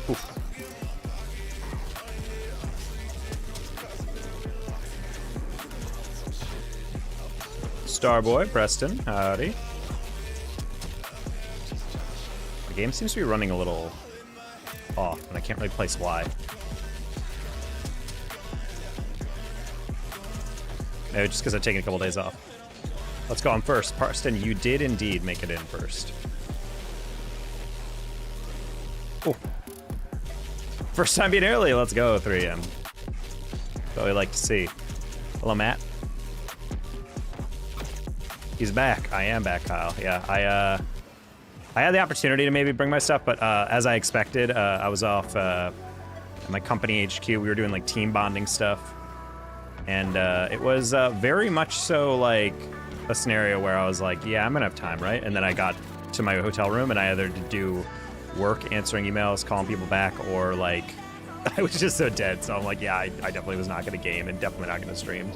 Oof. Starboy, Preston, howdy. The game seems to be running a little off, and I can't really place why. Maybe just because I've taken a couple days off. Let's go on first. Preston, you did indeed make it in first. Oh. First time being early, let's go, 3 AM. That's what we like to see. Hello, Matt. He's back. I am back, Kyle. Yeah, I had the opportunity to maybe bring my stuff, but as I expected, I was off at my company HQ. We were doing like team bonding stuff. And it was very much so like a scenario where I was like, yeah, I'm gonna have time, right? And then I got to my hotel room and I either did do work, answering emails, calling people back, or like, I was just so dead. So I'm like, yeah, I definitely was not gonna game and definitely not gonna stream.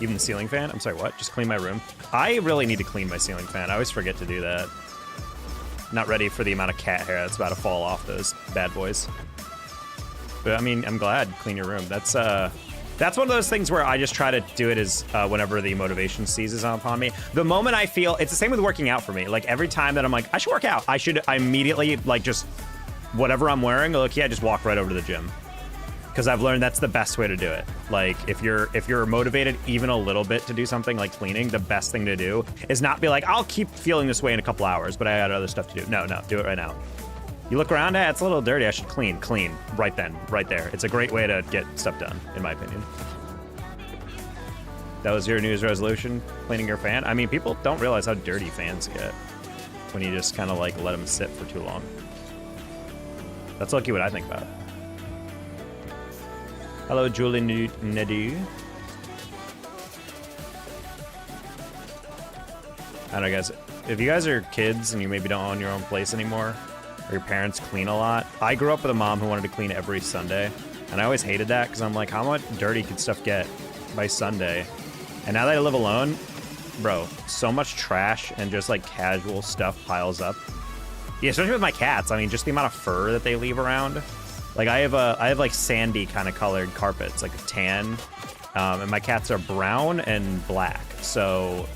Even the ceiling fan? I'm sorry, what? Just clean my room? I really need to clean my ceiling fan. I always forget to do that. Not ready for the amount of cat hair that's about to fall off those bad boys. But I mean, I'm glad. Clean your room. That's one of those things where I just try to do it as whenever the motivation seizes upon me. The moment I feel, it's the same with working out for me. Like every time that I'm like, I should work out, I immediately like just whatever I'm wearing, like yeah, just walk right over to the gym. Because I've learned that's the best way to do it. Like if you're motivated even a little bit to do something like cleaning, the best thing to do is not be like, I'll keep feeling this way in a couple hours, but I got other stuff to do. No, do it right now. You look around, it's a little dirty, I should clean, right then, right there. It's a great way to get stuff done, in my opinion. That was your New Year's resolution, cleaning your fan? I mean, people don't realize how dirty fans get when you just kind of like let them sit for too long. That's lucky what I think about it. Hello, Julie Nadu. I don't know, guys. If you guys are kids and you maybe don't own your own place anymore, or your parents clean a lot. I grew up with a mom who wanted to clean every Sunday, and I always hated that because I'm like, how much dirty could stuff get by Sunday? And now that I live alone, bro, so much trash and just like casual stuff piles up. Yeah, especially with my cats. I mean, just the amount of fur that they leave around. Like I have like sandy kind of colored carpets, like tan, and my cats are brown and black. So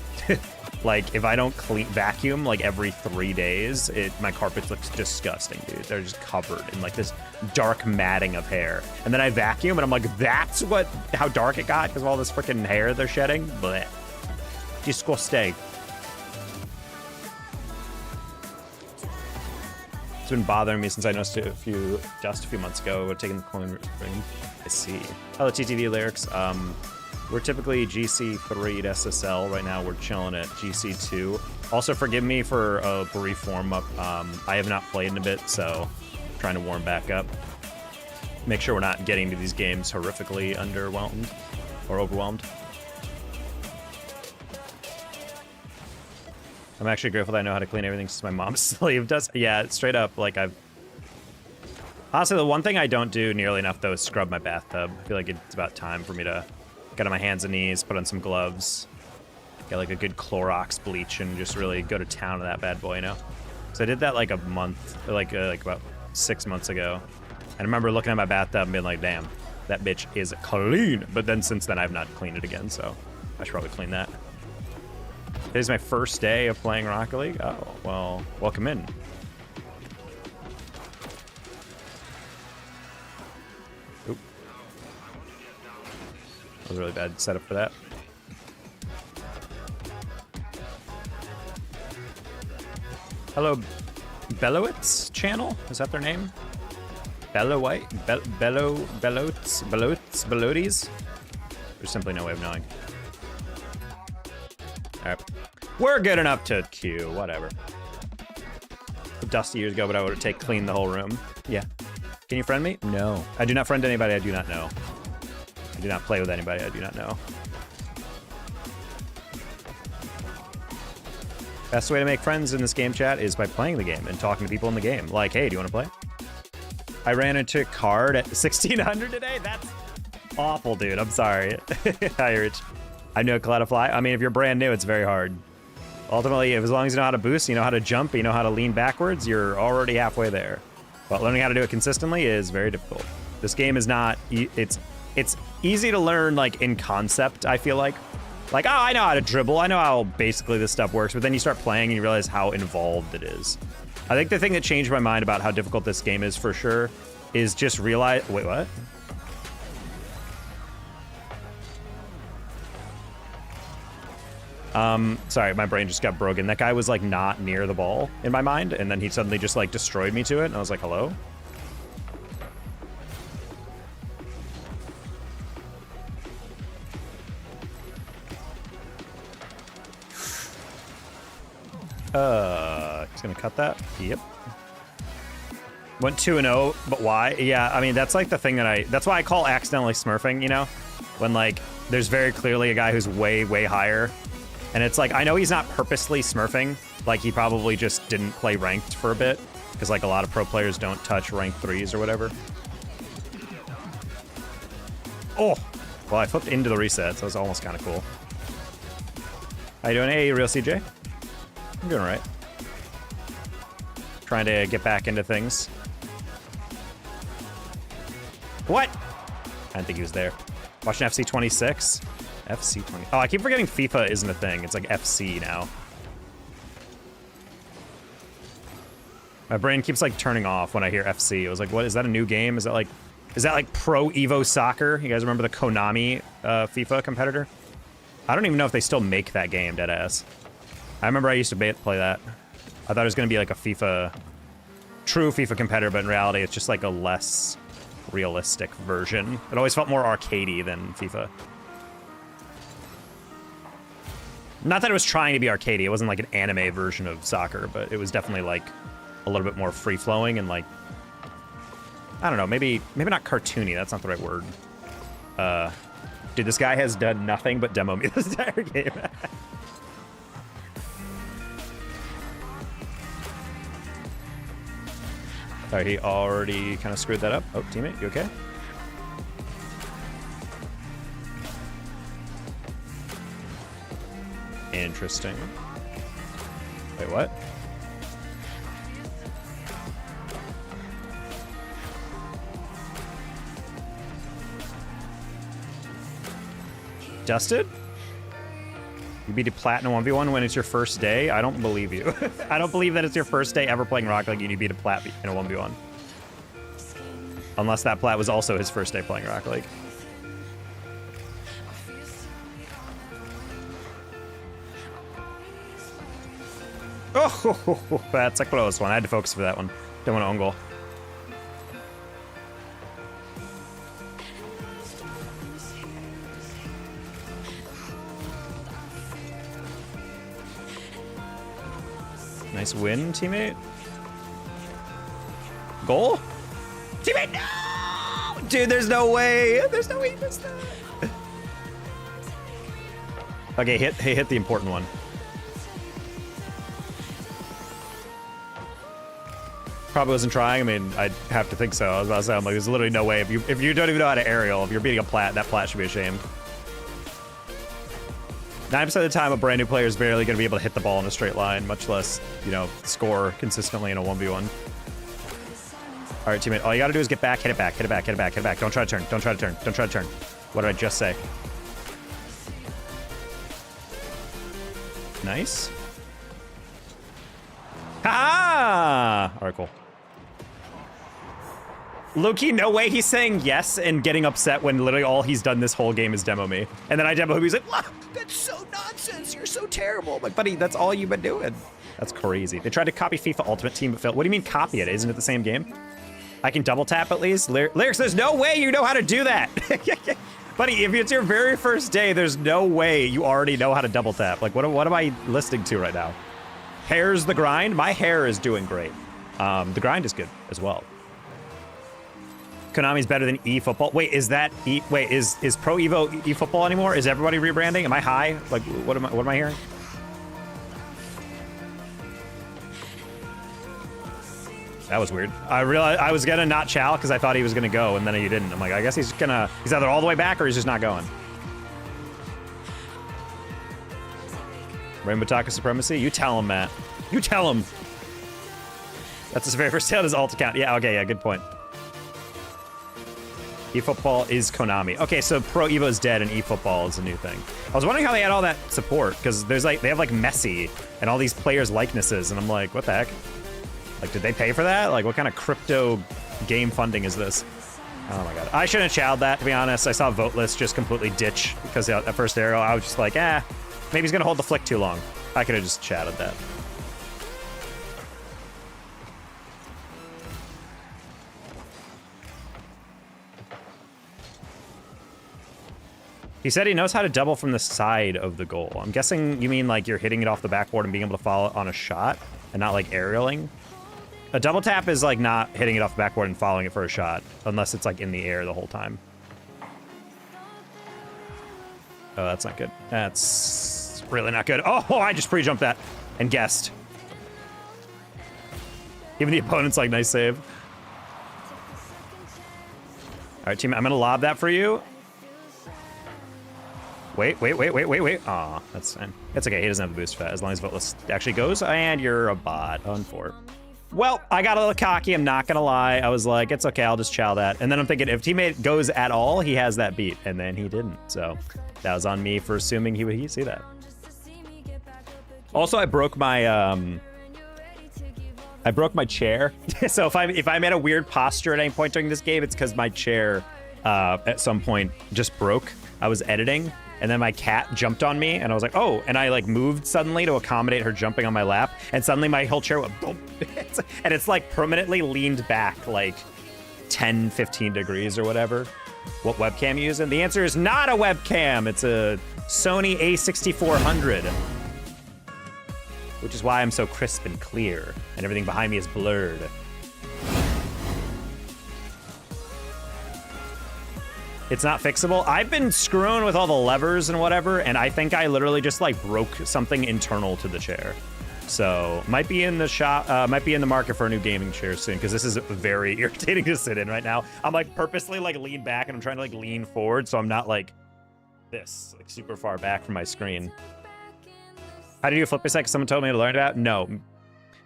like if I don't vacuum like every 3 days, my carpet looks disgusting, dude. They're just covered in like this dark matting of hair. And then I vacuum and I'm like, that's how dark it got because of all this freaking hair they're shedding. Blech. Disgusting. It's been bothering me since I noticed it just a few months ago. We're taking the clone ring. I see. Hello, TTV lyrics. We're typically GC3 to SSL. Right now, we're chilling at GC2. Also, forgive me for a brief warm-up. I have not played in a bit, so I'm trying to warm back up. Make sure we're not getting to these games horrifically underwhelmed or overwhelmed. I'm actually grateful that I know how to clean everything since my mom's sleeve does. Yeah, straight up, like honestly, the one thing I don't do nearly enough, though, is scrub my bathtub. I feel like it's about time for me to get on my hands and knees, put on some gloves, get like a good Clorox bleach, and just really go to town on that bad boy, you know? So I did that like a month, like about 6 months ago. And I remember looking at my bathtub and being like, damn, that bitch is clean. But then since then, I've not cleaned it again, so I should probably clean that. Today's my first day of playing Rocket League. Oh, well, welcome in. Oop. That was a really bad setup for that. Hello, Bellowitz channel? Is that their name? Bellotes? There's simply no way of knowing. Alright. We're good enough to queue, whatever. Dusty years ago, but I would take clean the whole room. Yeah. Can you friend me? No. I do not friend anybody I do not know. I do not play with anybody I do not know. Best way to make friends in this game chat is by playing the game and talking to people in the game. Like, hey, do you want to play? I ran into Card at 1600 today? That's awful, dude. I'm sorry. Hi, Rich. I know how to fly. I mean, if you're brand new, it's very hard. Ultimately, as long as you know how to boost, you know how to jump, you know how to lean backwards, you're already halfway there. But learning how to do it consistently is very difficult. This game is not, it's easy to learn like in concept, I feel like. Like, oh, I know how to dribble. I know how basically this stuff works. But then you start playing and you realize how involved it is. I think the thing that changed my mind about how difficult this game is for sure is just realize, wait, what? Sorry, my brain just got broken. That guy was like not near the ball in my mind, and then he suddenly just like destroyed me to it, and I was like, hello? He's gonna cut that. Yep. Went 2-0, but why? Yeah, I mean, that's like the thing that that's why I call accidentally smurfing, you know? When like, there's very clearly a guy who's way, way higher. And it's like, I know he's not purposely smurfing. Like, he probably just didn't play ranked for a bit. Because, like, a lot of pro players don't touch ranked 3s or whatever. Oh! Well, I flipped into the reset, so it was almost kind of cool. How you doing? Hey, real CJ? I'm doing all right. Trying to get back into things. What? I didn't think he was there. Watching FC 26. FC 20. Oh, I keep forgetting FIFA isn't a thing. It's like FC now. My brain keeps like turning off when I hear FC. It was like, what is that, a new game? Is that like Pro Evo Soccer? You guys remember the Konami FIFA competitor? I don't even know if they still make that game, deadass. I remember I used to play that. I thought it was gonna be like a true FIFA competitor, but in reality, it's just like a less realistic version. It always felt more arcadey than FIFA. Not that it was trying to be arcadey. It wasn't like an anime version of soccer, but it was definitely like a little bit more free-flowing and like, I don't know, maybe not cartoony. That's not the right word. Dude, this guy has done nothing but demo me this entire game. All right, he already kind of screwed that up. Oh, teammate, you okay? Interesting. Wait, what? Dusted? You beat a platinum 1v1 when it's your first day? I don't believe you. I don't believe that it's your first day ever playing Rocket League and you beat a plat in a 1v1. Unless that plat was also his first day playing Rocket League. Oh, that's a close one. I had to focus for that one. Don't want to own goal. Nice win, teammate. Goal? Teammate, no! Dude, there's no way. There's no way he missed that. Okay, hit the important one. Probably wasn't trying. I mean, I'd have to think so. I was about to say, I'm like, there's literally no way. If you don't even know how to aerial, if you're beating a plat, that plat should be ashamed. 9% of the time, a brand new player is barely going to be able to hit the ball in a straight line, much less, you know, score consistently in a 1v1. All right, teammate, all you got to do is get back, hit it back, hit it back, hit it back, hit it back. Don't try to turn, don't try to turn, don't try to turn. What did I just say? Nice. Ha! All right, cool. Low-key, no way he's saying yes and getting upset when literally all he's done this whole game is demo me. And then I demo him, he's like, that's so nonsense, you're so terrible. I'm like, buddy, that's all you've been doing. That's crazy. They tried to copy FIFA Ultimate Team, but failed. What do you mean copy it? Isn't it the same game? I can double tap at least? Lyrics, there's no way you know how to do that. Buddy, if it's your very first day, there's no way you already know how to double tap. Like, what am I listening to right now? Hair's the grind? My hair is doing great. The grind is good as well. Konami's better than eFootball. Wait, is that wait, is Pro Evo eFootball anymore? Is everybody rebranding? Am I high? Like, what am I hearing? That was weird. I realized I was gonna not chow because I thought he was gonna go, and then he didn't. I'm like, I guess he's either all the way back or he's just not going. Rainbow Taco Supremacy? You tell him, Matt. You tell him. That's his very first sale on his alt account. Yeah, okay, yeah, good point. eFootball is Konami. Okay, so Pro Evo is dead and eFootball is a new thing. I was wondering how they had all that support, because there's like, they have like Messi and all these players' likenesses, and I'm like, what the heck? Like, did they pay for that? Like, what kind of crypto game funding is this? Oh my god. I shouldn't have chowed that, to be honest. I saw Voteless just completely ditch because that first arrow, I was just like, maybe he's gonna hold the flick too long. I could have just chatted that. He said he knows how to double from the side of the goal. I'm guessing you mean like you're hitting it off the backboard and being able to follow it on a shot and not like aerialing. A double tap is like not hitting it off the backboard and following it for a shot, unless it's like in the air the whole time. Oh, that's not good. That's really not good. Oh, I just pre-jumped that and guessed. Even the opponent's like, nice save. All right, team, I'm gonna lob that for you. Wait. Aw, that's fine. It's okay, he doesn't have the boost fat, as long as Voteless actually goes, and you're a bot, unfort. Well, I got a little cocky, I'm not gonna lie. I was like, it's okay, I'll just chow that. And then I'm thinking, if teammate goes at all, he has that beat, and then he didn't. So that was on me for assuming he would see that. Also, I broke my chair. So if I'm at a weird posture at any point during this game, it's because my chair at some point just broke. I was editing, and then my cat jumped on me, and I was like, oh, and I like moved suddenly to accommodate her jumping on my lap, and suddenly my whole chair went boom. And it's like permanently leaned back like 10, 15 degrees or whatever. What webcam you using? The answer is not a webcam. It's a Sony a6400. Which is why I'm so crisp and clear, and everything behind me is blurred. It's not fixable. I've been screwing with all the levers and whatever, and I think I literally just like broke something internal to the chair. So might be in the shop, might be in the market for a new gaming chair soon, because this is very irritating to sit in right now. I'm like purposely like lean back, and I'm trying to like lean forward, so I'm not like this, like super far back from my screen. How do you flip a sec? Someone told me to learn that? No.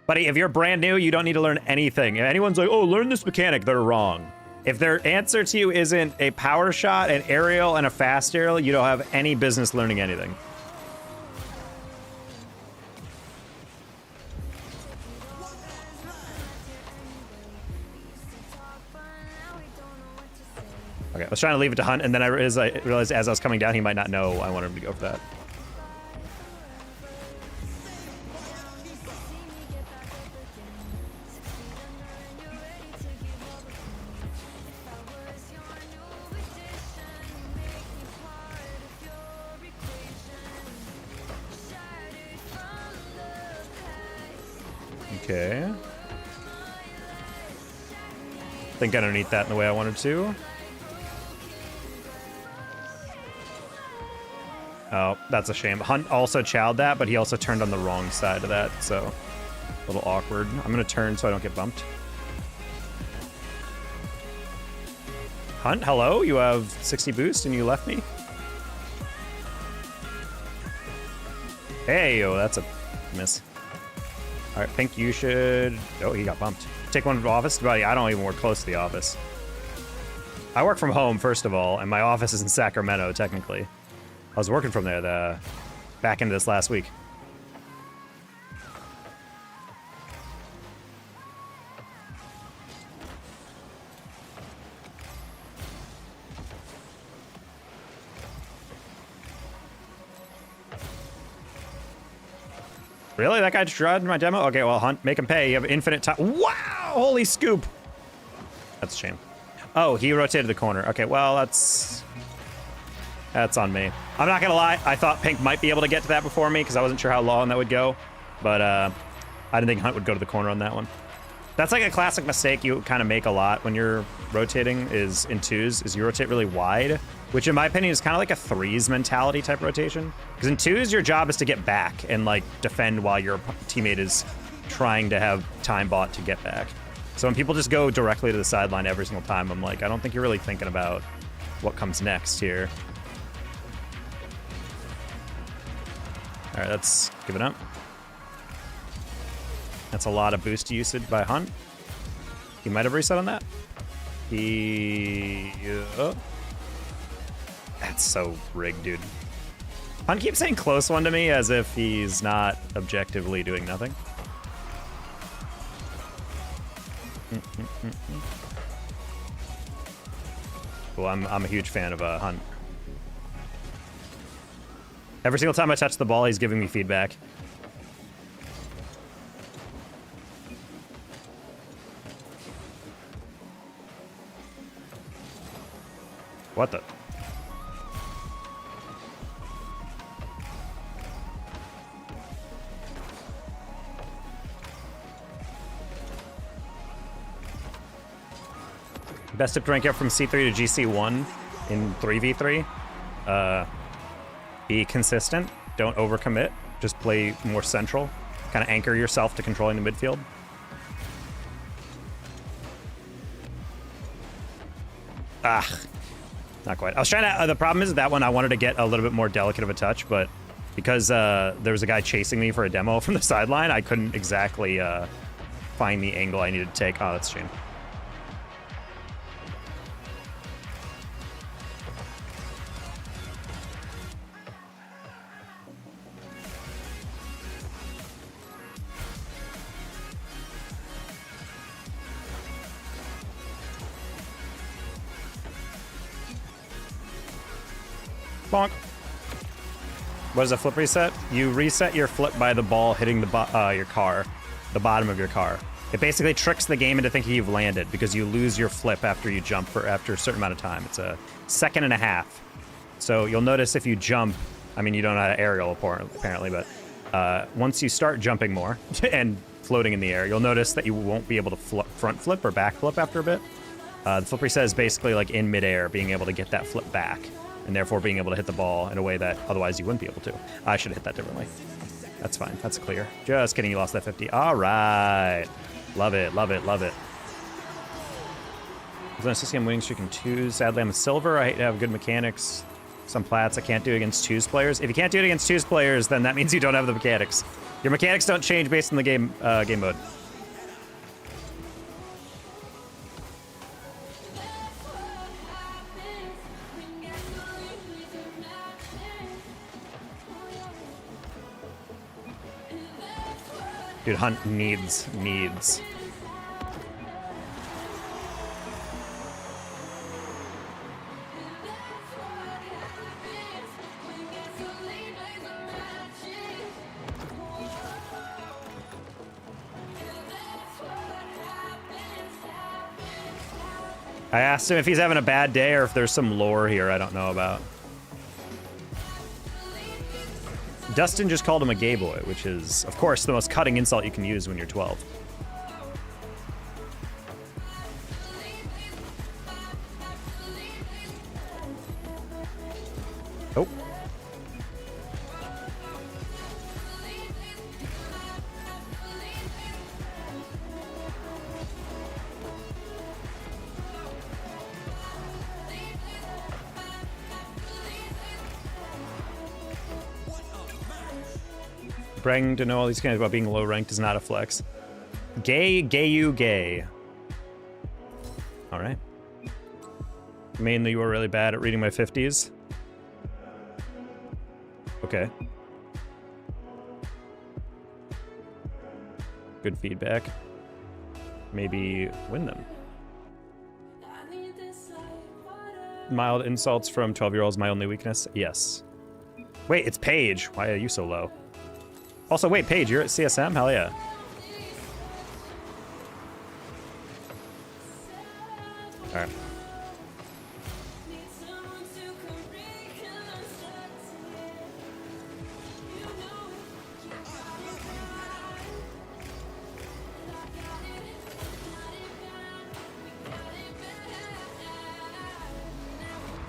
Buddy, if you're brand new, you don't need to learn anything. If anyone's like, oh, learn this mechanic, they're wrong. If their answer to you isn't a power shot, an aerial, and a fast aerial, you don't have any business learning anything. Okay, I was trying to leave it to Hunt, and then I realized as I was coming down, he might not know I wanted him to go for that. Okay. Think underneath that in the way I wanted to. Oh, that's a shame. Hunt also chowed that, but he also turned on the wrong side of that, so a little awkward. I'm gonna turn so I don't get bumped. Hunt, hello? You have 60 boost and you left me? Hey, oh, that's a miss. All right, Pink, you should... Oh, he got bumped. Take one to the office? Buddy, I don't even work close to the office. I work from home, first of all, and my office is in Sacramento, technically. I was working from there back into this last week. Really? That guy shredded my demo? Okay, well, Hunt, make him pay. You have infinite time. Wow! Holy scoop! That's a shame. Oh, he rotated the corner. Okay, well, that's on me. I'm not gonna lie. I thought Pink might be able to get to that before me because I wasn't sure how long that would go. But I didn't think Hunt would go to the corner on that one. That's like a classic mistake you kind of make a lot when you're rotating is in twos, is you rotate really wide, which in my opinion is kind of like a threes mentality type rotation. Because in twos, your job is to get back and like defend while your teammate is trying to have time bought to get back. So when people just go directly to the sideline every single time, I'm like, I don't think you're really thinking about what comes next here. All right, let's give it up. That's a lot of boost usage by Hunt. He might have reset on that. That's so rigged, dude. Hunt keeps saying close one to me as if he's not objectively doing nothing. Well, I'm a huge fan of Hunt. Every single time I touch the ball, he's giving me feedback. What the? Best tip to rank up from C3 to GC1 in 3v3. Be consistent. Don't overcommit. Just play more central. Kind of anchor yourself to controlling the midfield. Not quite. I was trying to... the problem is that one I wanted to get a little bit more delicate of a touch, but because there was a guy chasing me for a demo from the sideline, I couldn't exactly find the angle I needed to take. Oh, that's a shame. Bonk. What is a flip reset? You reset your flip by the ball hitting the your car, the bottom of your car. It basically tricks the game into thinking you've landed because you lose your flip after you jump for after a certain amount of time. It's a 1.5 seconds. So you'll notice if you jump, I mean, you don't know how to aerial apparently, but once you start jumping more and floating in the air, you'll notice that you won't be able to front flip or back flip after a bit. The flip reset is basically like in midair, being able to get that flip back, and therefore being able to hit the ball in a way that otherwise you wouldn't be able to. I should have hit that differently. That's fine. That's clear. Just kidding. You lost that 50. All right. Love it. Love it. Love it. I was on a 6-game winning streak in 2s. Sadly, I'm a silver. I hate to have good mechanics. Some plats I can't do against 2s players. If you can't do it against 2s players, then that means you don't have the mechanics. Your mechanics don't change based on the game mode. Dude, Hunt needs. I asked him if he's having a bad day or if there's some lore here I don't know about. Dustin just called him a gay boy, which is, of course, the most cutting insult you can use when you're 12. Oh. Bragging to know all these guys about being low ranked is not a flex. Gay. All right. Mainly you were really bad at reading my 50s. Okay. Good feedback. Maybe win them. Mild insults from 12-year-olds, my only weakness? Yes. Wait, it's Paige. Why are you so low? Also, wait, Paige, you're at CSM? Hell yeah. All right.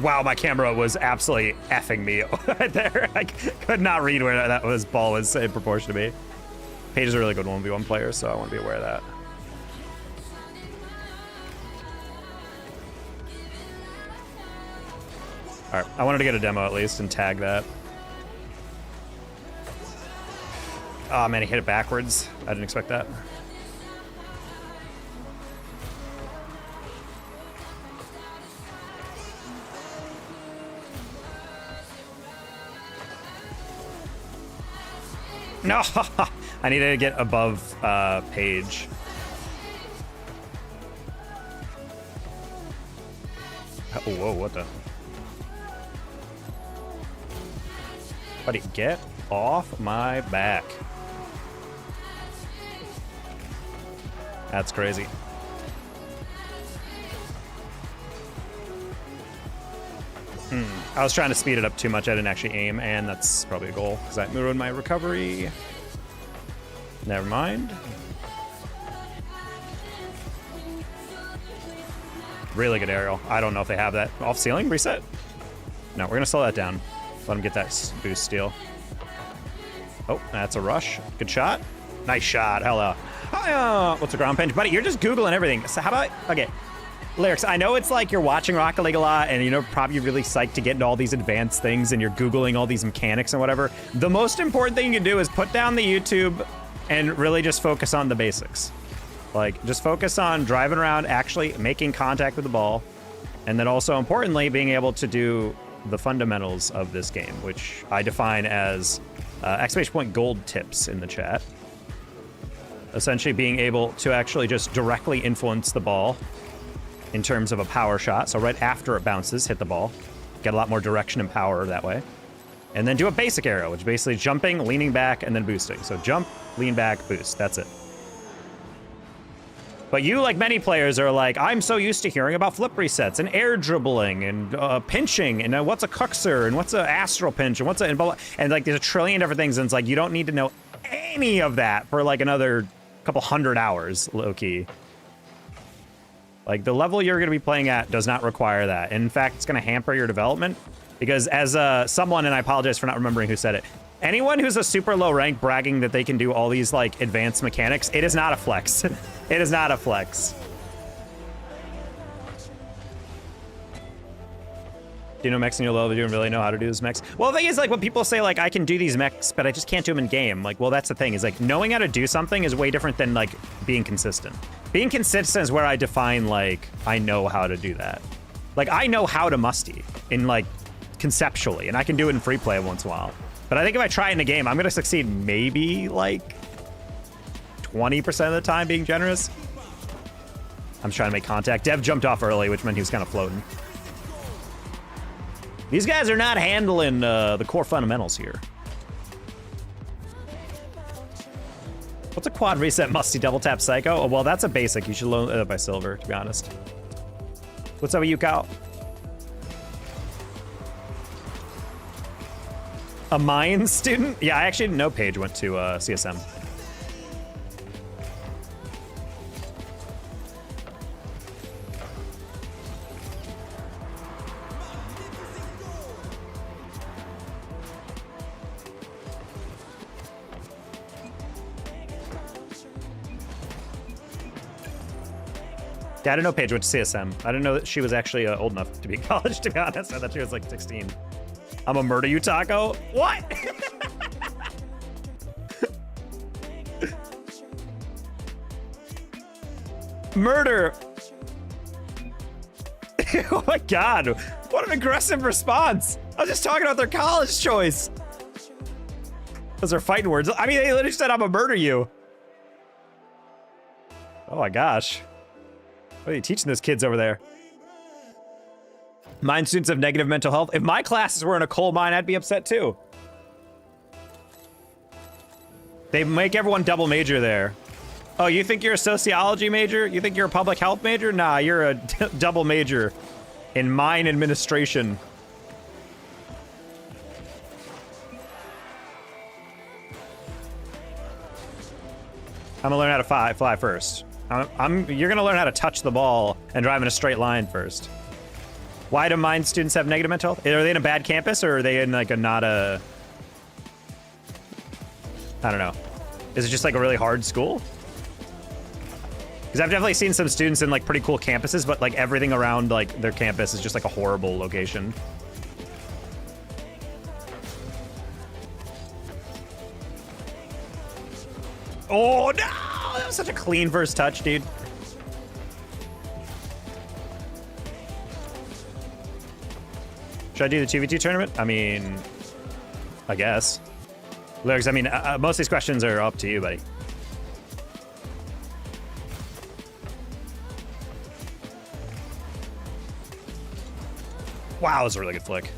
Wow, my camera was absolutely effing me right there. I could not read where that ball was in proportion to me. Paige is a really good 1v1 player, so I want to be aware of that. All right, I wanted to get a demo at least and tag that. Oh man, he hit it backwards. I didn't expect that. No, I needed to get above Page. Oh, whoa, what the? Buddy, get off my back. That's crazy. I was trying to speed it up too much. I didn't actually aim, and that's probably a goal because that ruined my recovery. Never mind. Really good aerial. I don't know if they have that. Off ceiling reset? No, we're gonna slow that down. Let him get that boost steal. Oh, that's a rush. Good shot. Nice shot. Hello. What's a ground pinch? Buddy, you're just Googling everything. So how about, okay. Lyrics, I know it's like you're watching Rocket League a lot and, you know, probably really psyched to get into all these advanced things and you're Googling all these mechanics and whatever. The most important thing you can do is put down the YouTube and really just focus on the basics. Like, just focus on driving around, actually making contact with the ball, and then also, importantly, being able to do the fundamentals of this game, which I define as exclamation point gold tips in the chat. Essentially being able to actually just directly influence the ball in terms of a power shot. So right after it bounces, hit the ball. Get a lot more direction and power that way. And then do a basic arrow, which is basically jumping, leaning back, and then boosting. So jump, lean back, boost. That's it. But you, like many players, are like, I'm so used to hearing about flip resets and air dribbling and pinching and what's a cuxer and what's an astral pinch and what's a... And like there's a trillion different things and it's like you don't need to know any of that for like another couple hundred hours, low-key. Like, the level you're going to be playing at does not require that. In fact, it's going to hamper your development. Because as someone, and I apologize for not remembering who said it, anyone who's a super low rank bragging that they can do all these, like, advanced mechanics, it is not a flex. It is not a flex. Do you know mechs in your level? Do you really know how to do those mechs? Well, the thing is, like, when people say, like, I can do these mechs, but I just can't do them in game. Like, well, that's the thing. Is like, knowing how to do something is way different than, like, being consistent. Being consistent is where I define, like, I know how to do that. Like, I know how to musty in, like, conceptually, and I can do it in free play once in a while. But I think if I try it in a game, I'm going to succeed maybe, like, 20% of the time, being generous. I'm trying to make contact. Dev jumped off early, which meant he was kind of floating. These guys are not handling the core fundamentals here. What's a quad reset musty double tap psycho? Oh, well, that's a basic. You should learn it by silver, to be honest. What's up with you, Kyle? A mine student? Yeah, I actually didn't know Paige went to CSM. Yeah, I didn't know Paige went to CSM. I didn't know that she was actually old enough to be in college, to be honest. I thought she was like 16. I'm a murder you, Taco? What? Murder. Oh my God. What an aggressive response. I was just talking about their college choice. Those are fighting words. I mean, they literally said, I'm gonna murder you. Oh my gosh. What are you teaching those kids over there? Mine students have negative mental health. If my classes were in a coal mine, I'd be upset too. They make everyone double major there. Oh, you think you're a sociology major? You think you're a public health major? Nah, you're a double major in mine administration. I'm gonna learn how to fly first. You're gonna learn how to touch the ball and drive in a straight line first. Why do mine students have negative mental health? Are they in a bad campus or are they in like a not a... I don't know. Is it just like a really hard school? Because I've definitely seen some students in like pretty cool campuses, but like everything around like their campus is just like a horrible location. Oh, no! That was such a clean first touch, dude. Should I do the 2v2 tournament? I mean, I guess. Lurgs, I mean, most of these questions are up to you, buddy. Wow, that was a really good flick.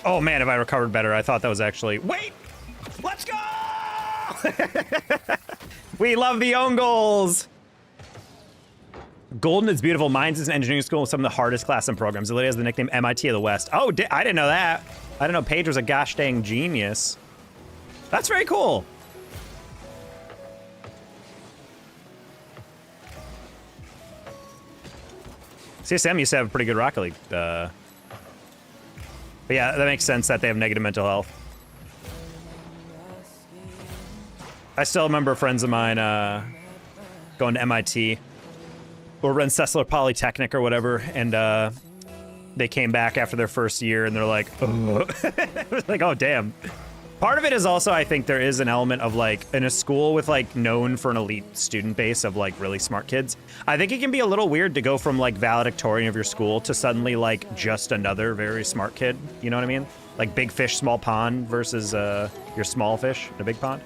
Oh man, if I recovered better, I thought that was actually... Wait! Let's go! We love the own goals! Golden is beautiful. Mines is an engineering school with some of the hardest class and programs. It literally has the nickname MIT of the West. Oh, I didn't know that. I didn't know Paige was a gosh dang genius. That's very cool. CSM used to have a pretty good Rocket League. But yeah, that makes sense that they have negative mental health. I still remember friends of mine going to MIT or Rensselaer Polytechnic or whatever, and they came back after their first year and they're like, oh. Like, oh, damn. Part of it is also, I think there is an element of like, in a school with like known for an elite student base of like really smart kids, I think it can be a little weird to go from like valedictorian of your school to suddenly like just another very smart kid. You know what I mean? Like big fish, small pond versus your small fish in a big pond.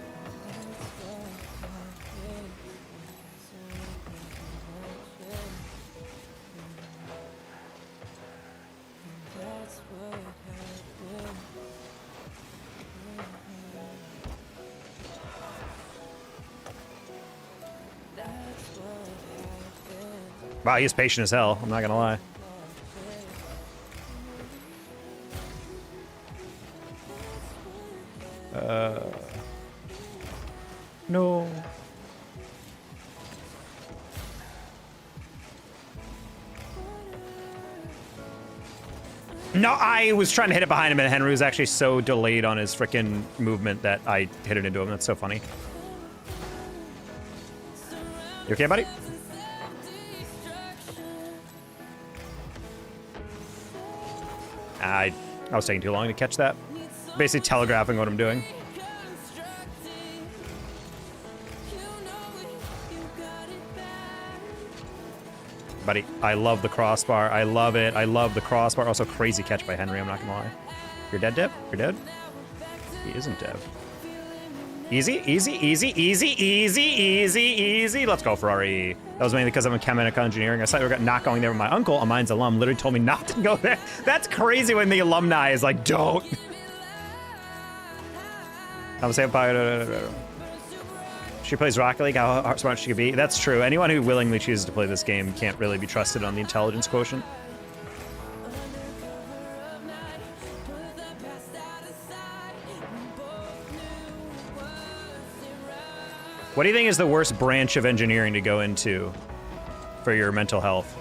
Wow, he's patient as hell, I'm not gonna lie. No. No, I was trying to hit it behind him, and Henry was actually so delayed on his frickin' movement that I hit it into him. That's so funny. You okay, buddy? I was taking too long to catch that. Basically telegraphing what I'm doing. Buddy, I love the crossbar. I love it. I love the crossbar. Also, crazy catch by Henry, I'm not gonna lie. You're dead, Dev? You're dead? He isn't Dev. Easy, easy, easy, easy, easy, easy, easy. Let's go, Ferrari. That was mainly because I'm in chemical engineering. I said we got not going there with my uncle, a Mines alum, literally told me not to go there. That's crazy when the alumni is like, don't. I'm saying, she plays Rocket League, how smart she could be. That's true. Anyone who willingly chooses to play this game can't really be trusted on the intelligence quotient. What do you think is the worst branch of engineering to go into for your mental health?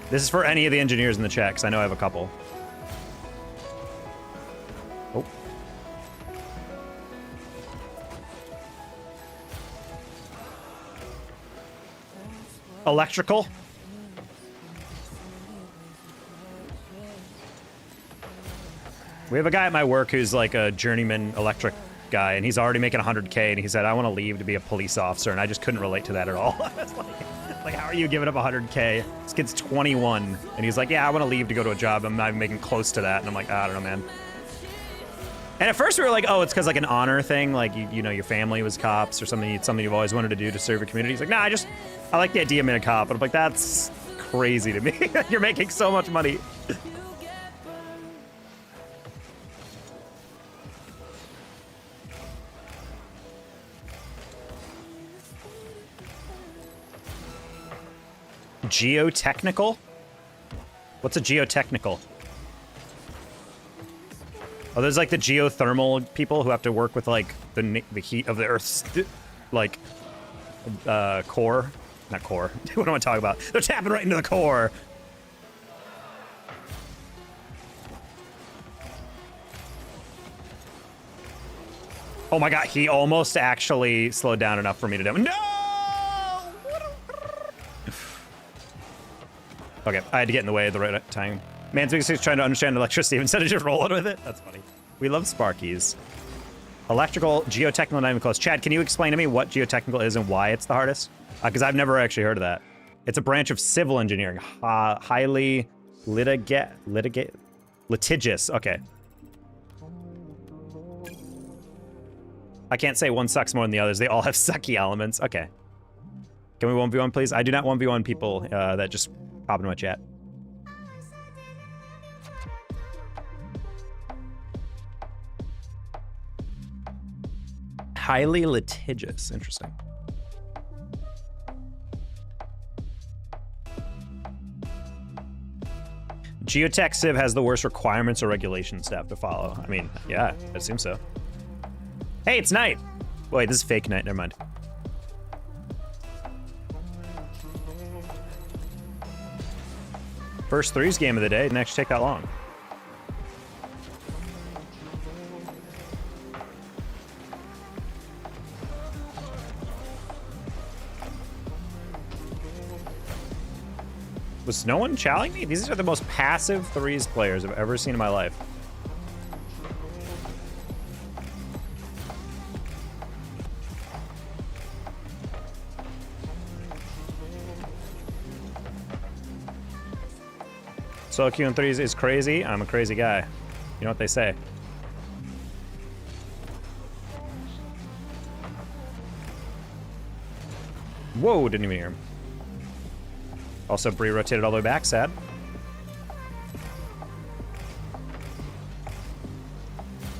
This is for any of the engineers in the chat, because I know I have a couple. Oh. Electrical? We have a guy at my work who's like a journeyman electric guy, and he's already making 100K, and he said, I want to leave to be a police officer, and I just couldn't relate to that at all. I was like, how are you giving up 100K? This kid's 21, and he's like, yeah, I want to leave to go to a job. I'm not making close to that, and I'm like, I don't know, man. And at first we were like, oh, it's because like an honor thing, like, you know, your family was cops or something you've always wanted to do to serve your community. He's like, nah, I like the idea of being a cop. But I'm like, that's crazy to me. You're making so much money. Geotechnical? What's a geotechnical? Oh, there's like the geothermal people who have to work with like the heat of the Earth's like core. Not core. What am I talking about? They're tapping right into the core. Oh my god, he almost actually slowed down enough for me to do. No! Okay, I had to get in the way at the right time. Man's basically trying to understand electricity instead of just rolling with it. That's funny. We love Sparkies. Electrical, geotechnical, not even close. Chad, can you explain to me what geotechnical is and why it's the hardest? Because I've never actually heard of that. It's a branch of civil engineering. Highly litigious. Okay. I can't say one sucks more than the others. They all have sucky elements. Okay. Can we 1v1, please? I do not 1v1 people that just pop into my chat. Highly litigious. Interesting. Geotech Civ has the worst requirements or regulations to have to follow. I mean, yeah, I assume so. Hey, it's night. Wait, this is fake night. Never mind. First threes game of the day. Didn't actually take that long. Was no one challenging me? These are the most passive threes players I've ever seen in my life. Solo queue in threes is crazy. I'm a crazy guy. You know what they say. Whoa, didn't even hear him. Also, Bree rotated all the way back, sad.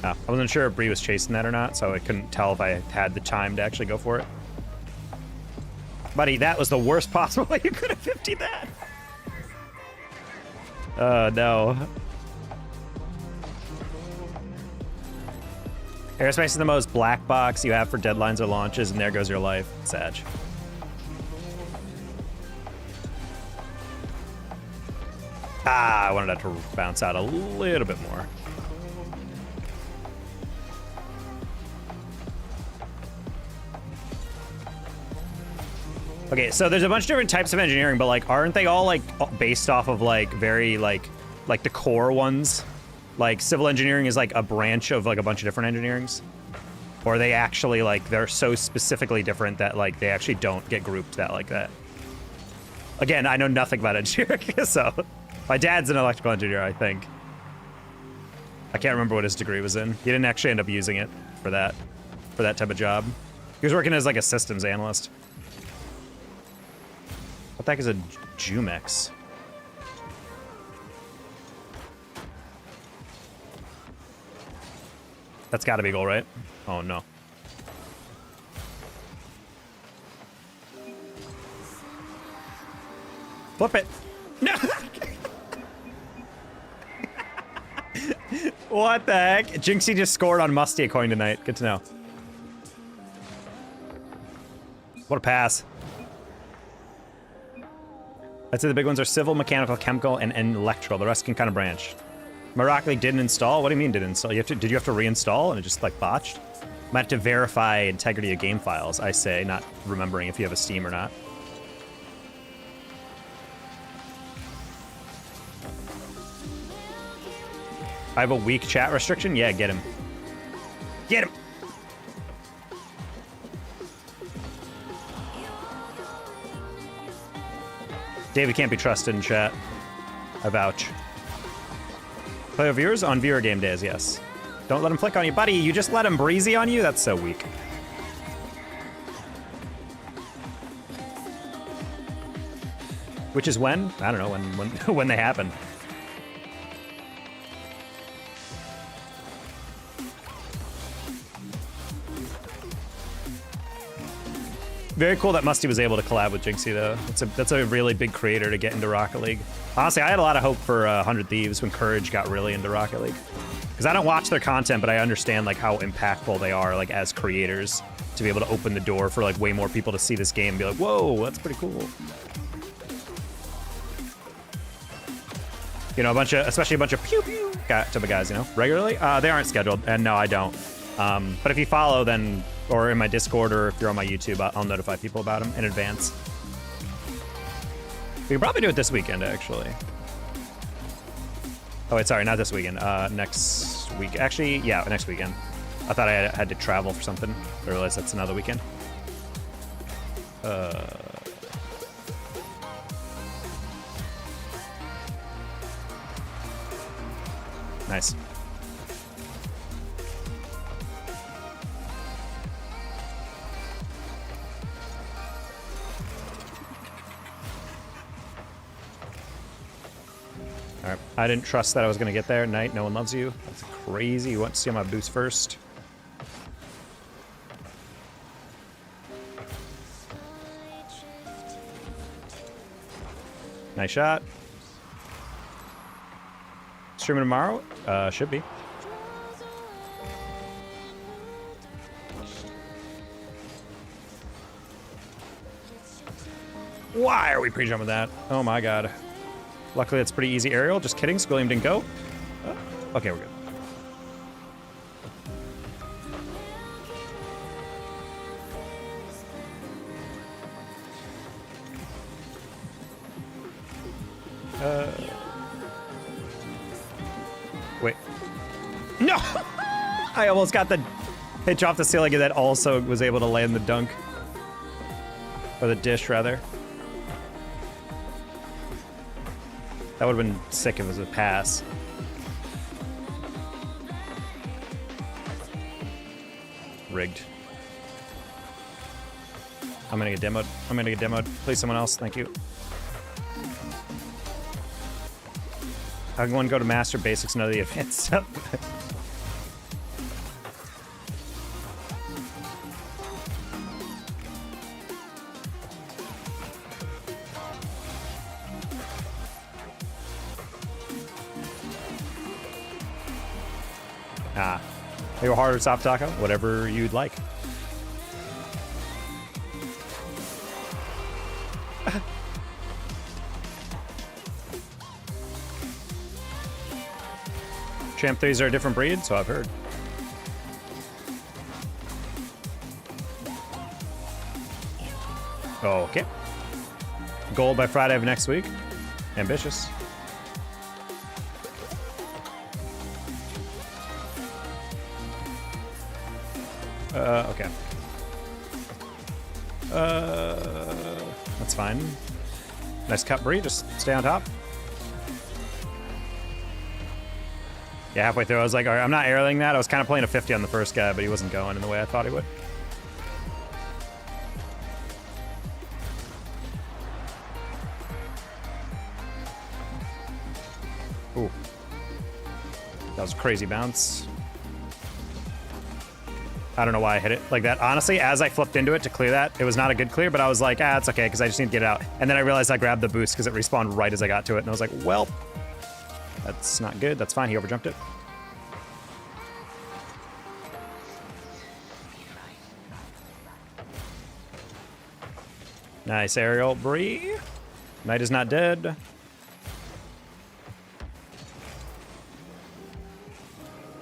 Oh, I wasn't sure if Bree was chasing that or not, so I couldn't tell if I had the time to actually go for it. Buddy, that was the worst possible way you could have 50'd that. Oh, no. Aerospace is the most black box you have for deadlines or launches, and there goes your life. Sag. Ah, I wanted that to bounce out a little bit more. Okay, so there's a bunch of different types of engineering, but like, aren't they all like based off of like very like the core ones? Like civil engineering is like a branch of like a bunch of different engineerings? Or are they actually like, they're so specifically different that like they actually don't get grouped that like that? Again, I know nothing about engineering, so my dad's an electrical engineer, I think. I can't remember what his degree was in. He didn't actually end up using it for that type of job. He was working as like a systems analyst. What the heck is a Jumex? That's gotta be goal, right? Oh no. Flip it. No. What the heck? Jinxie just scored on Musty a coin tonight. Good to know. What a pass. I'd say the big ones are civil, mechanical, chemical, and electrical. The rest can kind of branch. My Rocket League didn't install? What do you mean didn't install? Did you have to reinstall and it just like botched? Might have to verify integrity of game files, I say, not remembering if you have a Steam or not. I have a weak chat restriction? Yeah, get him. Get him! David can't be trusted in chat. I vouch. Play with viewers on viewer game days, yes. Don't let him flick on you. Buddy, you just let him breezy on you? That's so weak. Which is when? I don't know, when they happen. Very cool that Musty was able to collab with Jinxie, though. That's a really big creator to get into Rocket League. Honestly, I had a lot of hope for 100 Thieves when Courage got really into Rocket League. Because I don't watch their content, but I understand like how impactful they are like as creators to be able to open the door for like way more people to see this game and be like, whoa, that's pretty cool. You know, especially a bunch of pew pew type of guys, you know, regularly. They aren't scheduled, and no, I don't. But if you follow, then, or in my Discord, or if you're on my YouTube, I'll notify people about them in advance. We can probably do it this weekend, actually. Oh, wait, sorry, not this weekend. Next week. Actually, yeah, next weekend. I thought I had to travel for something. I realized that's another weekend. Nice. All right. I didn't trust that I was going to get there. Night, no one loves you. That's crazy. You want to see my boost first? Nice shot. Streaming tomorrow? Should be. Why are we pre-jumping that? Oh my god. Luckily, it's pretty easy aerial. Just kidding. Squilliam didn't go. Oh, okay, we're good. Wait. No! I almost got the pitch off the ceiling and that also was able to land the dunk. Or the dish, rather. That would have been sick if it was a pass. Rigged. I'm gonna get demoed. I'm gonna get demoed. Please, someone else. Thank you. How can one go to Master Basics and know the advanced stuff? Maybe a hard or soft taco, whatever you'd like. Champ 3s are a different breed, so I've heard. Okay. Gold by Friday of next week. Ambitious. Okay. That's fine. Nice cut, Bree. Just stay on top. Yeah, halfway through, I was like, all right, I'm not aerialing that. I was kind of playing a 50 on the first guy, but he wasn't going in the way I thought he would. Ooh. That was a crazy bounce. I don't know why I hit it like that. Honestly, as I flipped into it to clear that, it was not a good clear, but I was like, it's okay, because I just need to get it out. And then I realized I grabbed the boost because it respawned right as I got to it, and I was like, well, that's not good. That's fine. He overjumped it. Nice aerial, Bree. Knight is not dead.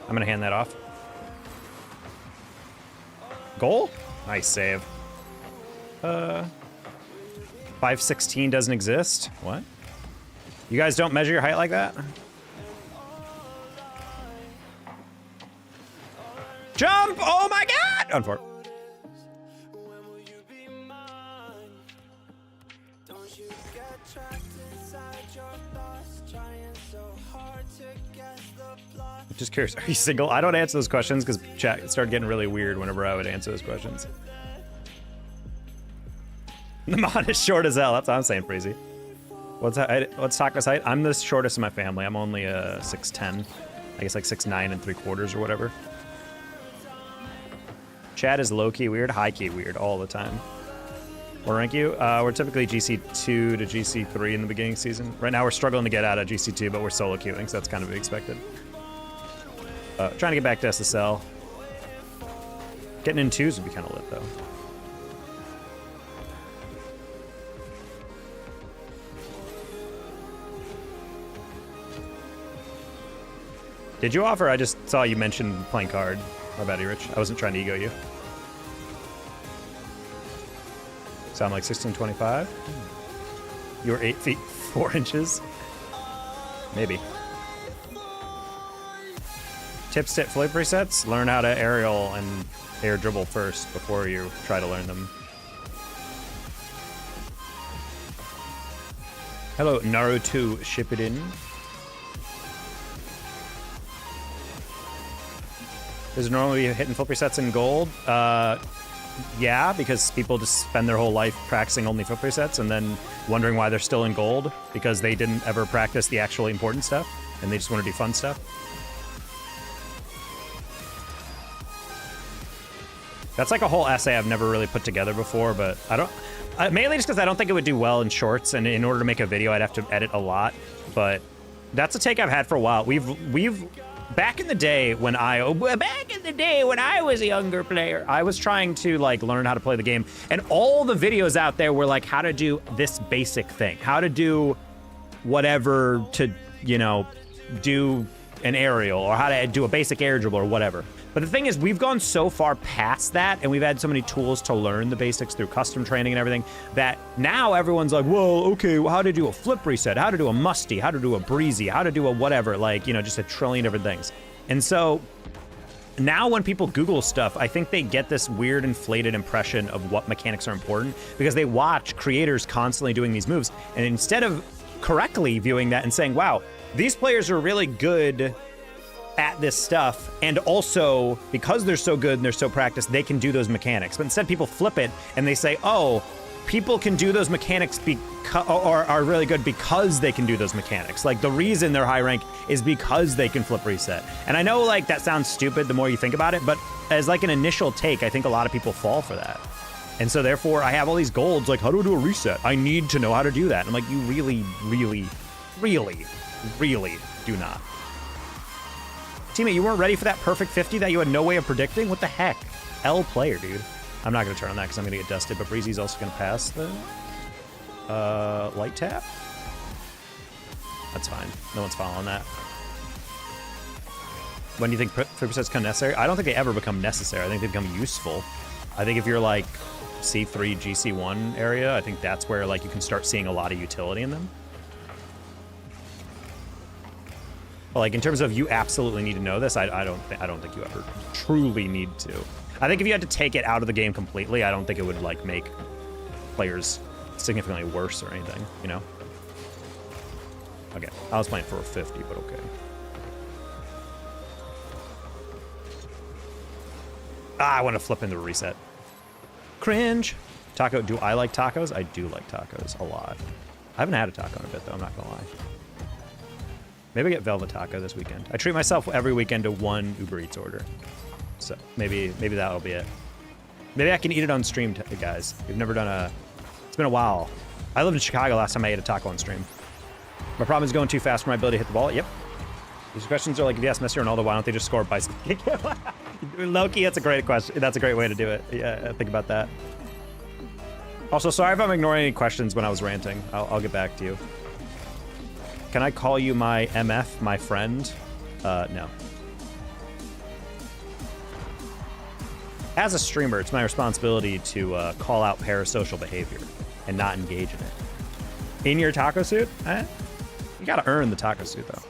I'm gonna hand that off. Goal? Nice save. 516 doesn't exist? What? You guys don't measure your height like that? Jump! Oh my god! Unfortunate. Just curious, are you single? I don't answer those questions because chat started getting really weird whenever I would answer those questions. The mod is short as hell. That's what I'm saying, Freezy. What's Taco's height? I'm the shortest in my family. I'm only 6'10". I guess like 6'9 3/4 or whatever. Chat is low-key weird, high-key weird all the time. What rank you? We're typically GC2 to GC3 in the beginning season. Right now we're struggling to get out of GC2, but we're solo queuing, so that's kind of expected. Trying to get back to SSL. Getting in 2s would be kind of lit, though. Did you offer? I just saw you mention playing card. My bad, Rich. I wasn't trying to ego you. Sound like 1625? You're 8 feet 4 inches? Maybe. Tips to flip resets? Learn how to aerial and air dribble first before you try to learn them. Hello, Naruto Shippuden. Is it normally hitting flip resets in gold? Yeah, because people just spend their whole life practicing only flip resets and then wondering why they're still in gold because they didn't ever practice the actually important stuff and they just want to do fun stuff. That's like a whole essay I've never really put together before, but I don't... mainly just because I don't think it would do well in shorts, and in order to make a video, I'd have to edit a lot. But that's a take I've had for a while. We've back in the day when I was a younger player, I was trying to like learn how to play the game, and all the videos out there were like how to do this basic thing, how to do whatever to, you know, do an aerial or how to do a basic air dribble or whatever. But the thing is, we've gone so far past that, and we've had so many tools to learn the basics through custom training and everything, that now everyone's like, well, okay, well, how to do a flip reset, how to do a musty, how to do a breezy, how to do a whatever, like, you know, just a trillion different things. And so now when people Google stuff, I think they get this weird inflated impression of what mechanics are important because they watch creators constantly doing these moves. And instead of correctly viewing that and saying, wow, these players are really good at this stuff, and also because they're so good and they're so practiced, they can do those mechanics. But instead people flip it and they say, oh, people can do those mechanics or are really good because they can do those mechanics. Like the reason they're high rank is because they can flip reset. And I know like that sounds stupid the more you think about it, but as like an initial take, I think a lot of people fall for that. And so therefore I have all these golds like, how do I do a reset? I need to know how to do that. And I'm like, you really, really, really, really do not. Teammate, you weren't ready for that perfect 50 that you had no way of predicting? What the heck? L player, dude. I'm not going to turn on that because I'm going to get dusted, but Breezy's also going to pass the light tap? That's fine. No one's following that. When do you think flip resets become necessary? I don't think they ever become necessary. I think they become useful. I think if you're like C3, GC1 area, I think that's where like you can start seeing a lot of utility in them. But like in terms of you absolutely need to know this, I don't think you ever truly need to. I think if you had to take it out of the game completely, I don't think it would like make players significantly worse or anything, you know? Okay, I was playing for a 50, but okay. Ah, I want to flip into a reset. Cringe. Taco, do I like tacos? I do like tacos a lot. I haven't had a taco in a bit though, I'm not gonna lie. Maybe I get Velvet Taco this weekend. I treat myself every weekend to one Uber Eats order. So maybe that'll be it. Maybe I can eat it on stream, guys. We've never done a... It's been a while. I lived in Chicago last time I ate a taco on stream. My problem is going too fast for my ability to hit the ball. Yep. These questions are like, if you ask Messi or Ronaldo, why don't they just score a bicycle kick? Loki, that's a great question. That's a great way to do it. Yeah, think about that. Also, sorry if I'm ignoring any questions when I was ranting. I'll get back to you. Can I call you my MF, my friend? No. As a streamer, it's my responsibility to call out parasocial behavior and not engage in it. In your taco suit? You gotta earn the taco suit, though.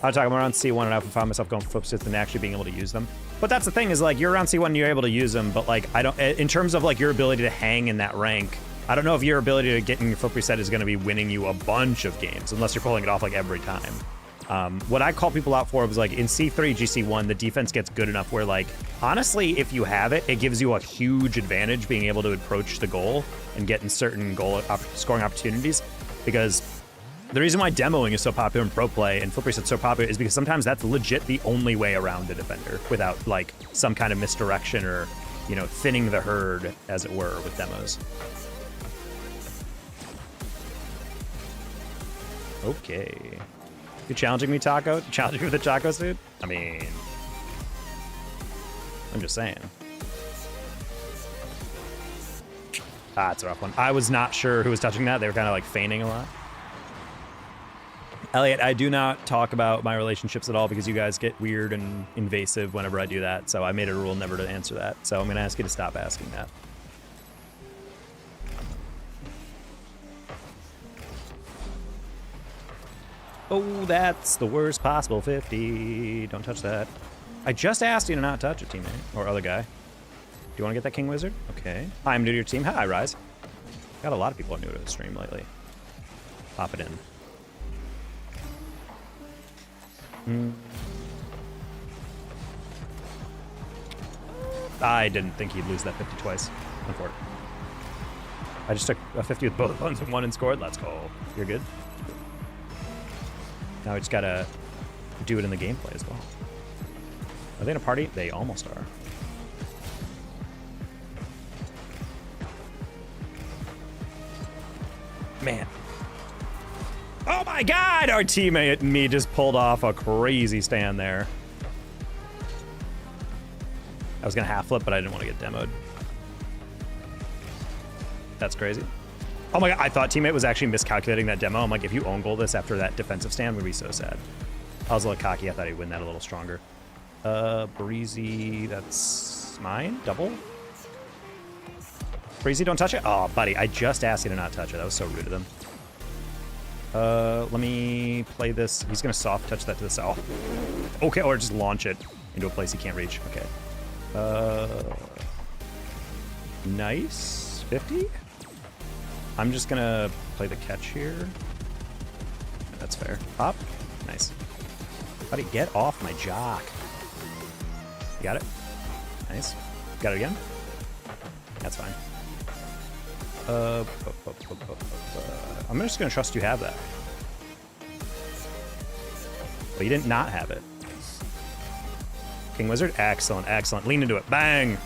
I was talking around C1 and I found myself going flip suits and actually being able to use them. But that's the thing is like, you're around C1 and you're able to use them, but like, I don't, in terms of like your ability to hang in that rank, I don't know if your ability to get in your flip reset is going to be winning you a bunch of games, unless you're pulling it off like every time. What I call people out for was like in C3, GC1, the defense gets good enough where like, honestly, if you have it, it gives you a huge advantage being able to approach the goal and get in certain goal scoring opportunities. Because the reason why demoing is so popular in pro play and flip reset's so popular is because sometimes that's legit the only way around a defender without like some kind of misdirection or, you know, thinning the herd, as it were, with demos. Okay. You challenging me, Taco? Challenging me with the taco suit? I mean, I'm just saying. Ah, it's a rough one. I was not sure who was touching that. They were kind of like feigning a lot. Elliot, I do not talk about my relationships at all because you guys get weird and invasive whenever I do that. So I made it a rule never to answer that. So I'm going to ask you to stop asking that. Oh, that's the worst possible 50. Don't touch that. I just asked you to not touch it, teammate. Or other guy. Do you want to get that King Wizard? Okay. Hi, I'm new to your team. Hi, Rise. Got a lot of people new to the stream lately. Pop it in. I didn't think he'd lose that 50 twice. Unfortunately. I just took a 50 with both buttons and one and scored. Let's go. You're good. Now we just gotta do it in the gameplay as well. Are they in a party? They almost are. Man. Oh my god! Our teammate and me just pulled off a crazy stand there. I was gonna half flip, but I didn't want to get demoed. That's crazy. Oh my god, I thought teammate was actually miscalculating that demo. I'm like, if you own goal this after that defensive stand, we'd be so sad. I was a little cocky. I thought he'd win that a little stronger. Breezy, that's mine? Double? Breezy, don't touch it? Oh, buddy, I just asked you to not touch it. That was so rude of them. Let me play this. He's gonna soft touch that to the south. Okay, or just launch it into a place he can't reach. Okay. Nice. 50? I'm just gonna play the catch here. That's fair. Pop. Nice. Buddy, get off my jock. You got it? Nice. Got it again? That's fine. I'm just gonna trust you have that. But you didn't not have it. King Wizard, excellent, excellent. Lean into it, bang!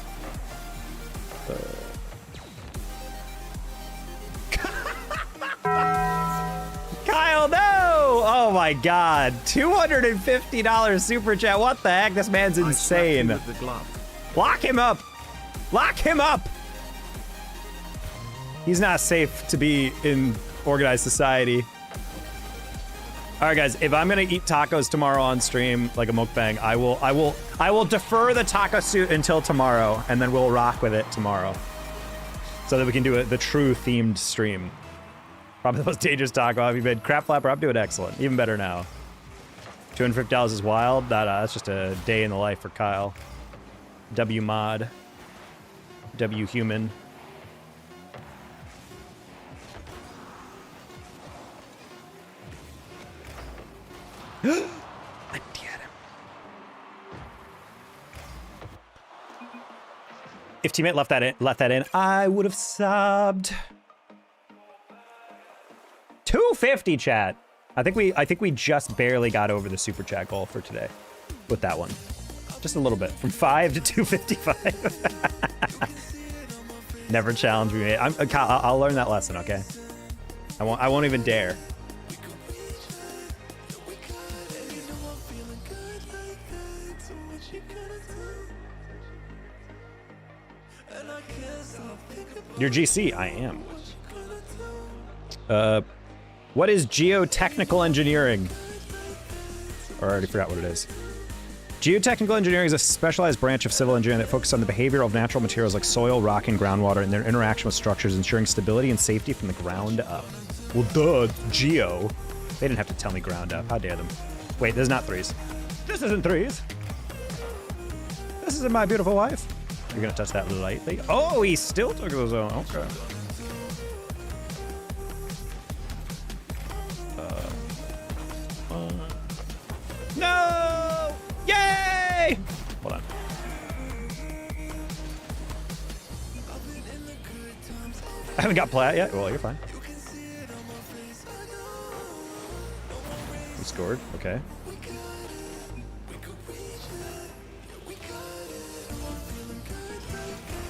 Kyle, no! Oh my god, $250 super chat. What the heck? This man's insane. Lock him up! Lock him up! He's not safe to be in organized society. All right, guys. If I'm gonna eat tacos tomorrow on stream, like a mukbang, I will defer the taco suit until tomorrow, and then we'll rock with it tomorrow, so that we can do the true themed stream. Probably the most dangerous taco I've made. Crap flapper, I'm doing excellent. Even better now. $250 is wild. That's just a day in the life for Kyle. W mod. W human. I get him. If teammate left that in, I would have subbed. 250 chat. I think we just barely got over the super chat goal for today with that one. Just a little bit, from 5 to 255. Never challenge me. I'll learn that lesson, okay? I won't even dare. You're GC? I am. What is geotechnical engineering? Or I already forgot what it is. Geotechnical engineering is a specialized branch of civil engineering that focuses on the behavior of natural materials like soil, rock, and groundwater and their interaction with structures, ensuring stability and safety from the ground up. Well, duh, geo. They didn't have to tell me ground up. How dare them? Wait, there's not threes. This isn't threes. This isn't my beautiful wife. You're gonna touch that lightly. Oh, he still took the zone. Okay. No! Yay! Hold on. I haven't got plat yet. Well, you're fine. You scored. Okay.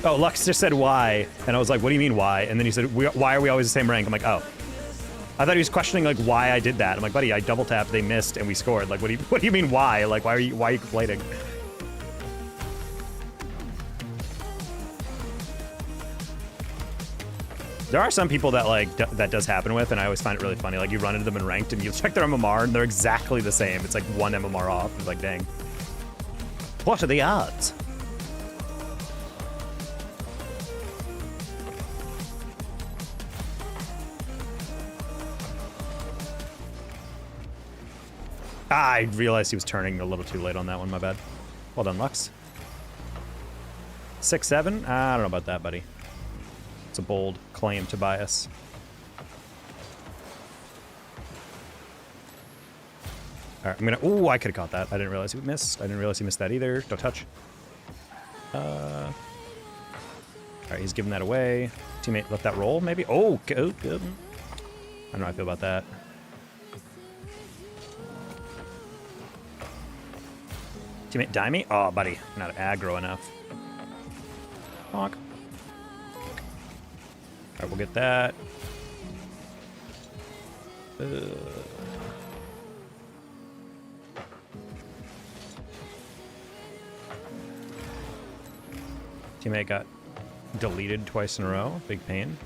Oh, Lux just said why, and I was like, what do you mean why? And then he said, why are we always the same rank? I'm like, oh. I thought he was questioning like why I did that. I'm like, buddy, I double tapped, they missed, and we scored. Like, what do you mean why? Like, why are you complaining? There are some people that like that does happen with, and I always find it really funny. Like you run into them in ranked, and you check their MMR, and they're exactly the same. It's like 1 MMR off. It's like, dang. What are the odds? Ah, I realized he was turning a little too late on that one. My bad. Well done, Lux. 6-7? I don't know about that, buddy. It's a bold claim to bias. All right, I'm gonna. Ooh, I could have caught that. I didn't realize he missed. I didn't realize he missed that either. Don't touch. All right, he's giving that away. Teammate, let that roll, maybe. Oh, good. I don't know how I feel about that. Teammate, die me? Oh, buddy, not aggro enough. Honk. All right, we'll get that. Teammate got deleted twice in a row. Big pain.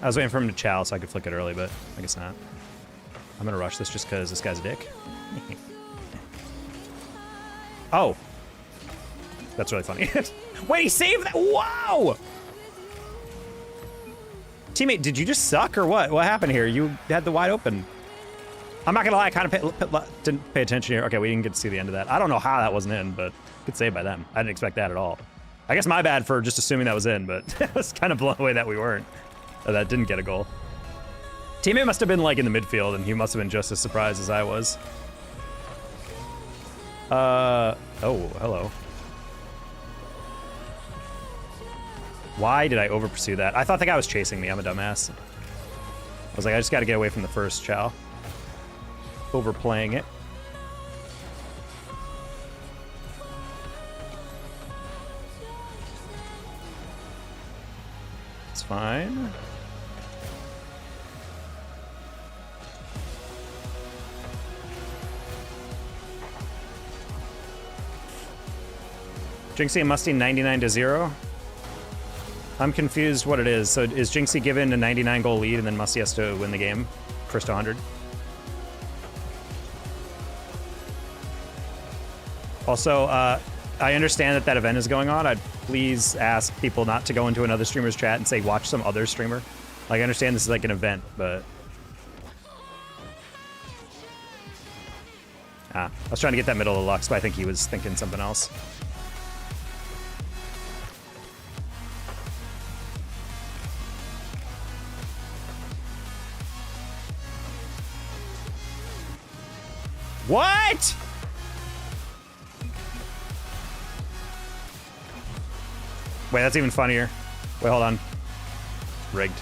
I was waiting for him to chow so I could flick it early, but I guess not. I'm gonna rush this just because this guy's a dick. Oh. That's really funny. Wait, he saved that? Wow! Teammate, did you just suck or what? What happened here? You had the wide open. I'm not gonna lie, I kind of didn't pay attention here. Okay, we didn't get to see the end of that. I don't know how that wasn't in, but good save by them. I didn't expect that at all. I guess my bad for just assuming that was in, but I was kind of blown away that we weren't. That didn't get a goal. Teammate must have been like in the midfield, and he must have been just as surprised as I was. Oh, hello. Why did I over pursue that? I thought the guy was chasing me. I'm a dumbass. I was like, I just got to get away from the first chow. Overplaying it. It's fine. Jinxie and Musty 99-0. I'm confused what it is. So is Jinxie given a 99 goal lead and then Musty has to win the game first to 100? Also, I understand that event is going on. I'd please ask people not to go into another streamer's chat and say watch some other streamer. Like, I understand this is like an event, but... I was trying to get that middle of Lux, but I think he was thinking something else. What? Wait, that's even funnier. Wait, hold on. Rigged.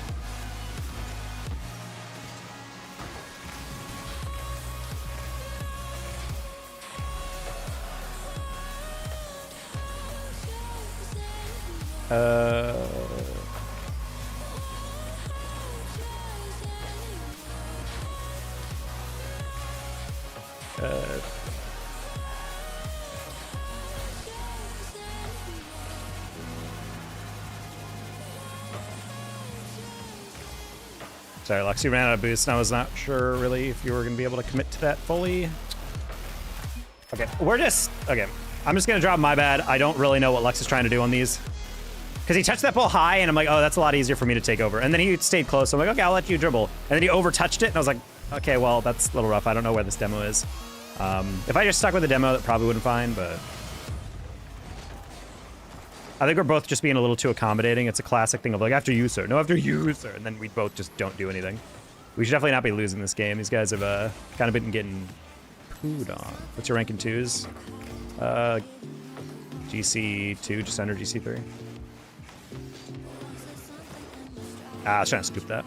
Sorry, Lux, you ran out of boost, and I was not sure really if you were going to be able to commit to that fully. Okay, okay, I'm just going to drop my bad. I don't really know what Lux is trying to do on these. Because he touched that ball high, and I'm like, oh, that's a lot easier for me to take over. And then he stayed close, so I'm like, okay, I'll let you dribble. And then he overtouched it, and I was like, okay, well, that's a little rough. I don't know where this demo is. If I just stuck with the demo, that probably wouldn't fine, but... I think we're both just being a little too accommodating. It's a classic thing of like, after you, sir. No, after you, sir. And then we both just don't do anything. We should definitely not be losing this game. These guys have kind of been getting pooed on. What's your rank in twos? GC2, just under GC3. I was trying to scoop that.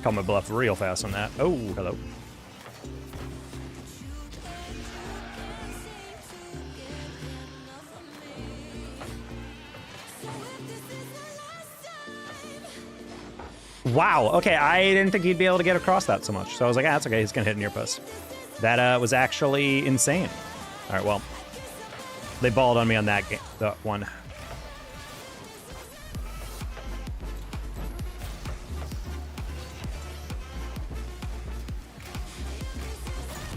Call my bluff real fast on that. Oh, hello. Wow, okay, I didn't think he'd be able to get across that so much. So I was like, ah, that's okay, he's gonna hit a near post. That was actually insane. All right, well, they balled on me on that one.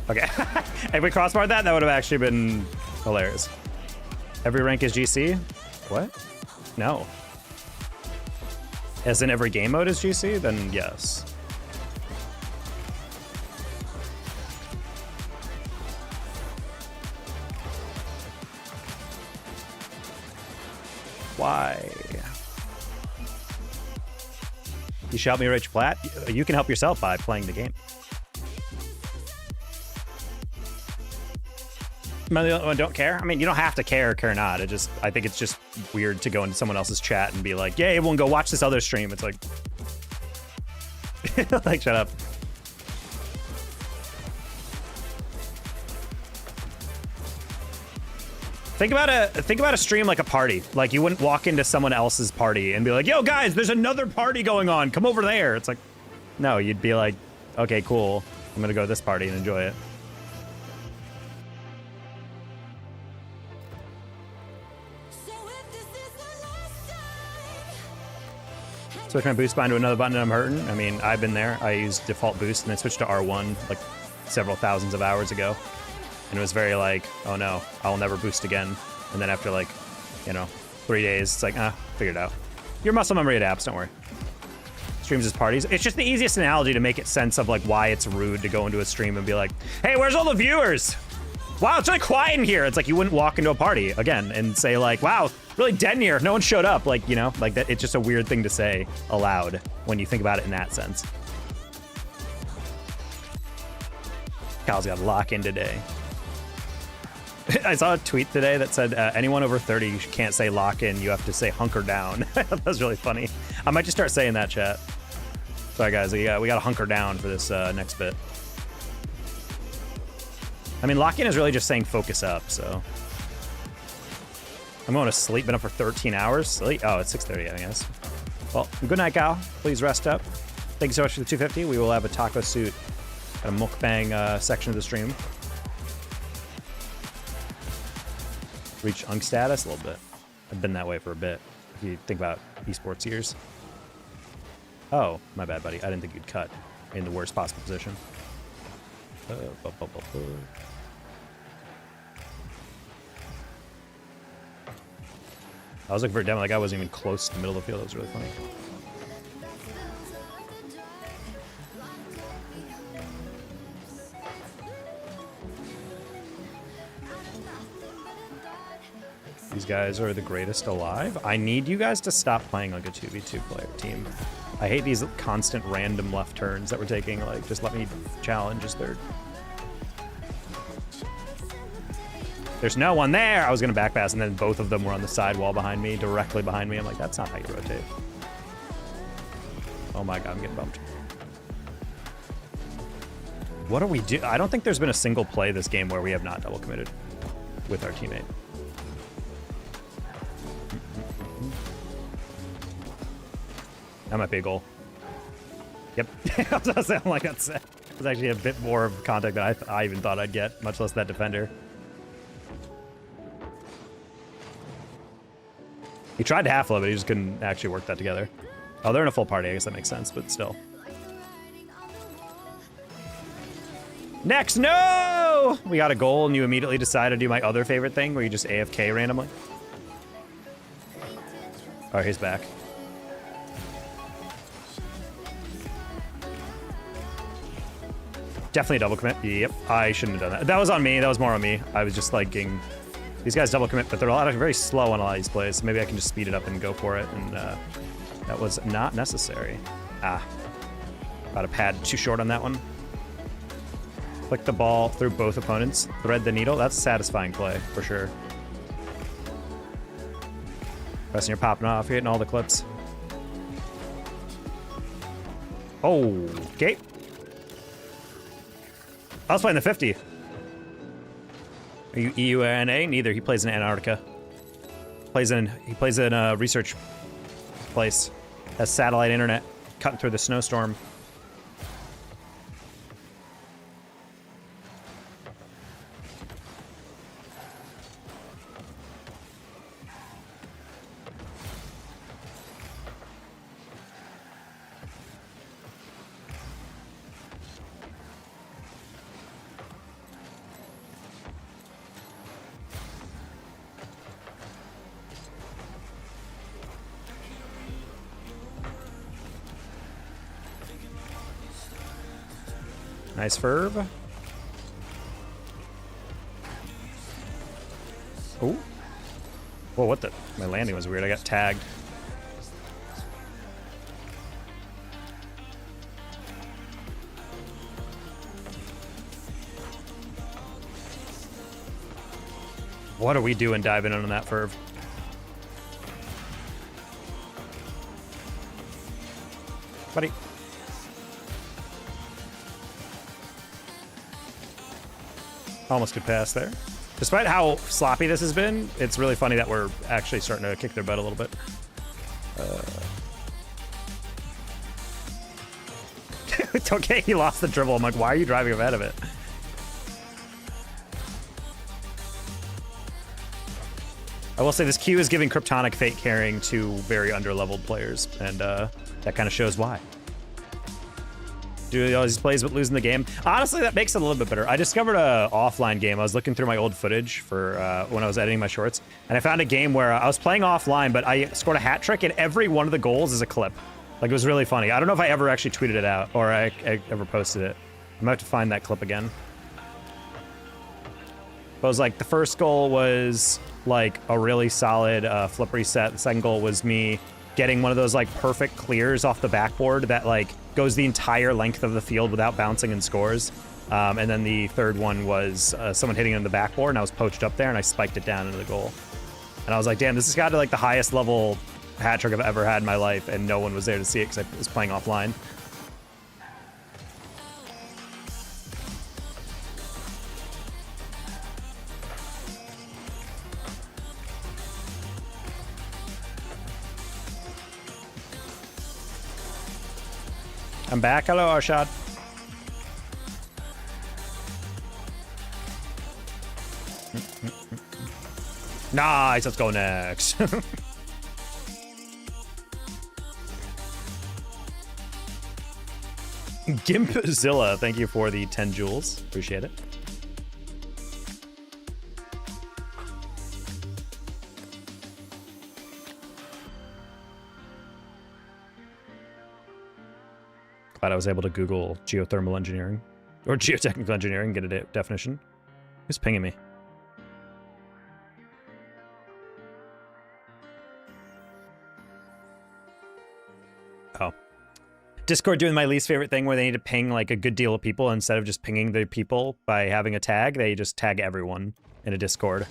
Okay, if we crossbarred that, that would have actually been hilarious. Every rank is GC? What? No. As in every game mode is GC? Then yes. Why? You shout me Rich Platt? You can help yourself by playing the game. Don't care? I mean, you don't have to care not. I think it's just weird to go into someone else's chat and be like, yeah, everyone go watch this other stream. It's like, like, shut up. Think about a stream like a party. Like, you wouldn't walk into someone else's party and be like, yo, guys, there's another party going on. Come over there. It's like, no, you'd be like, okay, cool. I'm gonna go to this party and enjoy it. Switch my boost bind to another button and I'm hurting. I mean, I've been there. I used default boost and then switched to R1 like several thousands of hours ago. And it was very like, oh no, I'll never boost again. And then after like, 3 days, it's like, figured it out. Your muscle memory adapts, don't worry. Streams as parties. It's just the easiest analogy to make it sense of like why it's rude to go into a stream and be like, hey, where's all the viewers? Wow, it's really quiet in here. It's like you wouldn't walk into a party again and say like, wow, really dead in here. No one showed up. Like, like that. It's just a weird thing to say aloud when you think about it in that sense. Cal's got a lock in today. I saw a tweet today that said anyone over 30 can't say lock in. You have to say hunker down. That was really funny. I might just start saying that, chat. Sorry, guys. We got to hunker down for this next bit. I mean, lock in is really just saying focus up, so. I'm going to sleep. Been up for 13 hours. Sleep. Oh, it's 6:30, I guess. Well, good night, Cal. Please rest up. Thank you so much for the 250. We will have a taco suit at a mukbang section of the stream. Reach unk status a little bit. I've been that way for a bit. If you think about esports years. Oh, my bad, buddy. I didn't think you'd cut in the worst possible position. I was looking for a demo, like I wasn't even close to the middle of the field. That was really funny. These guys are the greatest alive. I need you guys to stop playing like a 2v2 player team. I hate these constant random left turns that we're taking. Like, just let me challenge as third. There's no one there. I was gonna back pass, and then both of them were on the sidewall behind me, directly behind me. I'm like, that's not how you rotate. Oh my god, I'm getting bumped. What do we do? I don't think there's been a single play this game where we have not double committed with our teammate. That might be a goal. Yep. I was gonna say, like that's it was actually a bit more of contact than I even thought I'd get, much less that defender. He tried to half low, but he just couldn't actually work that together. Oh, they're in a full party. I guess that makes sense, but still. Next, no! We got a goal, and you immediately decide to do my other favorite thing, where you just AFK randomly. Oh, he's back. Definitely a double commit. Yep, I shouldn't have done that. That was on me. That was more on me. I was just like getting... These guys double commit, but they're a lot of very slow on a lot of these plays, so maybe I can just speed it up and go for it, and that was not necessary. Ah. About a pad too short on that one. Flick the ball through both opponents. Thread the needle. That's a satisfying play, for sure. Pressing, you're popping off. You're hitting all the clips. Oh, okay. I was playing the 50. Are you EU or NA? Neither. He plays in Antarctica. He plays in a research place. Has satellite internet. cutting through the snowstorm. Nice ferb. Oh. Whoa, what the? My landing was weird. I got tagged. What are we doing diving in on that ferb? Buddy. Almost could pass there. Despite how sloppy this has been, it's really funny that we're actually starting to kick their butt a little bit. It's okay, he lost the dribble. I'm like, why are you driving ahead of it? I will say this queue is giving Kryptonic fake carrying to very underleveled players, and that kind of shows why. Do all these plays but losing the game. Honestly, that makes it a little bit better. I discovered a offline game. I was looking through my old footage for when I was editing my shorts, and I found a game where I was playing offline, but I scored a hat trick, and every one of the goals is a clip. Like, it was really funny. I don't know if I ever actually tweeted it out, or I ever posted it. I'm gonna have to find that clip again. But it was like, the first goal was like a really solid flip reset. The second goal was me getting one of those like perfect clears off the backboard that like goes the entire length of the field without bouncing and scores. And then the third one was someone hitting it in the backboard, and I was poached up there, and I spiked it down into the goal. And I was like, damn, this has got to like the highest level hat trick I've ever had in my life, and no one was there to see it because I was playing offline. I'm back. Hello, Arshad. Nice. Let's go next. Gimpzilla, thank you for the 10 jewels. Appreciate it. Glad I was able to Google geothermal engineering or geotechnical engineering, get a definition. Who's pinging me? Oh. Discord doing my least favorite thing where they need to ping like a good deal of people instead of just pinging the people by having a tag. They just tag everyone in a Discord.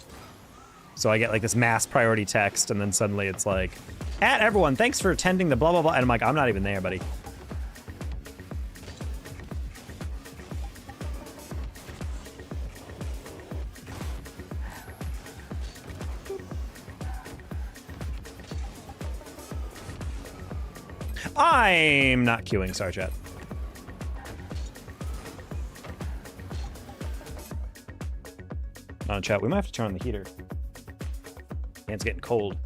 So I get like this mass priority text, and then suddenly it's like, at everyone, thanks for attending the blah, blah, blah. And I'm like, I'm not even there, buddy. I'm not queuing, sorry, chat. On chat, we might have to turn on the heater. It's getting cold.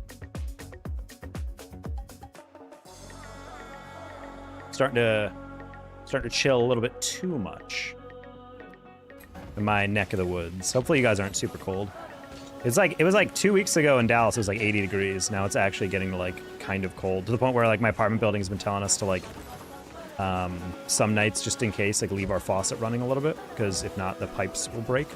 Starting to chill a little bit too much in my neck of the woods. Hopefully you guys aren't super cold. It's like, it was like 2 weeks ago in Dallas, it was like 80 degrees. Now it's actually getting to like kind of cold, to the point where like my apartment building has been telling us to like some nights, just in case, like leave our faucet running a little bit, because if not, the pipes will break.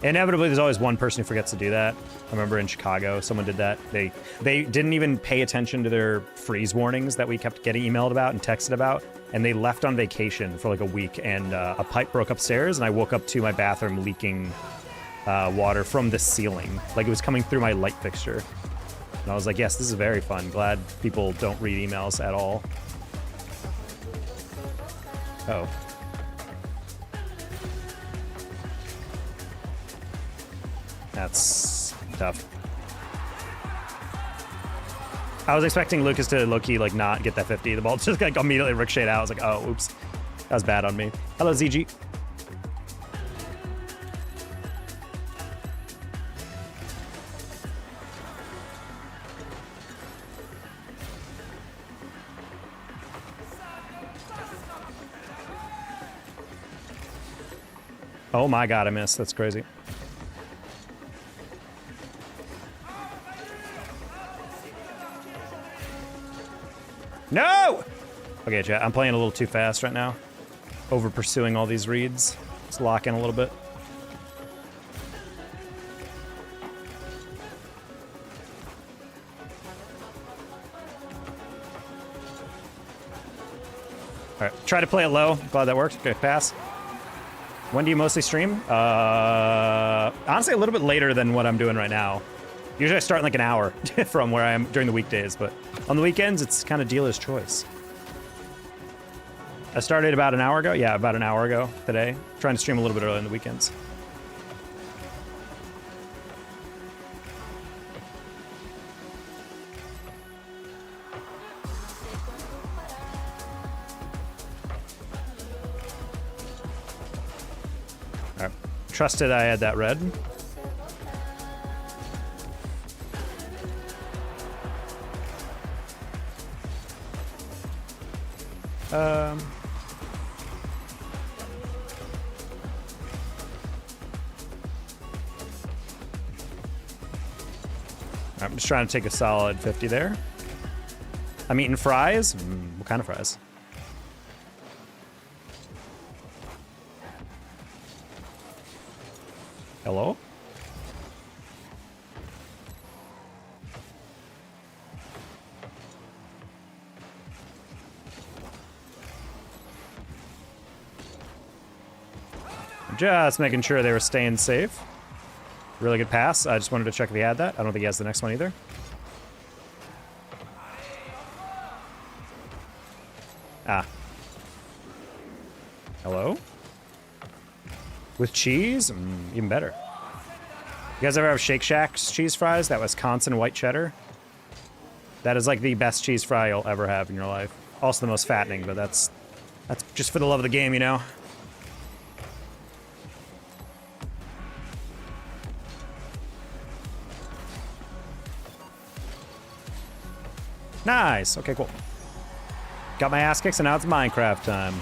Inevitably, there's always one person who forgets to do that. I remember in Chicago, someone did that. They didn't even pay attention to their freeze warnings that we kept getting emailed about and texted about, and they left on vacation for like a week, and a pipe broke upstairs, and I woke up to my bathroom leaking water from the ceiling. Like, it was coming through my light fixture. And I was like, yes, this is very fun. Glad people don't read emails at all. Oh. That's tough. I was expecting Lucas to low-key like not get that 50. The ball just like immediately ricocheted out. I was like, oh, oops. That was bad on me. Hello, ZG. Oh my god, I missed. That's crazy. No! Okay, chat, I'm playing a little too fast right now. Over pursuing all these reads. Let's lock in a little bit. Alright, try to play it low. Glad that worked. Okay, pass. When do you mostly stream? Honestly, a little bit later than what I'm doing right now. Usually I start in like an hour from where I am during the weekdays, but on the weekends, it's kind of dealer's choice. I started about an hour ago. Yeah, about an hour ago today. Trying to stream a little bit early on the weekends. All right. Trusted I had that red. I'm just trying to take a solid 50 there. I'm eating fries. What kind of fries? Hello? Just making sure they were staying safe. Really good pass. I just wanted to check if he had that. I don't think he has the next one either. Ah. Hello? With cheese? Even better. You guys ever have Shake Shack's cheese fries? That Wisconsin white cheddar? That is like the best cheese fry you'll ever have in your life. Also the most fattening, but that's just for the love of the game, you know? Nice. Okay, cool. Got my ass kicked, so now it's Minecraft time.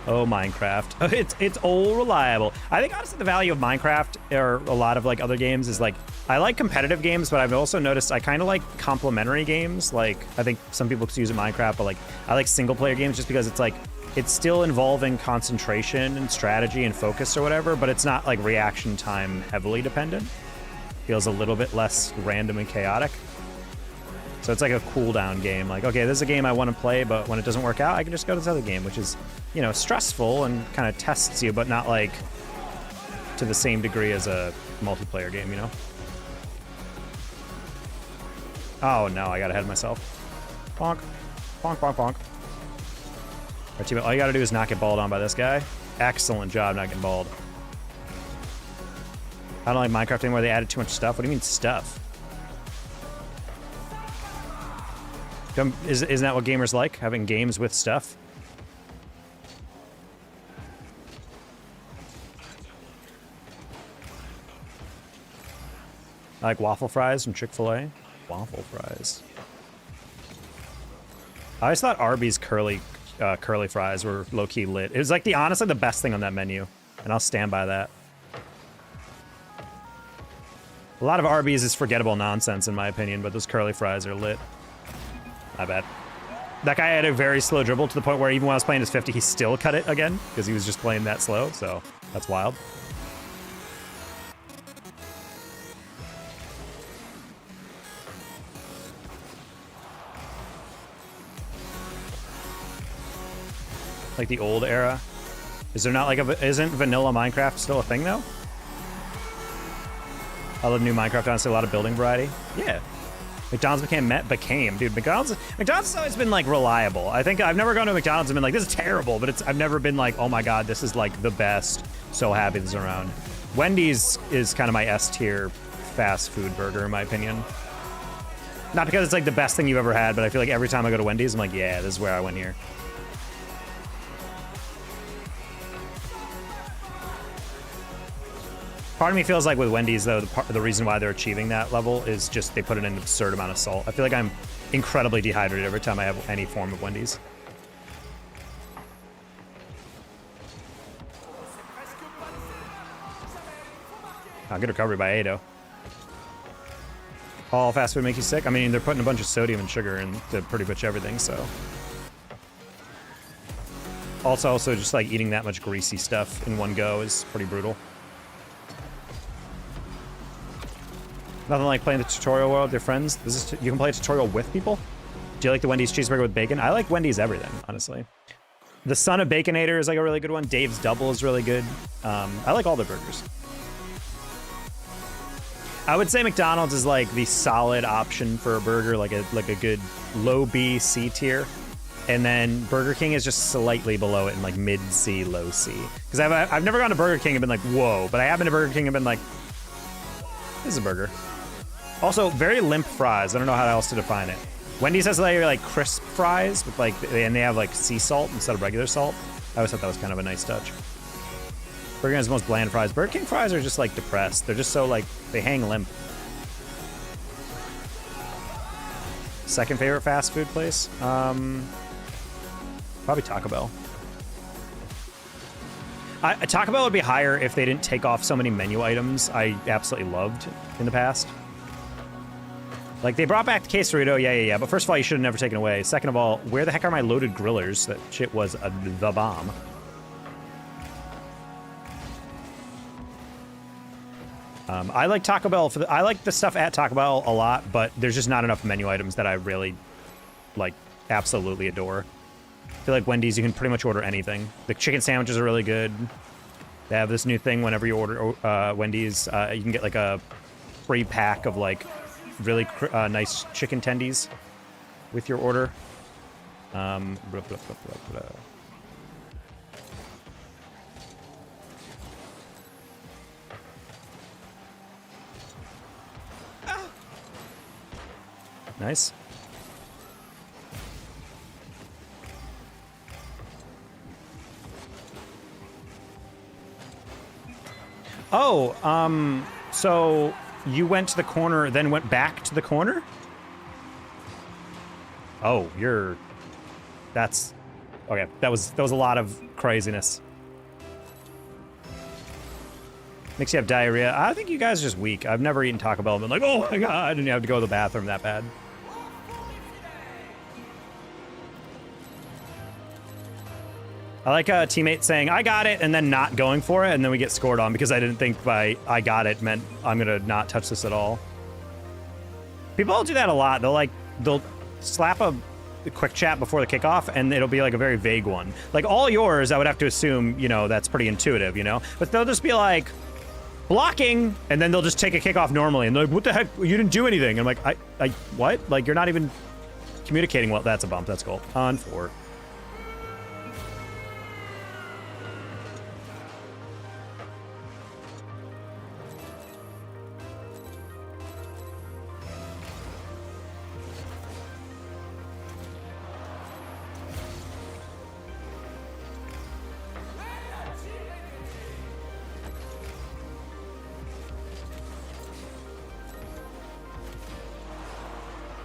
Oh, Minecraft. It's all reliable. I think honestly the value of Minecraft or a lot of like other games is like, I like competitive games, but I've also noticed I kind of like complementary games. Like, I think some people use it Minecraft, but like, I like single player games just because it's like, it's still involving concentration and strategy and focus or whatever, but it's not like reaction time heavily dependent. Feels a little bit less random and chaotic. So it's like a cooldown game. Like, okay, this is a game I want to play, but when it doesn't work out, I can just go to this other game, which is, you know, stressful and kind of tests you, but not like to the same degree as a multiplayer game, you know? Oh no, I got ahead of myself. Bonk. Bonk, bonk, bonk. Our teammate, all you gotta do is not get balled on by this guy. Excellent job not getting balled. I don't like Minecraft anymore. They added too much stuff. What do you mean stuff? Isn't that what gamers like? Having games with stuff? I like waffle fries from Chick-fil-A. Waffle fries. I always thought Arby's curly fries were low-key lit. It was like honestly the best thing on that menu, and I'll stand by that. A lot of Arby's is forgettable nonsense in my opinion, but those curly fries are lit. My bad. That guy had a very slow dribble to the point where even when I was playing his 50, he still cut it again because he was just playing that slow, so that's wild. Like the old era. Is there not like isn't vanilla Minecraft still a thing though? I love new Minecraft, honestly, a lot of building variety. Yeah. McDonald's became, dude, McDonald's has always been like reliable. I think I've never gone to McDonald's and been like, this is terrible, but I've never been like, oh my God, this is like the best. So happy this is around. Wendy's is kind of my S tier fast food burger in my opinion. Not because it's like the best thing you've ever had, but I feel like every time I go to Wendy's, I'm like, yeah, this is where I went here. Part of me feels like with Wendy's, though, the reason why they're achieving that level is just they put in an absurd amount of salt. I feel like I'm incredibly dehydrated every time I have any form of Wendy's. Oh, good recovery by Ado. All fast food make you sick? I mean, they're putting a bunch of sodium and sugar into pretty much everything, so. Also, just like eating that much greasy stuff in one go is pretty brutal. Nothing like playing the tutorial world with your friends. You can play a tutorial with people? Do you like the Wendy's cheeseburger with bacon? I like Wendy's everything, honestly. The Son of Baconator is like a really good one. Dave's Double is really good. I like all the burgers. I would say McDonald's is like the solid option for a burger, like a good low B, C tier. And then Burger King is just slightly below it in like mid C, low C. Because I've never gone to Burger King and been like, whoa. But I have been to Burger King and been like, this is a burger. Also, very limp fries. I don't know how else to define it. Wendy's has like crisp fries with like, and they have like sea salt instead of regular salt. I always thought that was kind of a nice touch. Burger King has the most bland fries. Burger King fries are just like depressed. They're just so like, they hang limp. Second favorite fast food place? Probably Taco Bell. Taco Bell would be higher if they didn't take off so many menu items I absolutely loved in the past. Like, they brought back the quesarito, yeah. But first of all, you should have never taken away. Second of all, where the heck are my loaded grillers? That shit was the bomb. I like Taco Bell I like the stuff at Taco Bell a lot, but there's just not enough menu items that I really, like, absolutely adore. I feel like Wendy's, you can pretty much order anything. The chicken sandwiches are really good. They have this new thing whenever you order Wendy's, you can get like a free pack of like really nice chicken tendies with your order. Nice. Oh, so you went to the corner, then went back to the corner? Oh, that's okay. That was a lot of craziness. Makes you have diarrhea. I think you guys are just weak. I've never eaten Taco Bell and been like, oh my god, and you have to go to the bathroom that bad. I like a teammate saying, I got it, and then not going for it, and then we get scored on because I didn't think by I got it meant I'm gonna not touch this at all. People do that a lot. They'll slap a quick chat before the kickoff, and it'll be like a very vague one. Like all yours, I would have to assume, you know, that's pretty intuitive, you know? But they'll just be like, blocking, and then they'll just take a kickoff normally, and they're like, what the heck? You didn't do anything. And I'm like, I what? Like, you're not even communicating well. That's a bump. That's cool. On 4.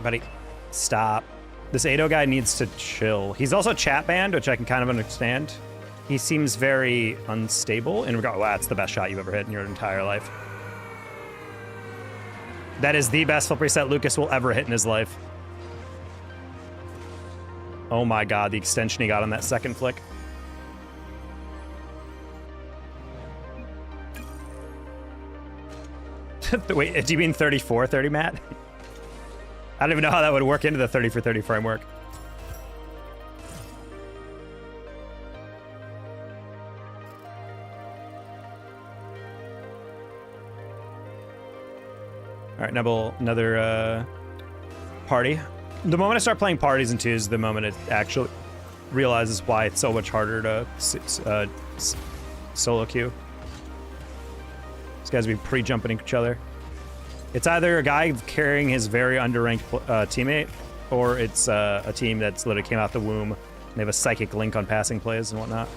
Buddy, stop. This Ado guy needs to chill. He's also chat banned, which I can kind of understand. He seems very unstable in regard. Wow, that's the best shot you've ever hit in your entire life. That is the best flip reset Lucas will ever hit in his life. Oh my god, the extension he got on that second flick. Wait, do you mean 34-30, Matt? I don't even know how that would work into the 30 for 30 framework. All right, Nebel, another party. The moment I start playing parties in 2 is the moment it actually realizes why it's so much harder to solo queue. These guys be pre-jumping each other. It's either a guy carrying his very underranked teammate, or it's a team that's literally came out the womb. And they have a psychic link on passing plays and whatnot.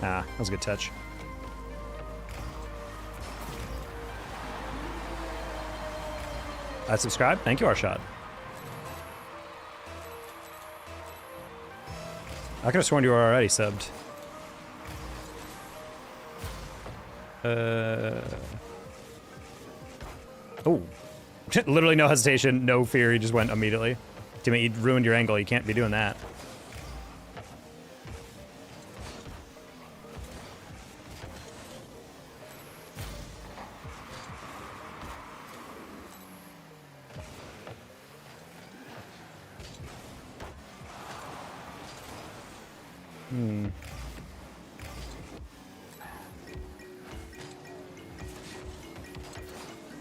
Ah, that was a good touch. I subscribe. Thank you, Arshad. I could have sworn you were already subbed. Oh. Literally no hesitation, no fear. He just went immediately. Teammate, you ruined your angle. You can't be doing that.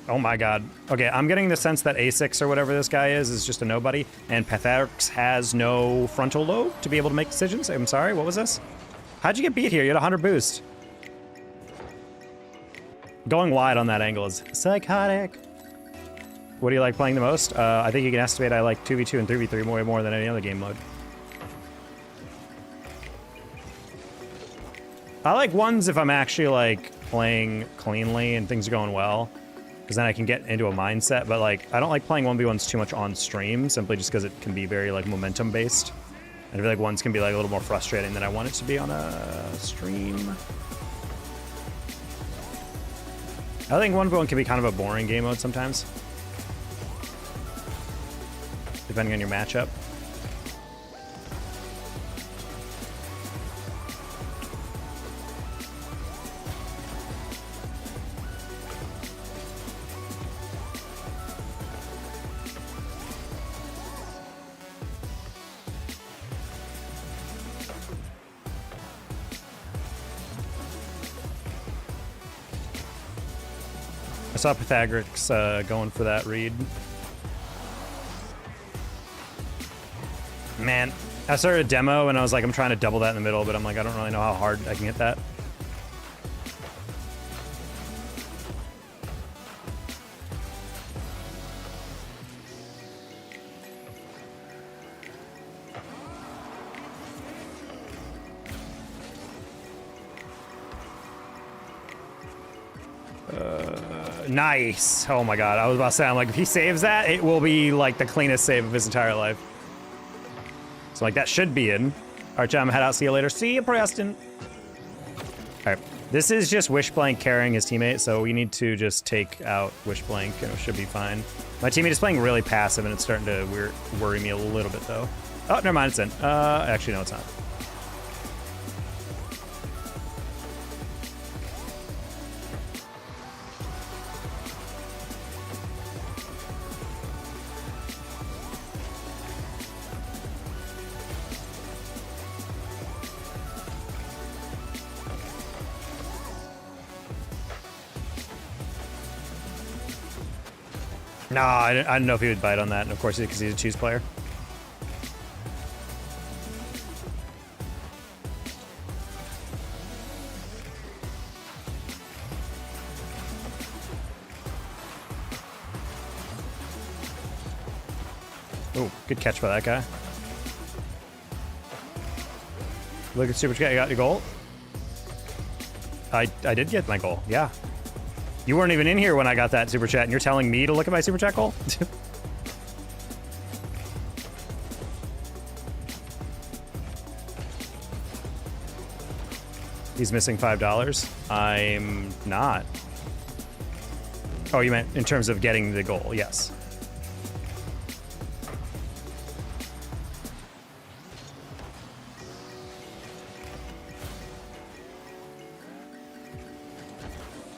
Oh my god. Okay, I'm getting the sense that A6 or whatever this guy is just a nobody, and Patharix has no frontal lobe to be able to make decisions. I'm sorry, what was this? How'd you get beat here? You had 100 boost. Going wide on that angle is psychotic. What do you like playing the most? I think you can estimate I like 2v2 and 3v3 way more than any other game mode. I like ones if I'm actually like playing cleanly and things are going well, because then I can get into a mindset. But like, I don't like playing 1v1s too much on stream, simply just because it can be very like momentum based. And I feel like ones can be like a little more frustrating than I want it to be on a stream. I think 1v1 can be kind of a boring game mode sometimes, depending on your matchup. I saw Pythagoras going for that read. Man, I started a demo and I was like, I'm trying to double that in the middle, but I'm like, I don't really know how hard I can hit that. Nice. Oh my god, I was about to say, I'm like, if he saves that, it will be like the cleanest save of his entire life. So like, that should be in. Alright, John, I'm head out. See you later. See you, Preston. Alright, this is just Wishblank carrying his teammate, so we need to just take out Wishblank and it should be fine. My teammate is playing really passive and it's starting to worry me a little bit though. Oh, never mind, it's in. Actually, no, it's not. No, I didn't know if he would bite on that, and of course he did because he's a choose player. Oh, good catch by that guy. Look at Super Chat, you got your goal? I did get my goal, yeah. You weren't even in here when I got that super chat, and you're telling me to look at my super chat goal? He's missing $5. I'm not. Oh, you meant in terms of getting the goal, yes.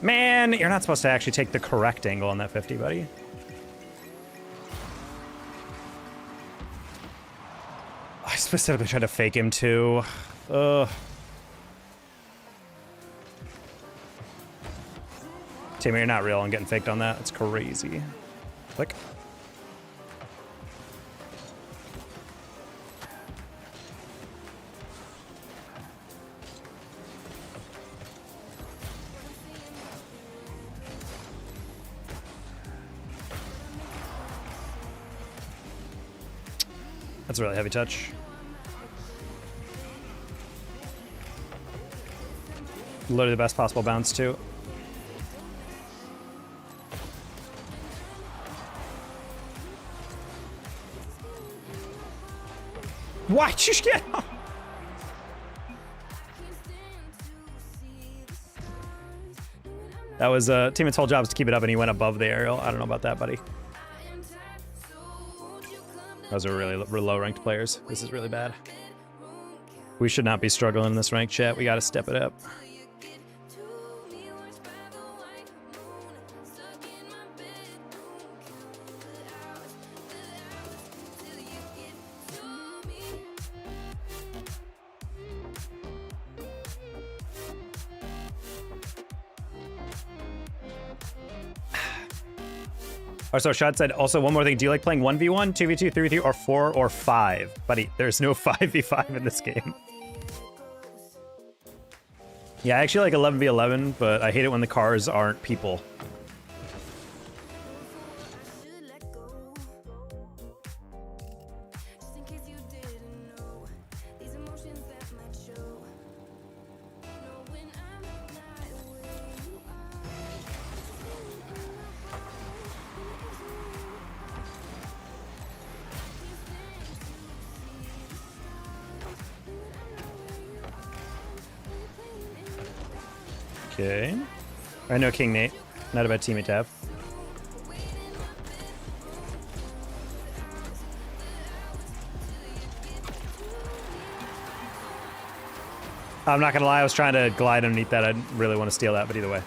Man, you're not supposed to actually take the correct angle on that 50, buddy. I specifically tried to fake him too. Ugh. Teammate, you're not real. I'm getting faked on that. It's crazy. Click. That's a really heavy touch. Literally the best possible bounce, too. Why'd you get off? That was teammate's whole job is to keep it up, and he went above the aerial. I don't know about that, buddy. Those are really low-ranked players. This is really bad. We should not be struggling in this rank, chat. We got to step it up. So Shad said, also one more thing. Do you like playing 1v1, 2v2, 3v3, or 4 or 5? Buddy, there's no 5v5 in this game. Yeah, I actually like 11v11, but I hate it when the cars aren't people. Okay. I know King Nate. Not a bad teammate to have. I'm not gonna lie, I was trying to glide underneath that. I didn't really want to steal that, but either way.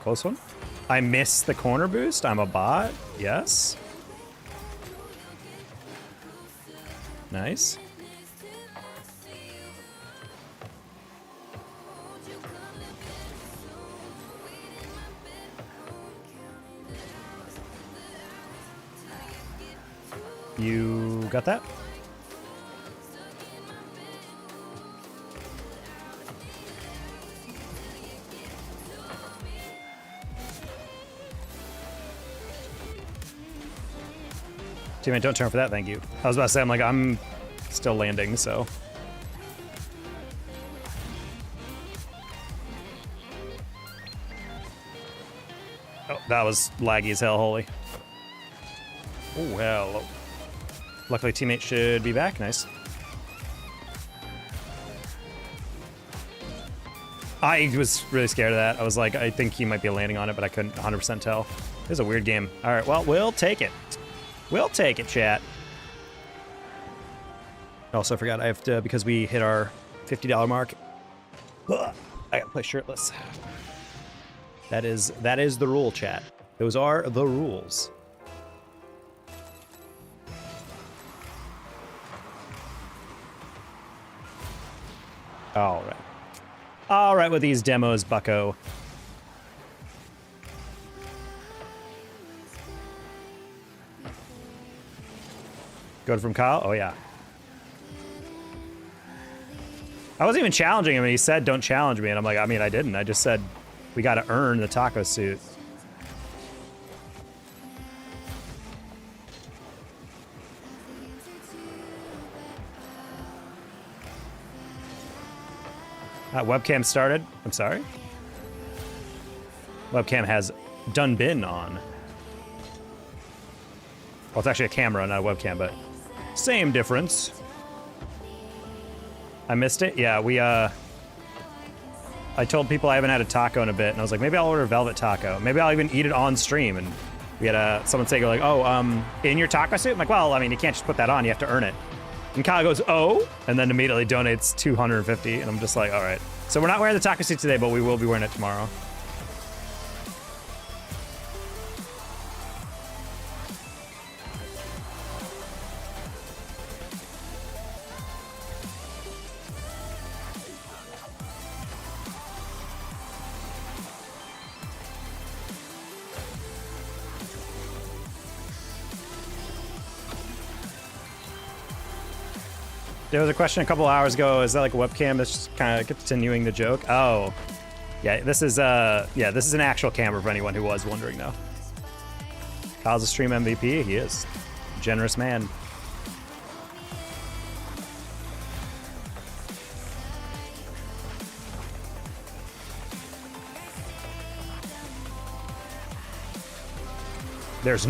Close one. I missed the corner boost. I'm a bot. Yes. Nice. You got that? Teammate, don't turn for that, thank you. I was about to say, I'm still landing, so. Oh, that was laggy as hell, holy. Oh, well. Luckily, teammate should be back, nice. I was really scared of that. I was like, I think he might be landing on it, but I couldn't 100% tell. This is a weird game. All right, well, we'll take it. We'll take it, chat. Also, I forgot I have to, because we hit our $50 mark. I gotta play shirtless. That is the rule, chat. Those are the rules. All right. All right with these demos, bucko. Good from Kyle? Oh, yeah. I wasn't even challenging him, and he said, don't challenge me. And I'm like, I mean, I didn't. I just said, we got to earn the taco suit. Webcam started. I'm sorry. Webcam has done been on. Well, it's actually a camera, not a webcam, but same difference. I missed it? Yeah, I told people I haven't had a taco in a bit, and I was like, maybe I'll order a velvet taco. Maybe I'll even eat it on stream, and We had someone say, like, oh, in your taco suit? I'm like, well, I mean, you can't just put that on. You have to earn it. And Kyle goes, oh, and then immediately donates $250. And I'm just like, all right. So we're not wearing the taco suit today, but we will be wearing it tomorrow. There was a question a couple hours ago. Is that like a webcam that's just kind of continuing the joke? Oh, yeah. This is an actual camera for anyone who was wondering. Though, Kyle's a stream MVP. He is generous man. There's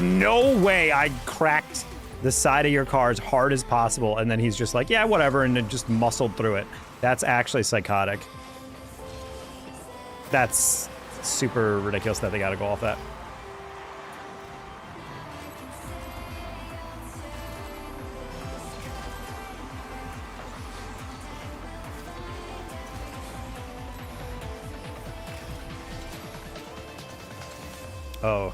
no way I cracked the side of your car as hard as possible, and then he's just like, yeah, whatever, and then just muscled through it. That's actually psychotic. That's super ridiculous that they gotta go off that. Oh,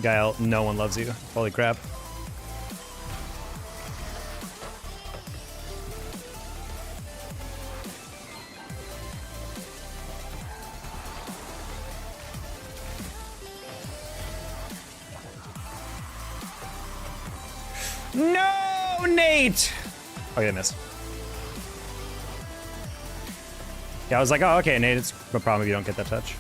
Gael, no one loves you. Holy crap. No, Nate! Okay, I missed. Yeah, I was like, oh, okay, Nate, it's no problem if you don't get that touch.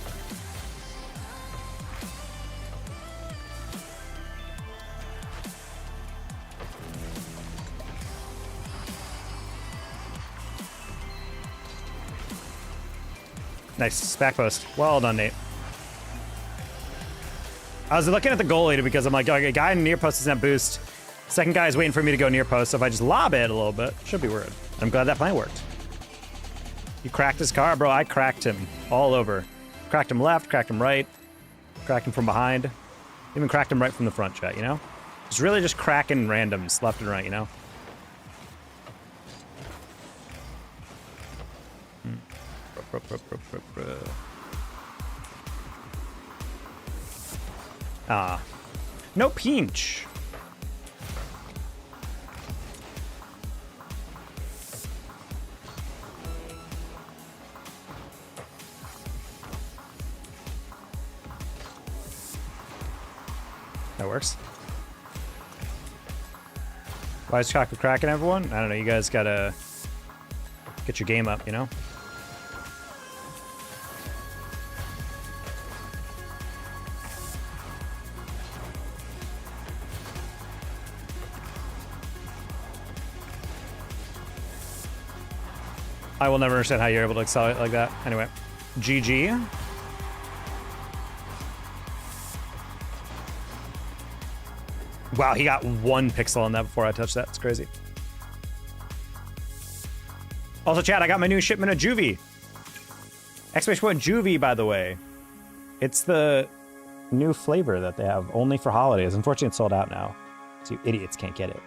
Nice, back post. Well done, Nate. I was looking at the goalie because I'm like, okay, guy in near post doesn't have boost. Second guy is waiting for me to go near post, so if I just lob it a little bit, should be weird. I'm glad that plan worked. You cracked his car, bro. I cracked him all over. Cracked him left, cracked him right, cracked him from behind. Even cracked him right from the front, chat, you know? It's really just cracking randoms left and right, you know? Ah. No pinch. That works. Why is chocolate cracking, everyone? I don't know. You guys gotta get your game up, you know? I will never understand how you're able to accelerate like that. Anyway, GG. Wow, he got 1 pixel on that before I touched that. It's crazy. Also, chat, I got my new shipment of juvee. Exclamation point juvee, by the way. It's the new flavor that they have only for holidays. Unfortunately, it's sold out now. So you idiots can't get it.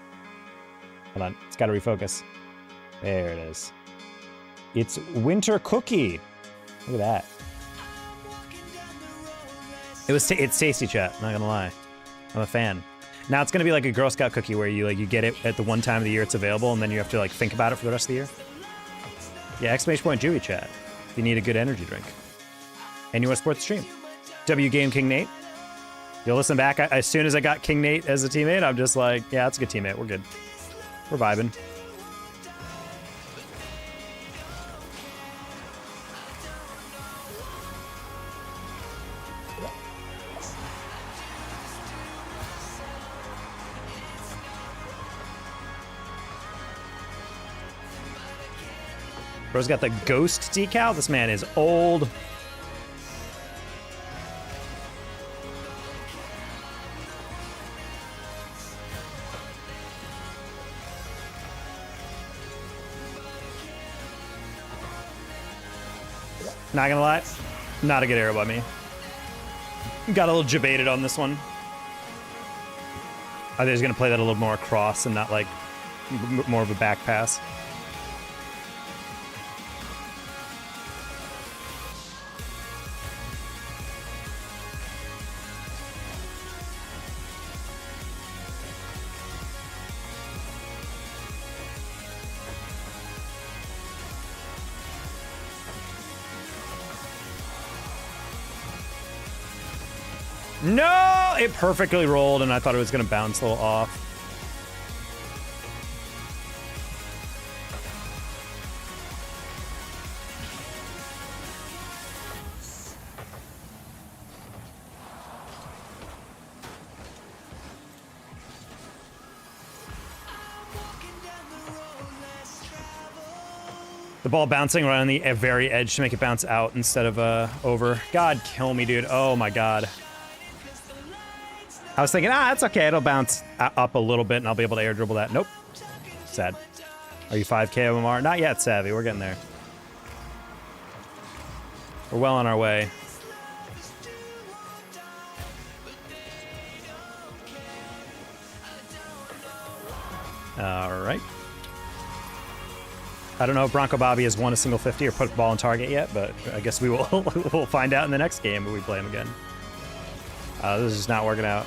Hold on, it's got to refocus. There it is. It's winter cookie. Look at that. It's tasty, chat. Not gonna lie. I'm a fan. Now it's gonna be like a Girl Scout cookie where you get it at the one time of the year it's available, and then you have to think about it for the rest of the year. Yeah, exclamation point juvee, chat. If you need a good energy drink. And you want to support the stream. W Game King Nate. You'll listen back. As soon as I got King Nate as a teammate, I'm just like, yeah, that's a good teammate. We're good. We're vibing. Bro's got the ghost decal. This man is old. Not gonna lie, not a good arrow by me. Got a little debated on this one. I think he's going to play that a little more across and not like more of a back pass. No! It perfectly rolled, and I thought it was going to bounce a little off. The ball bouncing right on the very edge to make it bounce out instead of over. God, kill me, dude. Oh, my God. I was thinking, that's okay. It'll bounce up a little bit, and I'll be able to air dribble that. Nope. Sad. Are you 5K OMR? Not yet, Savvy. We're getting there. We're well on our way. All right. I don't know if Bronco Bobby has won a single 50 or put the ball on target yet, but I guess we will we'll find out in the next game when we play him again. This is just not working out.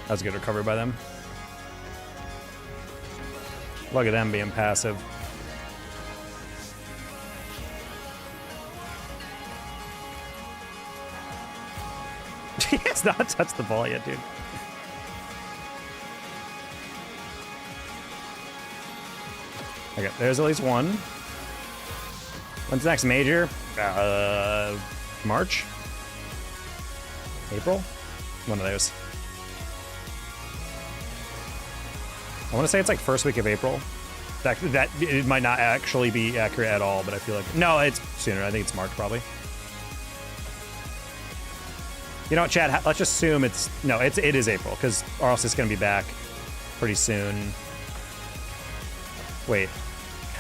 That was a good recovery by them. Look at them being passive. He has not touched the ball yet, dude. Okay, there's at least one. When's the next major? March? April? One of those. I want to say it's like first week of April. That it might not actually be accurate at all, but I feel like... No, it's sooner. I think it's March, probably. You know what, Chad? Let's just assume it's... No, it is April, because or else it's going to be back pretty soon. Wait.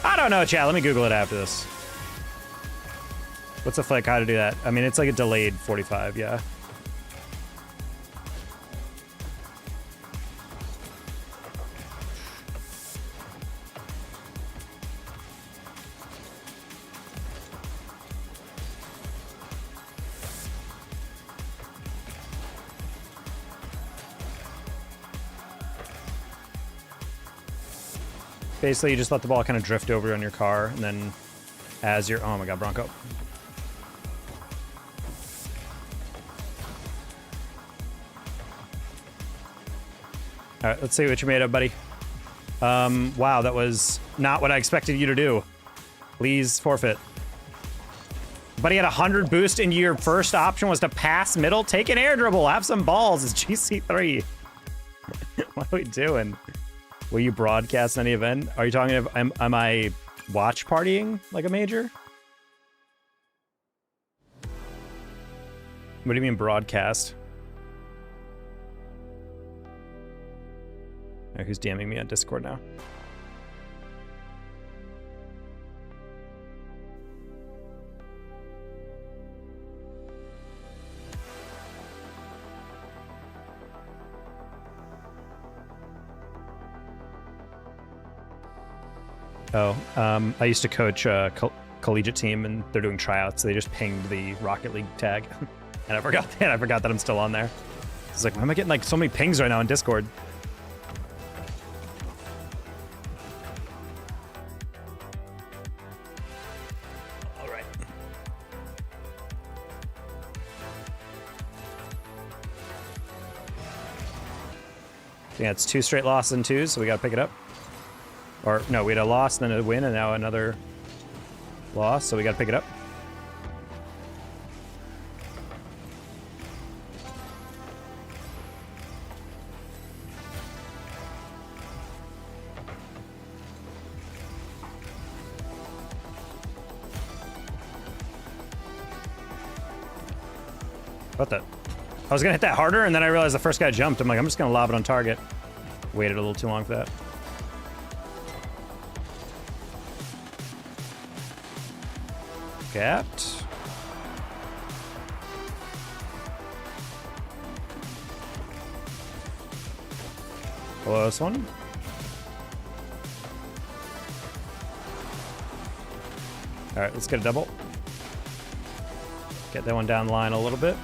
I don't know, Chad. Let me Google it after this. What's the flick? How to do that? I mean, it's like a delayed 45, yeah. Basically, you just let the ball kind of drift over on your car, and then as you're... Oh my god, Bronco. Alright, let's see what you made of, buddy. Wow, that was not what I expected you to do. Please forfeit. Buddy had 100 boost, and your first option was to pass middle? Take an air dribble, have some balls. It's GC3. What are we doing? Will you broadcast any event? Are you talking of, am I watch partying like a major? What do you mean broadcast? Right, who's DMing me on Discord now? Oh, I used to coach a collegiate team, and they're doing tryouts. So they just pinged the Rocket League tag, and I forgot that I'm still on there. It's like, why am I getting like so many pings right now in Discord? All right. Yeah, it's 2 straight losses and 2s, so we gotta pick it up. Or, no, we had a loss, then a win, and now another loss, so we gotta pick it up. What the? I was gonna hit that harder, and then I realized the first guy jumped. I'm like, I'm just gonna lob it on target. Waited a little too long for that. capped. Close one. All right, let's get a double. Get that one down the line a little bit.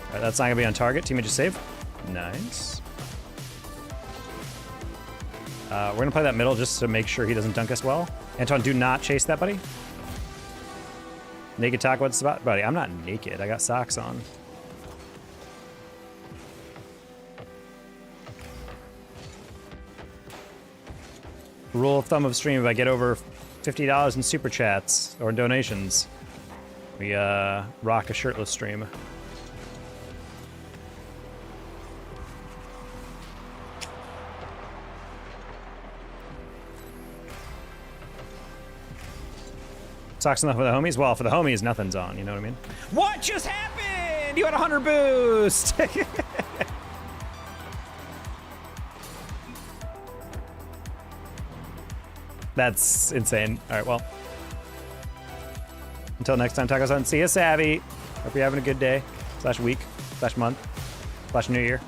All right, that's not gonna be on target. Teammate just save. Nice. We're gonna play that middle just to make sure he doesn't dunk us well. Anton, do not chase that, buddy. Naked talk, what's about? Buddy, I'm not naked. I got socks on. Rule of thumb of stream, if I get over $50 in super chats or donations, we rock a shirtless stream. Socks enough for the homies? Well, for the homies, nothing's on, you know what I mean? What just happened? You had 100 boost! That's insane. All right, well. Until next time, Taco Sun. See you, Savvy. Hope you're having a good day, / week, / month, / new year.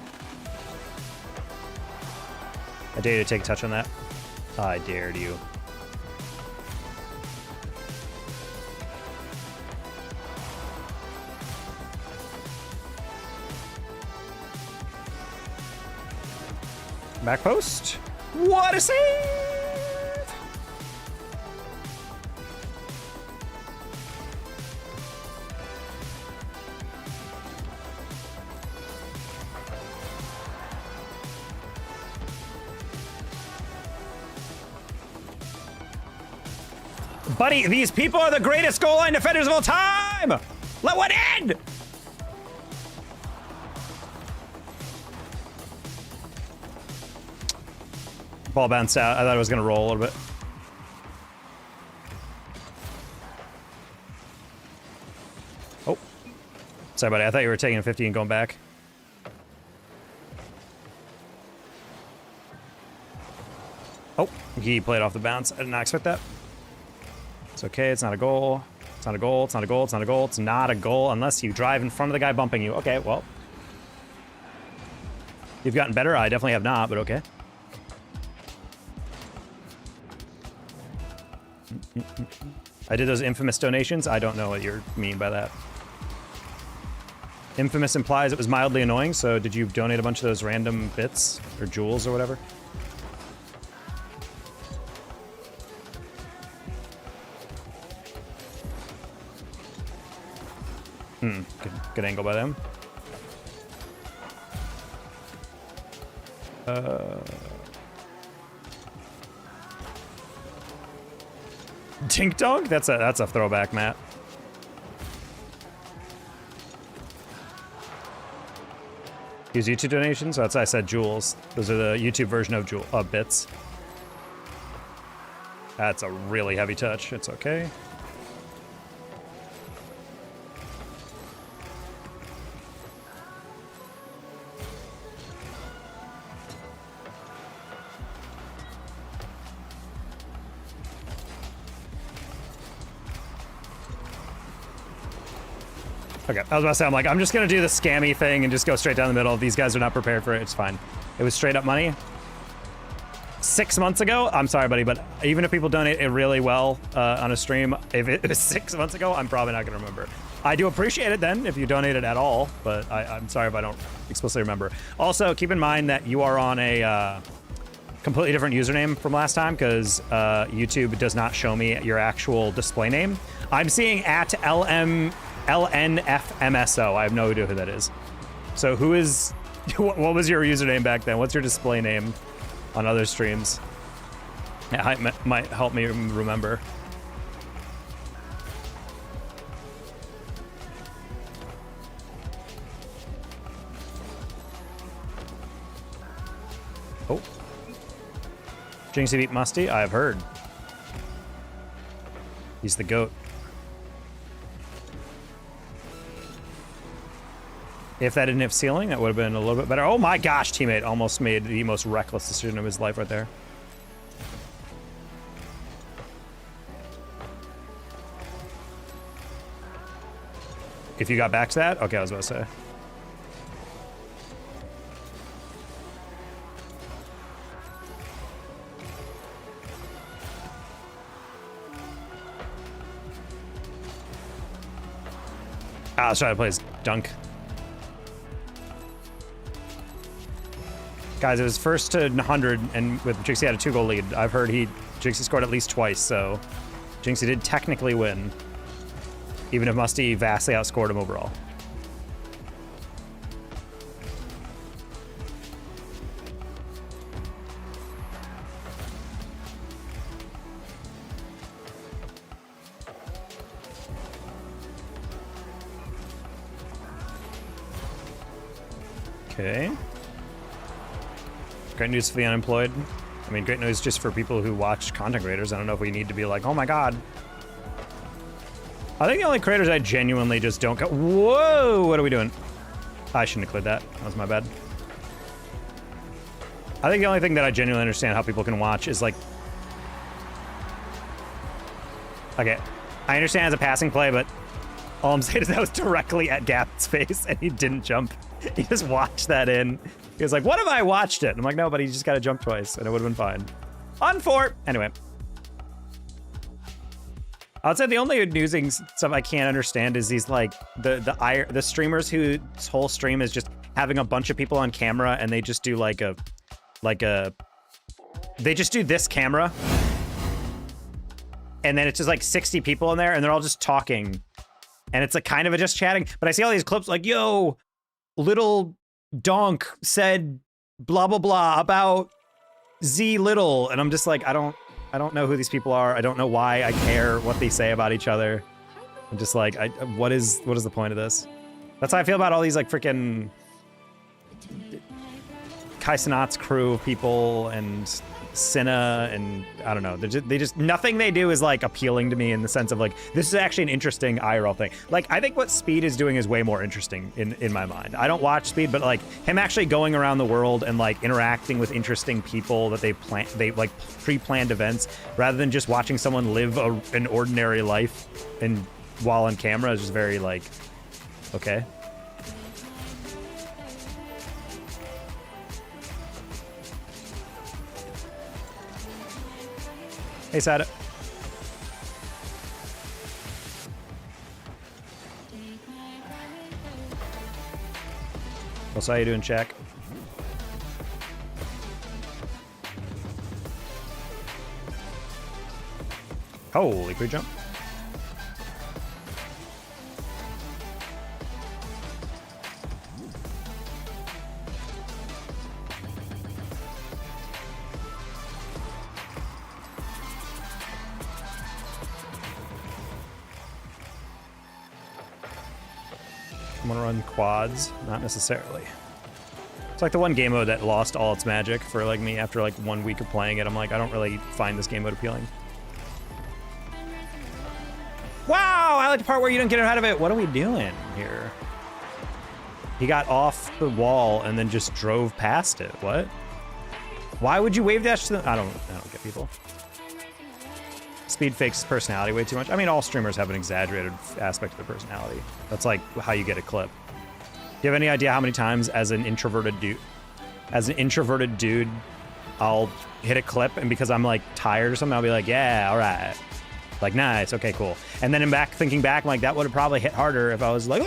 I dare you to take a touch on that. I dared you. Back post. What a save! Buddy, these people are the greatest goal line defenders of all time! Let one in! Ball bounced out. I thought it was going to roll a little bit. Oh. Sorry, buddy. I thought you were taking a 50 and going back. Oh, he played off the bounce. I did not expect that. It's okay. It's not a goal. It's not a goal. It's not a goal. It's not a goal. It's not a goal unless you drive in front of the guy bumping you. Okay, well. You've gotten better. I definitely have not, but okay. I did those infamous donations. I don't know what you mean by that. Infamous implies it was mildly annoying, so did you donate a bunch of those random bits or jewels or whatever? Good angle by them. Dink dog? That's a throwback, Matt. Use YouTube donations? That's I said jewels. Those are the YouTube version of bits. That's a really heavy touch. It's okay. Okay, I was about to say, I'm just gonna do the scammy thing and just go straight down the middle. These guys are not prepared for it, it's fine. It was straight up money. 6 months ago, I'm sorry, buddy, but even if people donate it really well on a stream, if it was 6 months ago, I'm probably not gonna remember. I do appreciate it then, if you donated at all, but I'm sorry if I don't explicitly remember. Also, keep in mind that you are on a completely different username from last time, because YouTube does not show me your actual display name. I'm seeing at LNFMSO. I have no idea who that is. So who is, what was your username back then? What's your display name on other streams? It might help me remember. Oh. Jinxie beat Musty? I've heard. He's the GOAT. If that didn't have ceiling, that would have been a little bit better. Oh my gosh, teammate almost made the most reckless decision of his life right there. If you got back to that? Okay, I was about to say. I was trying to play his dunk. Guys, it was first to 100, and with Jinxie had a 2-goal lead. I've heard Jinxie scored at least twice, so Jinxie did technically win, even if Musty vastly outscored him overall. Okay. Great news for the unemployed. I mean, great news just for people who watch content creators. I don't know if we need to be like, oh my god. I think the only creators I genuinely just don't go. Whoa, what are we doing? I shouldn't have cleared that. That was my bad. I think the only thing that I genuinely understand how people can watch is like... Okay, I understand it's a passing play, but all I'm saying is that was directly at Gap's face and he didn't jump. He just watched that in. He was like, what if I watched it? And I'm like, no, but he just got to jump twice and it would have been fine. On 4. Anyway. I would say the only newsing stuff I can't understand is these like the streamers whose whole stream is just having a bunch of people on camera and they just do they just do this camera. And then it's just like 60 people in there and they're all just talking. And it's like kind of just chatting. But I see all these clips like, yo, Little Donk said blah, blah, blah about Z Little. And I'm just like, I don't know who these people are. I don't know why I care what they say about each other. I'm just like, what is the point of this? That's how I feel about all these like freaking Kai Cenat's crew of people and Cinna and I don't know. They just nothing they do is like appealing to me in the sense of like, this is actually an interesting IRL thing. Like, I think what Speed is doing is way more interesting in my mind. I don't watch Speed, but like him actually going around the world and like interacting with interesting people that they like pre-planned events rather than just watching someone live an ordinary life and while on camera is just very like, okay. Hey, Sada. What's how you doing, Shaq? Holy pre-jump. I'm gonna run quads, not necessarily. It's like the one game mode that lost all its magic for like me after like 1 week of playing it. I'm like, I don't really find this game mode appealing. Wow, I like the part where you don't get out of it. What are we doing here? He got off the wall and then just drove past it. What? Why would you wave dash to them? I don't get people. Speed fakes personality way too much. I mean, all streamers have an exaggerated aspect of their personality. That's like how you get a clip. Do you have any idea how many times as an introverted dude, I'll hit a clip and because I'm like tired or something, I'll be like, yeah, all right. Like, nice, okay, cool. And then thinking back, I'm like, that would have probably hit harder if I was like,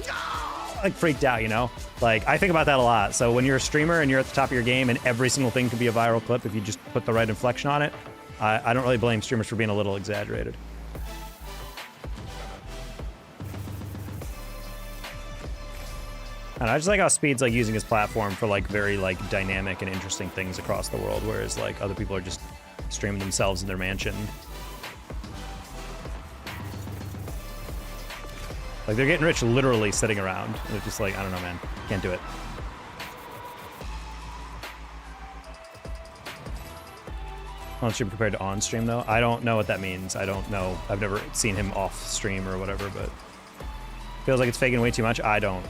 like freaked out, you know? Like, I think about that a lot. So when you're a streamer and you're at the top of your game and every single thing could be a viral clip if you just put the right inflection on it, I don't really blame streamers for being a little exaggerated. And I just like how Speed's like using his platform for like very like dynamic and interesting things across the world, whereas like other people are just streaming themselves in their mansion. Like they're getting rich literally sitting around. They're just like, I don't know, man, can't do it. On stream compared to on stream though, I don't know what that means. I don't know. I've never seen him off stream or whatever, but feels like it's faking way too much. I don't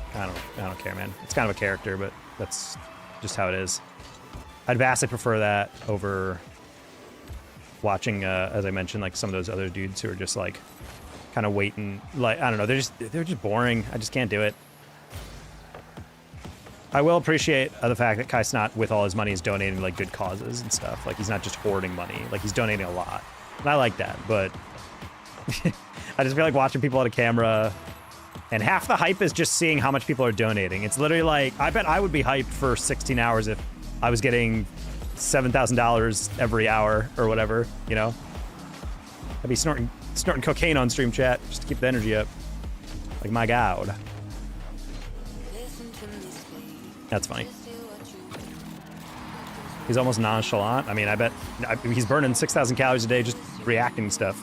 care, man. It's kind of a character, but that's just how it is. I'd vastly prefer that over watching, as I mentioned, like some of those other dudes who are just like kind of waiting. Like, I don't know, they're just boring. I just can't do it. I will appreciate the fact that Kai Snot, with all his money, is donating like good causes and stuff. Like, he's not just hoarding money. Like, he's donating a lot. And I like that, but I just feel like watching people on a camera, and half the hype is just seeing how much people are donating. It's literally like, I bet I would be hyped for 16 hours if I was getting $7,000 every hour or whatever, you know? I'd be snorting cocaine on stream chat just to keep the energy up. Like, my God. That's funny. He's almost nonchalant. I mean, I bet he's burning 6,000 calories a day just reacting stuff.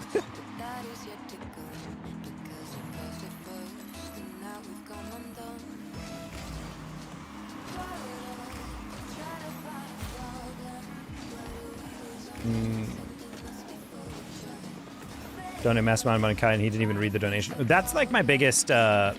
Donate massive amount of money, Kai, and he didn't even read the donation. That's like my biggest... I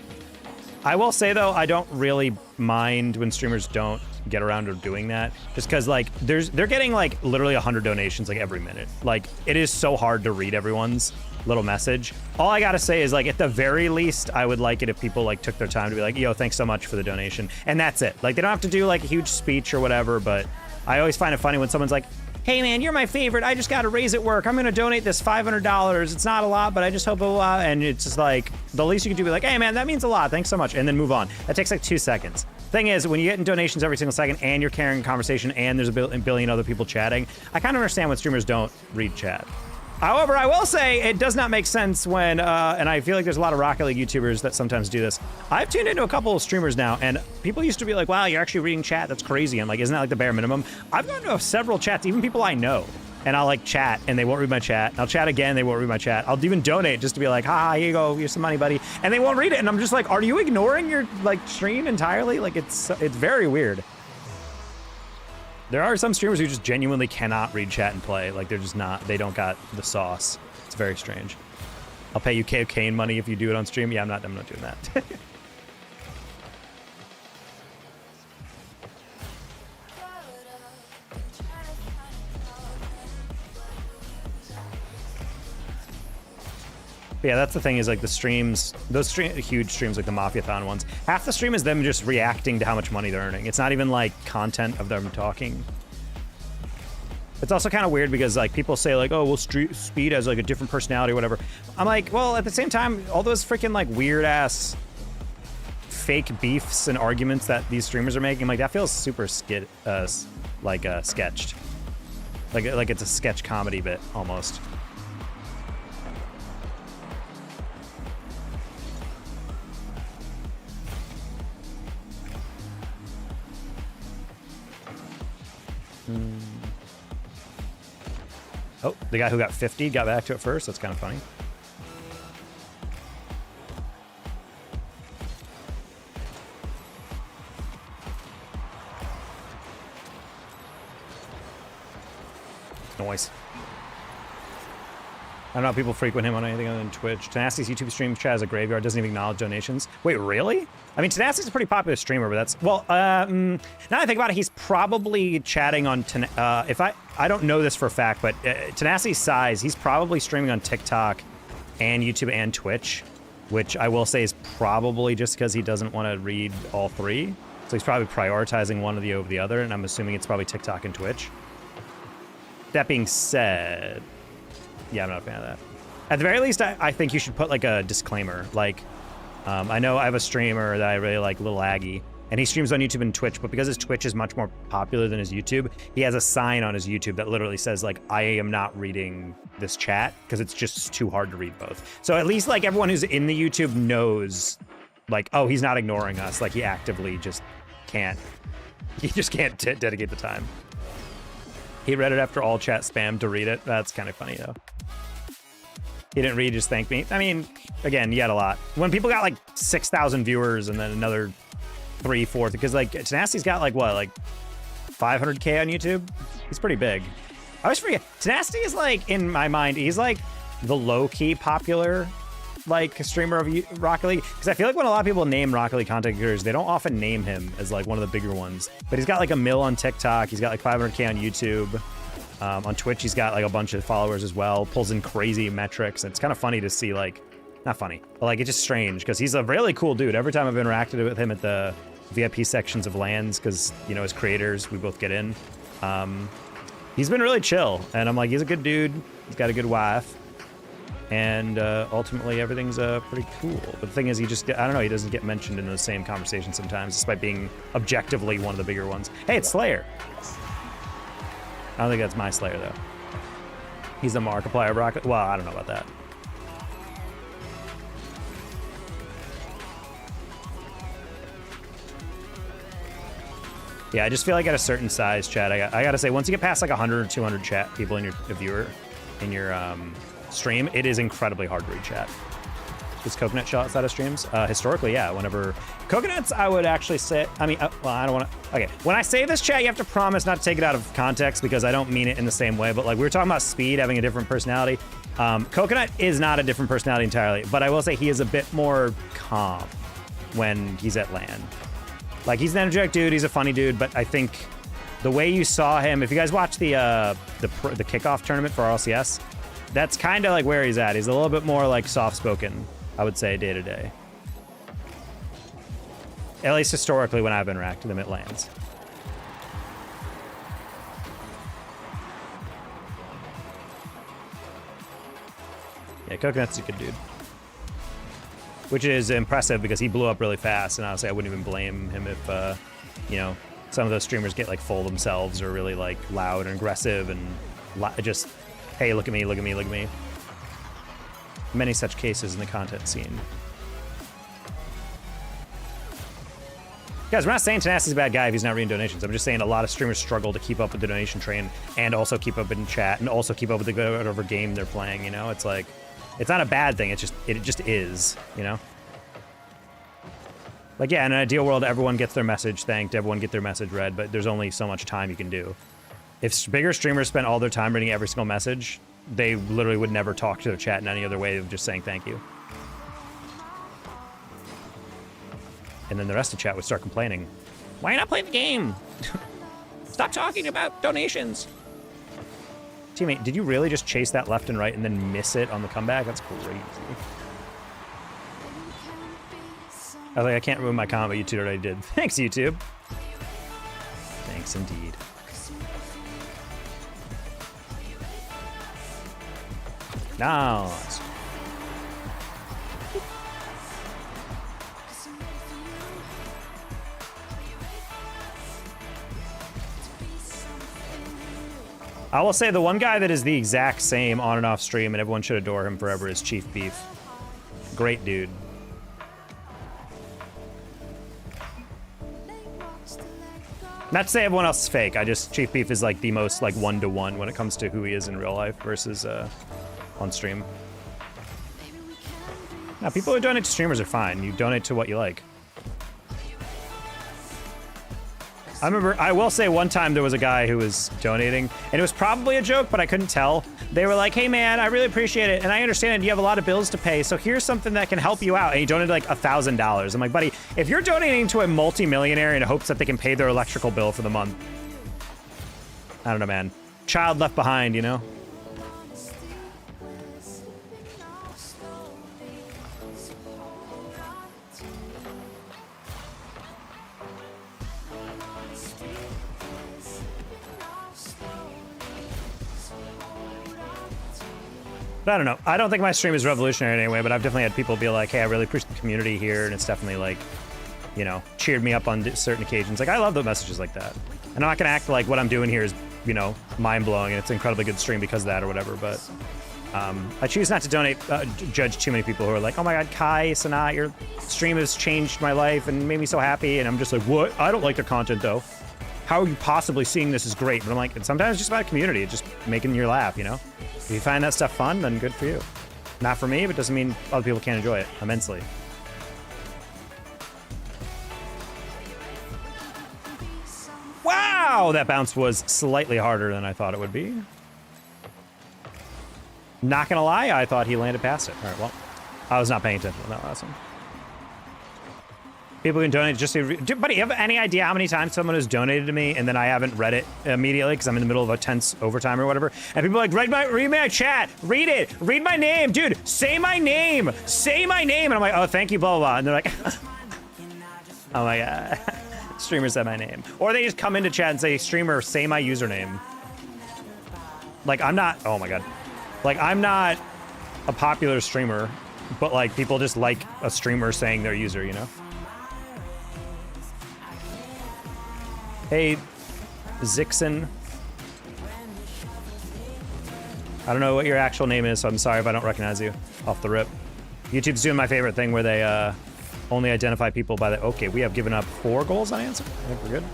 will say, though, I don't really mind when streamers don't get around to doing that. Just because, like, they're getting, like, literally 100 donations, like, every minute. Like, it is so hard to read everyone's little message. All I gotta say is, like, at the very least, I would like it if people, like, took their time to be like, yo, thanks so much for the donation. And that's it. Like, they don't have to do, like, a huge speech or whatever, but I always find it funny when someone's like, hey, man, you're my favorite. I just got a raise at work. I'm going to donate this $500. It's not a lot, but I just hope it will. And it's just like, the least you can do be like, hey, man, that means a lot. Thanks so much. And then move on. That takes like 2 seconds. Thing is, when you get in donations every single second and you're carrying a conversation and there's a billion other people chatting, I kind of understand when streamers don't read chat. However, I will say it does not make sense when, and I feel like there's a lot of Rocket League YouTubers that sometimes do this. I've tuned into a couple of streamers now, and people used to be like, wow, you're actually reading chat. That's crazy. I'm like, isn't that like the bare minimum? I've gone to several chats, even people I know, and I'll like chat, and they won't read my chat. I'll chat again, they won't read my chat. I'll even donate just to be like, ha, here you go, here's some money, buddy. And they won't read it, and I'm just like, are you ignoring your like stream entirely? Like, it's very weird. There are some streamers who just genuinely cannot read chat and play. Like, they're just not, they don't got the sauce. It's very strange. I'll pay you cocaine money if you do it on stream. Yeah, I'm not doing that. But yeah, that's the thing is like the streams, those huge streams like the Mafia-thon ones, half the stream is them just reacting to how much money they're earning. It's not even like content of them talking. It's also kind of weird because like people say like, oh, well, Speed has like a different personality or whatever. I'm like, well, at the same time, all those freaking like weird ass fake beefs and arguments that these streamers are making, like that feels super sketched. Like it's a sketch comedy bit almost. Oh, the guy who got 50 got back to it first. That's kind of funny. Noise. I don't know how people frequent him on anything other than Twitch. Tenacity's YouTube stream chat as a graveyard, doesn't even acknowledge donations. Wait, really? I mean, Tenacity's a pretty popular streamer, but that's... Well, now that I think about it, he's probably chatting on... I don't know this for a fact, but Tenacity's size, he's probably streaming on TikTok and YouTube and Twitch, which I will say is probably just because he doesn't want to read all three. So he's probably prioritizing one of the over the other, and I'm assuming it's probably TikTok and Twitch. That being said... Yeah, I'm not a fan of that. At the very least, I think you should put like a disclaimer. Like, I know I have a streamer that I really like, Little Aggie, and he streams on YouTube and Twitch, but because his Twitch is much more popular than his YouTube, he has a sign on his YouTube that literally says like, I am not reading this chat because it's just too hard to read both. So at least like everyone who's in the YouTube knows like, oh, he's not ignoring us. Like he actively just can't, he just can't dedicate the time. He read it after all chat spam to read it. That's kind of funny though. He didn't read, just thanked me. I mean, again, you had a lot. When people got like 6,000 viewers and then another 3, 4, because like Tenacity's got like what, like 500K on YouTube? He's pretty big. I always forget. Tenacity is like, in my mind, he's like the low-key popular like streamer of Rocket League. Because I feel like when a lot of people name Rocket League content creators, they don't often name him as like one of the bigger ones. But he's got like 1 mil on TikTok. He's got like 500K on YouTube. On Twitch, he's got like a bunch of followers as well. Pulls in crazy metrics. It's kind of funny to see like not funny, but like it's just strange because he's a really cool dude. Every time I've interacted with him at the VIP sections of LANs, because you know as creators we both get in, he's been really chill, and I'm like, he's a good dude. He's got a good wife, and ultimately everything's pretty cool. But the thing is, he just, I don't know, he doesn't get mentioned in the same conversation sometimes, despite being objectively one of the bigger ones. Hey, it's Slayer. I don't think that's my Slayer though. He's the Markiplier of Rocket. Well, I don't know about that. Yeah, I just feel like at a certain size, chat, I gotta say, once you get past like 100 or 200 chat people in your viewer, in your stream, it is incredibly hard to read chat. Is coconut shell outside of streams? Historically, yeah. Whenever coconuts, I would actually say, I mean, well, I don't want to. Okay, when I say this, chat, you have to promise not to take it out of context because I don't mean it in the same way. But like we were talking about Speed having a different personality. Coconut is not a different personality entirely, but I will say he is a bit more calm when he's at LAN. Like he's an energetic dude, he's a funny dude, but I think the way you saw him, if you guys watch the kickoff tournament for RLCS, that's kind of like where he's at. He's a little bit more like soft-spoken, I would say, day to day. At least historically when I've interacted with him at LANs. Yeah, Coconut's a good dude. Which is impressive because he blew up really fast, and honestly, I wouldn't even blame him if, you know, some of those streamers get like full themselves or really like loud and aggressive and just, hey, look at me, look at me, look at me. Many such cases in the content scene. Guys, we're not saying Tenacity's a bad guy if he's not reading donations. I'm just saying a lot of streamers struggle to keep up with the donation train and also keep up in chat and also keep up with the whatever game they're playing, you know? It's like, it's not a bad thing, it just is, you know? Like, yeah, in an ideal world, everyone gets their message thanked, everyone get their message read, but there's only so much time you can do. If bigger streamers spent all their time reading every single message, they literally would never talk to their chat in any other way of just saying thank you. And then the rest of chat would start complaining. Why are you not playing the game? Stop talking about donations. Teammate, did you really just chase that left and right and then miss it on the comeback? That's crazy. I was like, I can't remove my comment, but YouTube already did. Thanks, YouTube. Thanks indeed. Nice. I will say the one guy that is the exact same on and off stream and everyone should adore him forever is Chief Beef. Great dude. Not to say everyone else is fake, I just, Chief Beef is like the most like one-to-one when it comes to who he is in real life versus on stream. Now, people who donate to streamers are fine. You donate to what you like. I remember, I will say one time there was a guy who was donating, and it was probably a joke, but I couldn't tell. They were like, hey man, I really appreciate it, and I understand you have a lot of bills to pay, so here's something that can help you out. And he donated like $1,000. I'm like, buddy, if you're donating to a multi-millionaire in hopes that they can pay their electrical bill for the month, I don't know, man. Child left behind, you know? But I don't know. I don't think my stream is revolutionary anyway, but I've definitely had people be like, hey, I really appreciate the community here, and it's definitely like, you know, cheered me up on certain occasions. Like, I love the messages like that. And I'm not gonna act like what I'm doing here is, you know, mind-blowing, and it's an incredibly good stream because of that or whatever, but I choose not to judge too many people who are like, oh my god, Kai, Sanat, your stream has changed my life and made me so happy, and I'm just like, what? I don't like their content, though. How are you possibly seeing this as great? But I'm like, sometimes it's just about community. It's just making you laugh, you know? If you find that stuff fun, then good for you. Not for me, but doesn't mean other people can't enjoy it immensely. Wow, that bounce was slightly harder than I thought it would be. Not gonna lie, I thought he landed past it. All right, well, I was not paying attention to that last one. People can donate just to... Dude, buddy, you have any idea how many times someone has donated to me and then I haven't read it immediately because I'm in the middle of a tense overtime or whatever? And people are like, read my chat. Read it. Read my name. Dude, say my name. Say my name. And I'm like, oh, thank you, blah, blah, blah. And they're like... oh my god. Streamer said my name. Or they just come into chat and say, streamer, say my username. Like, I'm not... Oh my god. Like, I'm not a popular streamer, but like, people just like a streamer saying their user, you know? Hey, Zixon. I don't know what your actual name is, so I'm sorry if I don't recognize you off the rip. YouTube's doing my favorite thing where they only identify people by the... Okay, we have given up 4 goals unanswered. I think we're good.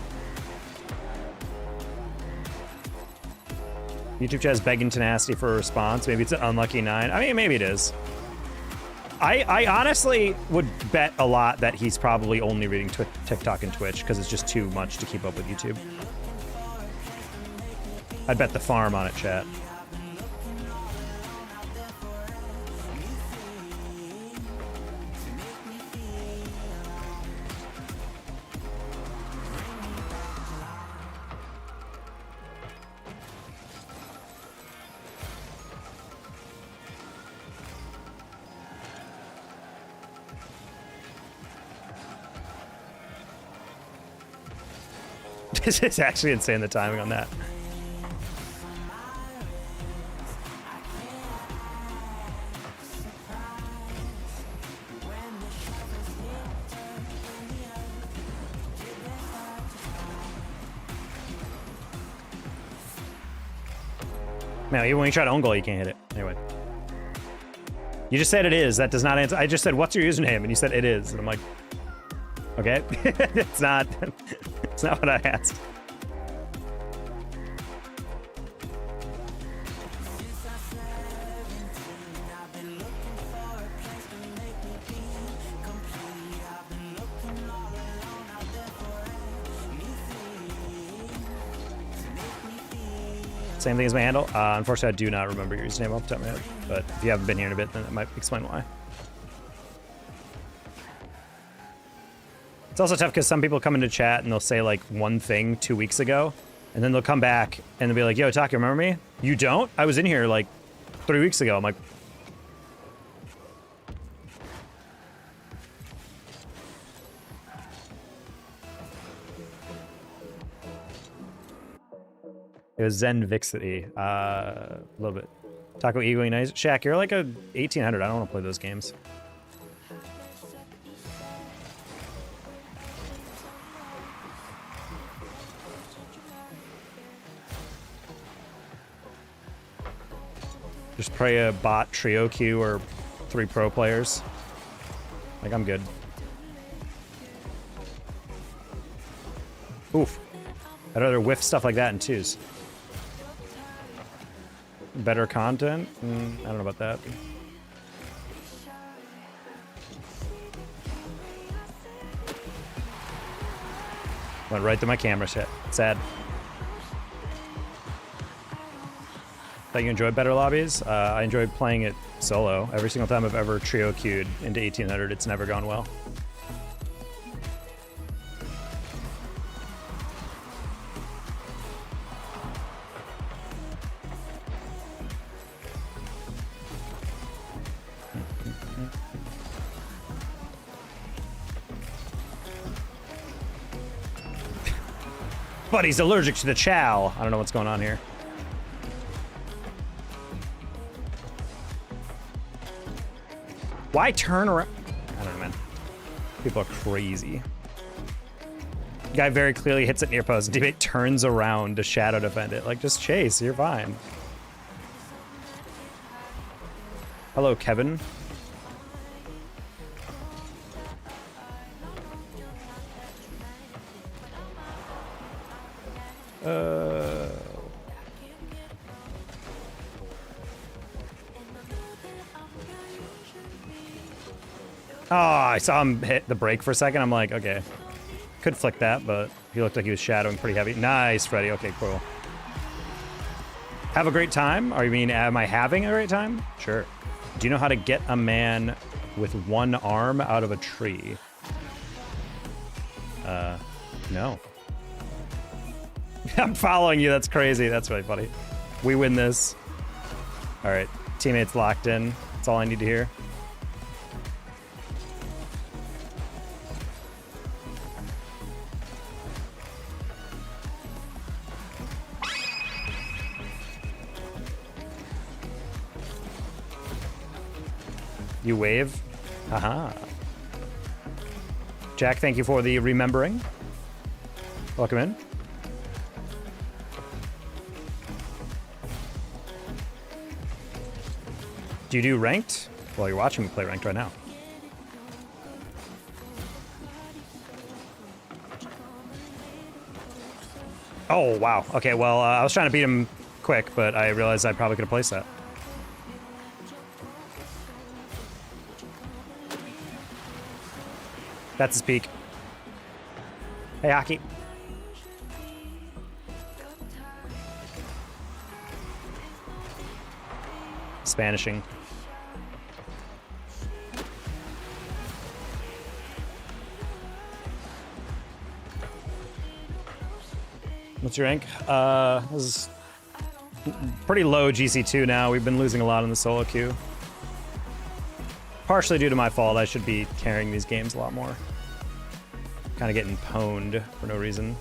YouTube chat is begging tenacity for a response. Maybe it's an unlucky 9. I mean, maybe it is. I honestly would bet a lot that he's probably only reading TikTok and Twitch because it's just too much to keep up with YouTube. I'd bet the farm on it, chat. This is actually insane, the timing on that. Man, even when you try to own goal, you can't hit it. Anyway. You just said it is. That does not answer. I just said, what's your username? And you said it is. And I'm like, okay. It's not what I asked. Same thing as my handle. Unfortunately, I do not remember your username off the top of my head. But if you haven't been here in a bit, then that might explain why. It's also tough because some people come into chat and they'll say like one thing 2 weeks ago, and then they'll come back and they'll be like, yo, Taki, remember me? You don't? I was in here like 3 weeks ago. I'm like... It was Zen Vixity, a little bit. Taco Eagle, nice. Shaq, you're like a 1800. I don't want to play those games. Just play a bot trio queue or 3 pro players. Like, I'm good. Oof. I'd rather whiff stuff like that in 2s. Better content? I don't know about that. Went right through my camera shit. Sad. Thought you enjoyed better lobbies? I enjoyed playing it solo. Every single time I've ever trio queued into 1800, it's never gone well. But he's allergic to the chow. I don't know what's going on here. Why turn around? I don't know, man. People are crazy. Guy very clearly hits it near post. Teammate turns around to shadow defend it. Like, just chase. You're fine. Hello, Kevin. Oh, I saw him hit the brake for a second. I'm like, okay. Could flick that, but he looked like he was shadowing pretty heavy. Nice, Freddy. Okay, cool. Have a great time? Or you mean, am I having a great time? Sure. Do you know how to get a man with one arm out of a tree? No. I'm following you. That's crazy. That's really funny. We win this. All right. Teammates locked in. That's all I need to hear. You wave? Haha. Jack, thank you for the remembering. Welcome in. Do you do ranked? Well, you're watching me play ranked right now. Oh, wow. Okay, well, I was trying to beat him quick, but I realized I probably could have placed that. That's his peak. Hey, Hockey. Spanishing. What's your rank? This is pretty low GC2 now. We've been losing a lot in the solo queue. Partially due to my fault. I should be carrying these games a lot more. Kind of getting pwned for no reason.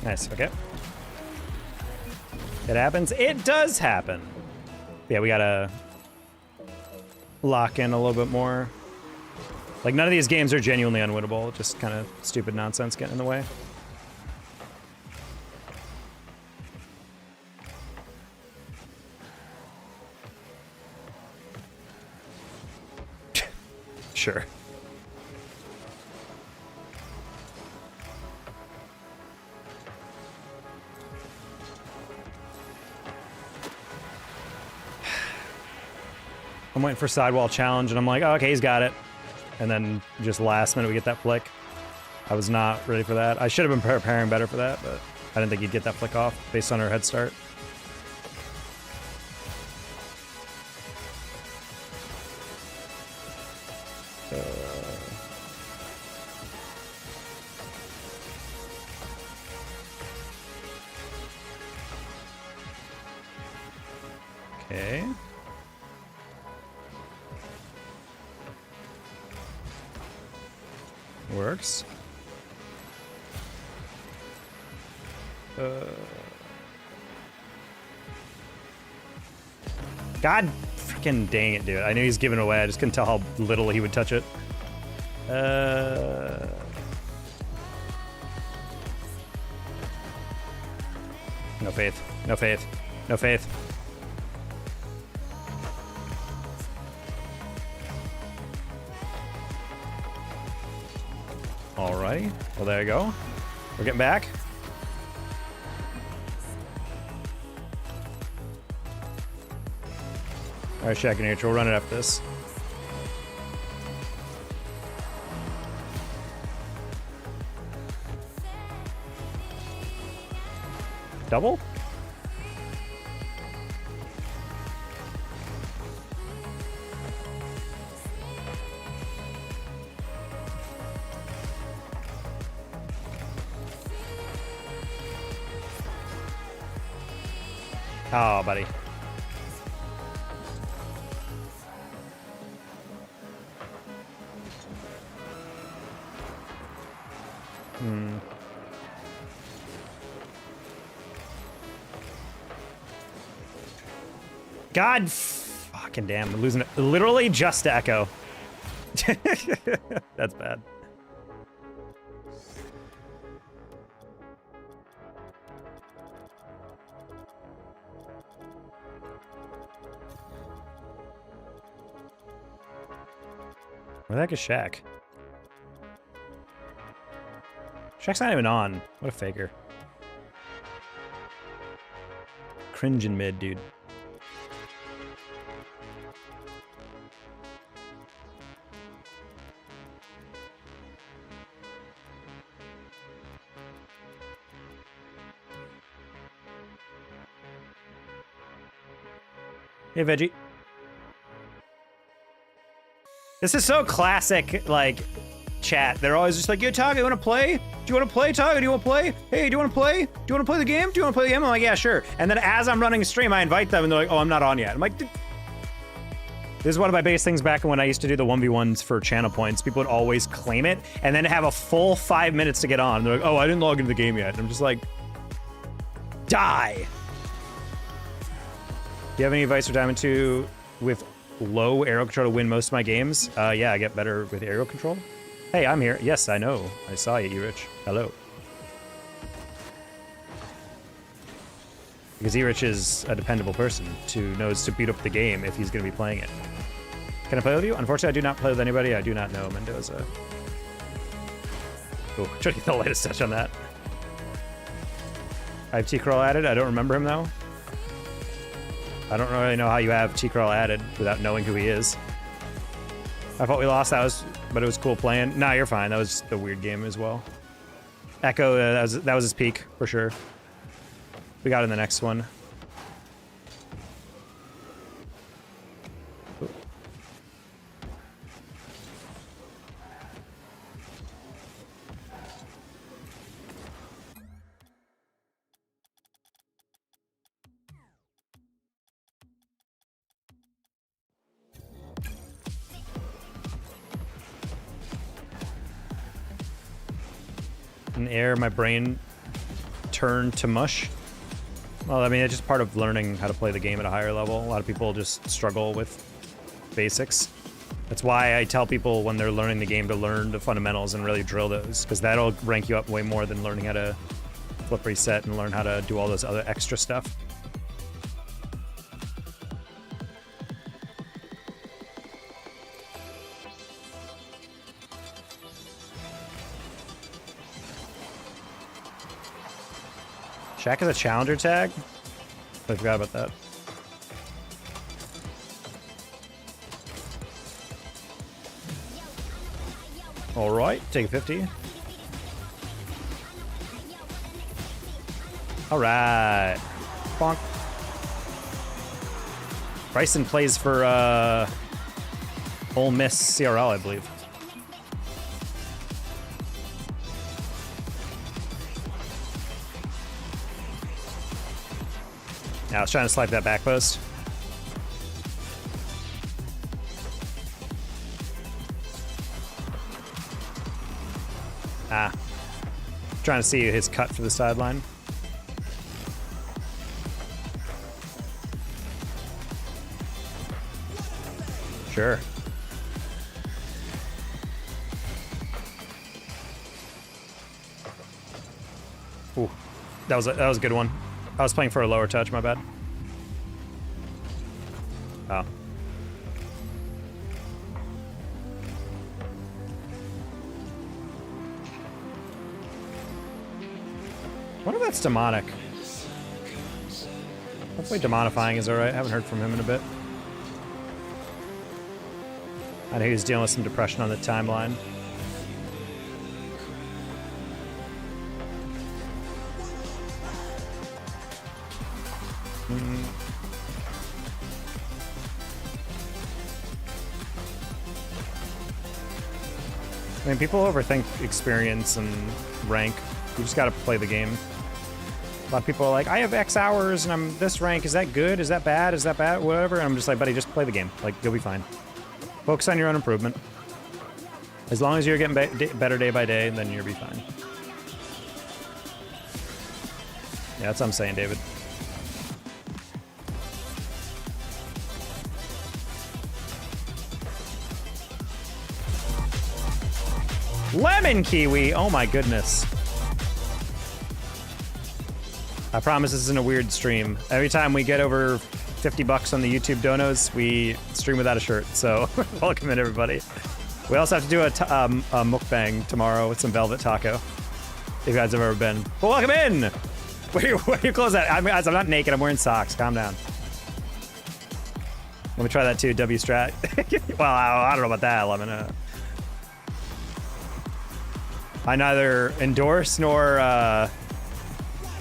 Nice, okay. It happens. It does happen. Yeah, we gotta lock in a little bit more. Like, none of these games are genuinely unwinnable. Just kind of stupid nonsense getting in the way. Sure. I'm waiting for sidewall challenge, and I'm like, oh, okay, he's got it. And then just last minute we get that flick. I was not ready for that. I should have been preparing better for that, but I didn't think he'd get that flick off based on our head start. Okay. Works. God freaking dang it, dude. I knew he's giving it away. I just couldn't tell how little he would touch it. No faith. No faith. No faith. Alrighty. Well, there you go. We're getting back. Alright, Shack and H, we'll run it after this. Double? Oh, buddy. God fucking damn, we're losing it. Literally just to echo. That's bad. Where the heck is Shaq? Shaq's not even on. What a faker. cringe in mid, dude. Hey, Veggie. This is so classic, like, chat. They're always just like, yo, Taga, you want to play? Do you want to play, Taga? Do you want to play? Hey, do you want to play? Do you want to play the game? Do you want to play the game? I'm like, yeah, sure. And then as I'm running a stream, I invite them, and they're like, oh, I'm not on yet. I'm like, this is one of my biggest things back when I used to do the 1v1s for channel points. People would always claim it, and then have a full 5 minutes to get on. They're like, oh, I didn't log into the game yet. And I'm just like, die. Do you have any advice for Diamond 2 with low aerial control to win most of my games? Yeah, I get better with aerial control. Hey, I'm here. Yes, I know. I saw you, E-Rich. Hello. Because E-Rich is a dependable person who knows to beat up the game if he's going to be playing it. Can I play with you? Unfortunately, I do not play with anybody. I do not know Mendoza. Oh, trying to get the latest touch on that. I have T-Crawl added. I don't remember him, though. I don't really know how you have T-Crawl added without knowing who he is. I thought we lost, but it was cool playing. Nah, you're fine. That was a weird game as well. Echo, that was his peak, for sure. We got in the next one. In air, my brain turned to mush. Well, I mean, it's just part of learning how to play the game at a higher level. A lot of people just struggle with basics. That's why I tell people when they're learning the game to learn the fundamentals and really drill those, because that'll rank you up way more than learning how to flip reset and learn how to do all this other extra stuff. Shaq is a challenger tag? I forgot about that. All right, take a 50. All right. Bonk. Bryson plays for Ole Miss CRL, I believe. I was trying to swipe that back post. Ah. Trying to see his cut for the sideline. Sure. Ooh. That was a good one. I was playing for a lower touch, my bad. Oh. I wonder if that's demonic. Hopefully demonifying is alright. I haven't heard from him in a bit. I know he was dealing with some depression on the timeline. I mean, people overthink experience and rank. You just gotta play the game. A lot of people are like, I have X hours and I'm this rank. Is that good? Is that bad? Is that bad? Whatever. And I'm just like, buddy, just play the game. Like, you'll be fine. Focus on your own improvement. As long as you're getting better day by day, then you'll be fine. Yeah, that's what I'm saying, David. Lemon kiwi! Oh my goodness. I promise this isn't a weird stream. Every time we get over 50 bucks on the YouTube donos, we stream without a shirt. So, welcome in, everybody. We also have to do a mukbang tomorrow with some velvet taco. If you guys have ever been. But welcome in! Where your clothes at? I'm not naked. I'm wearing socks. Calm down. Let me try that too. W strat. Well, I don't know about that, Lemon. I neither endorse nor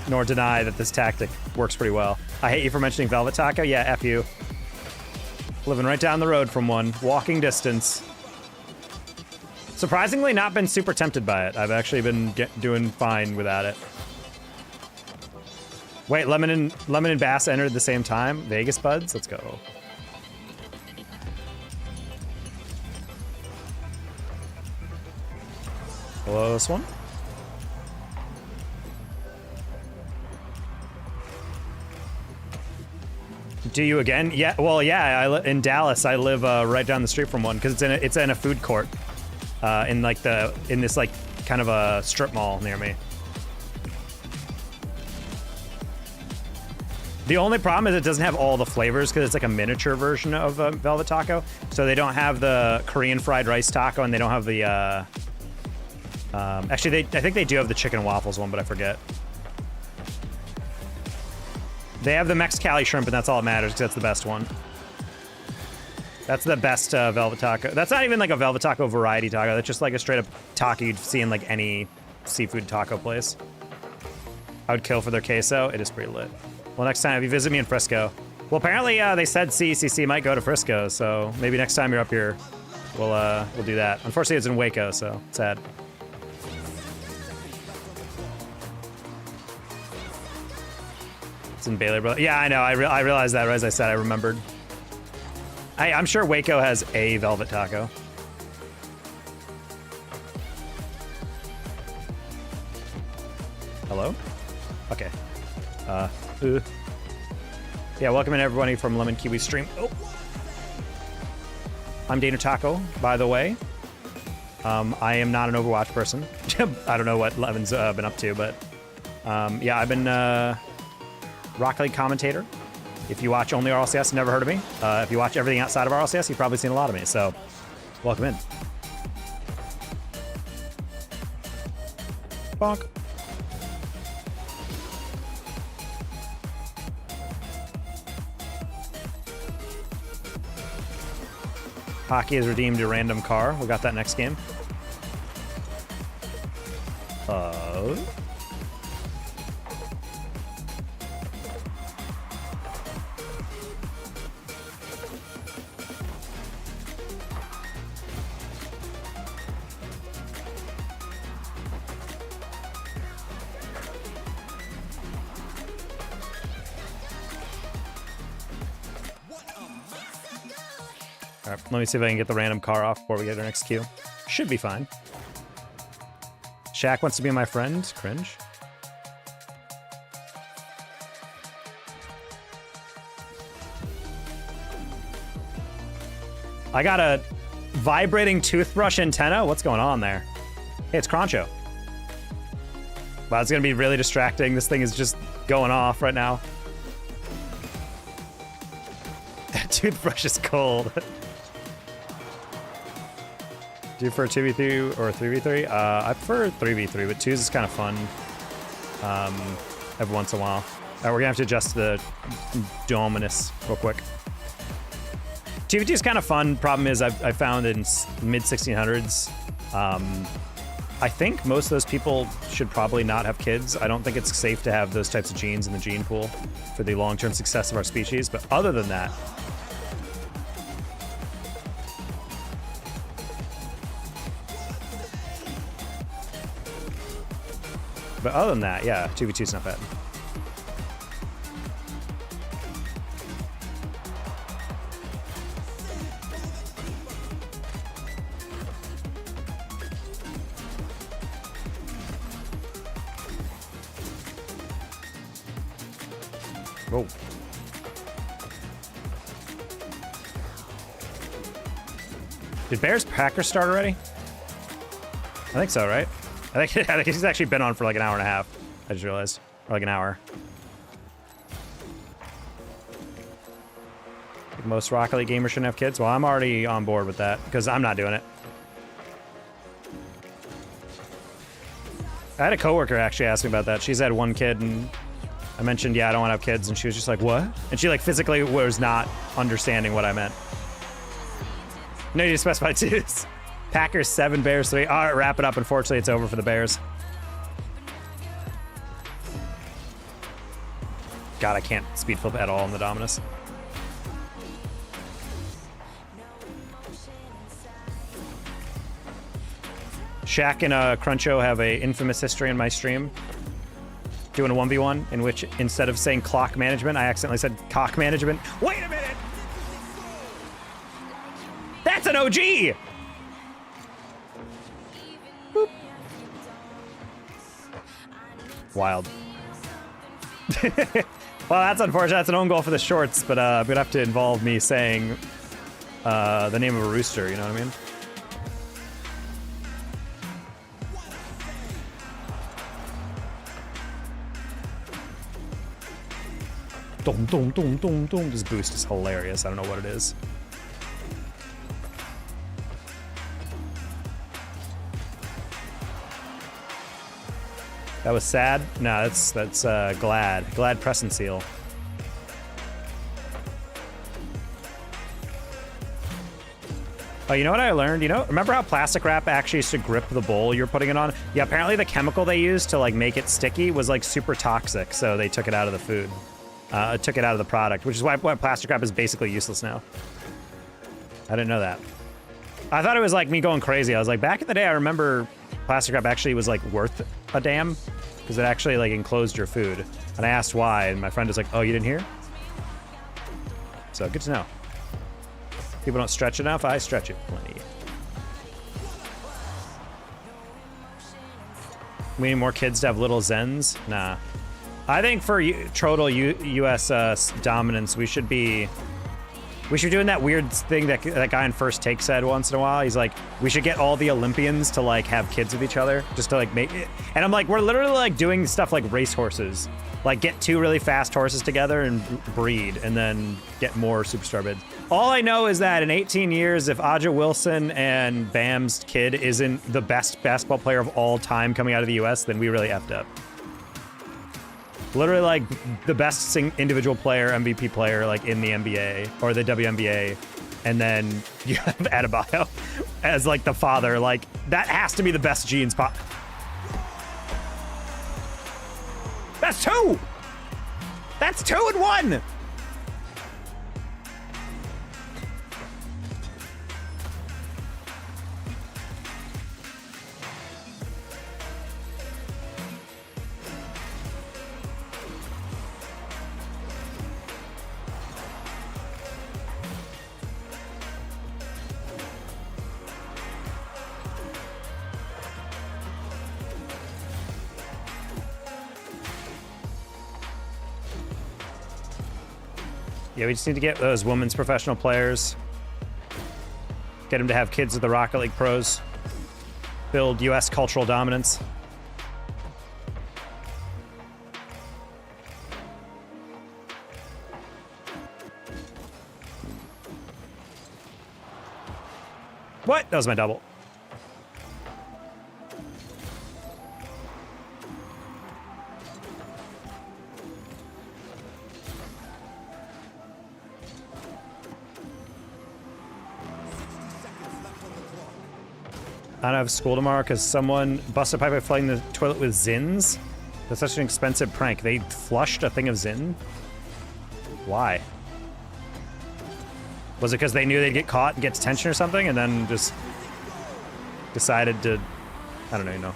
deny that this tactic works pretty well. I hate you for mentioning Velvet Taco. Yeah, F you. Living right down the road from one. Walking distance. Surprisingly, not been super tempted by it. I've actually been doing fine without it. Wait, Lemon and Bass entered at the same time? Vegas buds? Let's go. Close one. Do you again? Yeah. Well, yeah. In Dallas, I live right down the street from one because it's in a food court, in this like kind of a strip mall near me. The only problem is it doesn't have all the flavors because it's like a miniature version of Velvet Taco. So they don't have the Korean fried rice taco, and they don't have the. Actually, I think they do have the chicken and waffles one, but I forget. They have the CALI shrimp, and that's all that matters because that's the best one. That's the best Velvet Taco. That's not even like a Velvet Taco variety taco. That's just like a straight up taco you'd see in like any seafood taco place. I would kill for their queso. It is pretty lit. Well, next time, if you visit me in Frisco. Well, apparently they said CECC might go to Frisco, so maybe next time you're up here, we'll do that. Unfortunately, it's in Waco, so sad. It's in Baylor, bro. Yeah, I know. I realized that. As I said, I remembered. I'm sure Waco has a Velvet Taco. Hello? Okay. Yeah, welcome in everybody from Lemon Kiwi Stream. Oh. I'm Dana Taco, by the way. I am not an Overwatch person. I don't know what Lemon's been up to, but yeah, I've been Rocket League commentator. If you watch only RLCS, never heard of me. If you watch everything outside of RLCS, you've probably seen a lot of me, so welcome in. Bonk. Hockey has redeemed a random car. We got that next game. All right, let me see if I can get the random car off before we get our next queue. Should be fine. Shaq wants to be my friend. Cringe. I got a vibrating toothbrush antenna. What's going on there? Hey, it's Croncho. Wow, it's gonna be really distracting. This thing is just going off right now. That toothbrush is cold. Do you prefer 2v3 or 3v3? I prefer 3v3, but 2s is kind of fun every once in a while. All right, we're gonna have to adjust the dominus real quick. 2v2 is kind of fun. Problem is, I found in mid-1600s, I think most of those people should probably not have kids. I don't think it's safe to have those types of genes in the gene pool for the long-term success of our species. But other than that, yeah, 2v2 is not bad. Whoa. Did Bears Packers start already? I think so, right? I think he's actually been on for like an hour and a half. I just realized. Or like an hour. Like most Rocket League gamers shouldn't have kids. Well, I'm already on board with that because I'm not doing it. I had a coworker actually ask me about that. She's had one kid and I mentioned, yeah, I don't want to have kids, and she was just like, what? And she like physically was not understanding what I meant. No need to specify twos. Packers 7, Bears 3. All right, wrap it up. Unfortunately, it's over for the Bears. God, I can't speed flip at all in the Dominus. Shaq and Cruncho have a infamous history in my stream. Doing a 1v1 in which instead of saying clock management, I accidentally said cock management. Wait a minute! That's an OG! Boop. Wild. Well, that's unfortunate. That's an own goal for the shorts, but I'm gonna have to involve me saying the name of a rooster, you know what I mean? Dum, dum, dum, dum, dum. This boost is hilarious. I don't know what it is. That was sad? No, that's glad. Glad press and seal. Oh, you know what I learned? You know, remember how plastic wrap actually used to grip the bowl you're putting it on? Yeah, apparently the chemical they used to like make it sticky was like super toxic, so they took it out of the food. Took it out of the product, which is why plastic wrap is basically useless now. I didn't know that. I thought it was like me going crazy. I was like, back in the day, I remember plastic wrap actually was like worth a damn because it actually like enclosed your food. And I asked why, and my friend was like, oh, you didn't hear? So good to know. People don't stretch enough. I stretch it plenty. We need more kids to have little Zens? Nah. I think for total U.S. dominance, we should be doing that weird thing that that guy in First Take said once in a while. He's like, we should get all the Olympians to like have kids with each other, just to like make it. And I'm like, we're literally like doing stuff like race horses, like get 2 really fast horses together and breed, and then get more superstar bids. All I know is that in 18 years, if Aja Wilson and Bam's kid isn't the best basketball player of all time coming out of the U.S., then we really effed up. Literally, like, the best individual player, MVP player, like, in the NBA, or the WNBA, and then you have Adebayo as, like, the father. Like, that has to be the best genes pop. That's 2! That's 2 and 1! Yeah, we just need to get those women's professional players. Get them to have kids with the Rocket League pros. Build U.S. cultural dominance. What? That was my double. I don't have school tomorrow because someone busted a pipe by flooding the toilet with Zins. That's such an expensive prank. They flushed a thing of Zin? Why? Was it because they knew they'd get caught and get detention or something and then just decided to... I don't even know.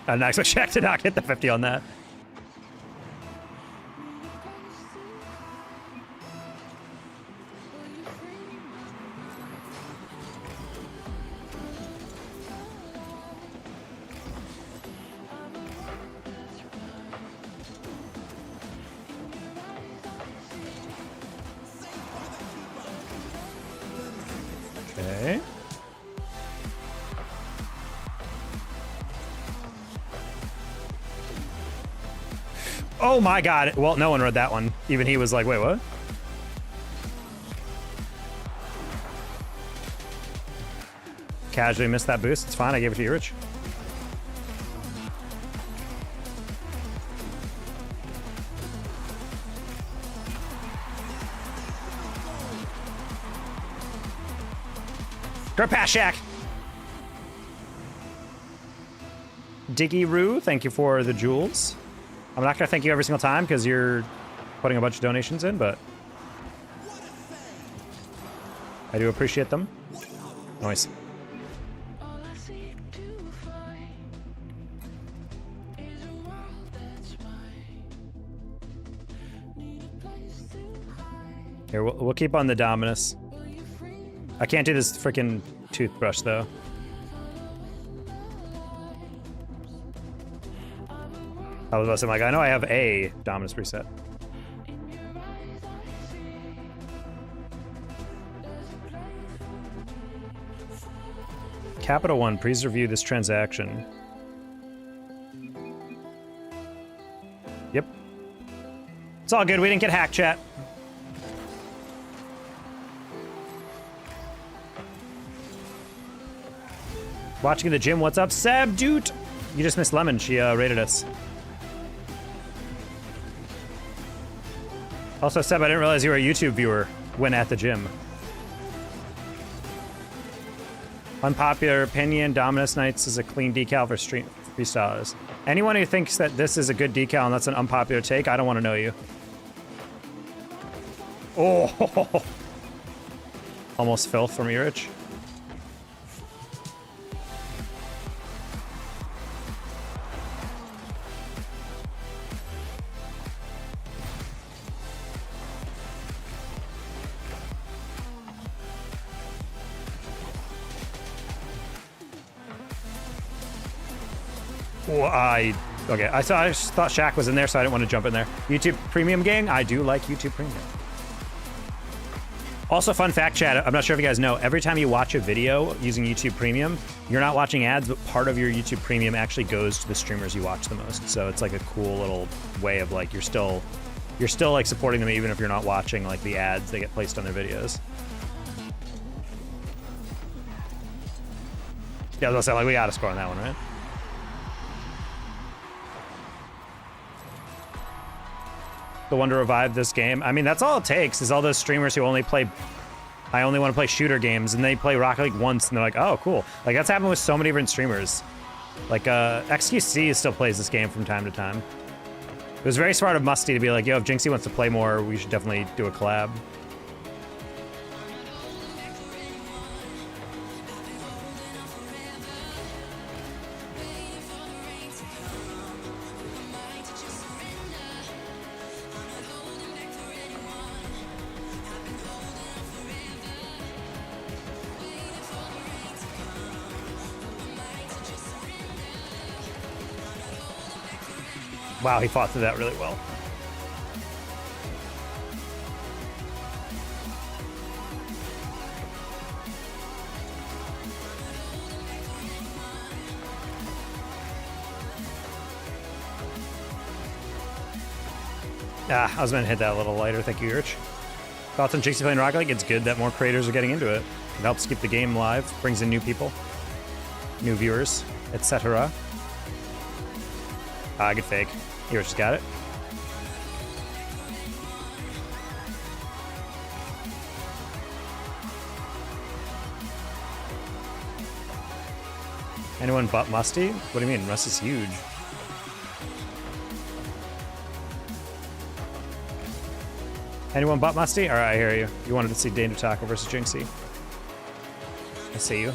I didn't expect Shaq to not hit the 50 on that. Okay. Oh my god. Well, no one read that one. Even he was like, wait, what? Casually missed that boost. It's fine. I gave it to you, Rich. Go past Shaq. Diggy Roo, thank you for the jewels. I'm not gonna thank you every single time because you're putting a bunch of donations in, but I do appreciate them. Nice. Here, we'll keep on the Dominus. I can't do this freaking toothbrush, though. I was about to say, like, I know I have a Dominus preset. Capital One, please review this transaction. Yep. It's all good, we didn't get hacked, chat. Watching in the gym, what's up, Seb, dude? You just missed Lemon, she rated us. Also, Seb, I didn't realize you were a YouTube viewer when at the gym. Unpopular opinion, Dominus Knights is a clean decal for street freestylers. Anyone who thinks that this is a good decal and that's an unpopular take, I don't want to know you. Oh, almost filth from Erich. Okay, I just thought Shaq was in there, so I didn't want to jump in there. YouTube Premium gang? I do like YouTube Premium. Also, fun fact, chat, I'm not sure if you guys know, every time you watch a video using YouTube Premium, you're not watching ads, but part of your YouTube Premium actually goes to the streamers you watch the most. So it's like a cool little way of like, you're still like supporting them even if you're not watching like the ads that get placed on their videos. Yeah, I was gonna say, like, we gotta score on that one, right? The one to revive this game. I mean, that's all it takes is all those streamers who only play, I only want to play shooter games, and they play Rocket League once and they're like, oh, cool. Like, that's happened with so many different streamers. Like, XQC still plays this game from time to time. It was very smart of Musty to be like, yo, if Jinxie wants to play more, we should definitely do a collab. Wow, he fought through that really well. Ah, I was gonna hit that a little lighter. Thank you, Urch. Thoughts on Jinxie playing Rocket League? It's good that more creators are getting into it. It helps keep the game live, brings in new people, new viewers, etc. Good fake. Here, just got it. Anyone but Musty? What do you mean? Rusty's huge. Anyone but Musty? Alright, I hear you. You wanted to see Danger Taco versus Jinxie. I see you.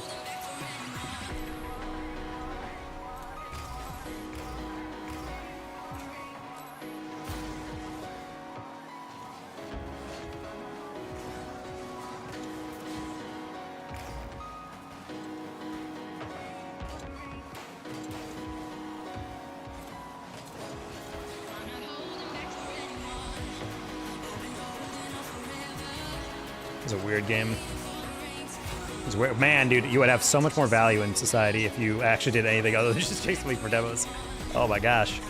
It's a weird game. It's weird. Man, dude, you would have so much more value in society if you actually did anything other than just chase me for demos. Oh my gosh.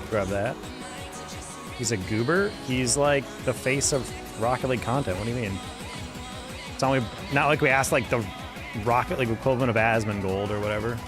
Grab that. He's a goober? He's like the face of Rocket League content. What do you mean? It's only not like we asked like the Rocket League equivalent of Asmongold or whatever.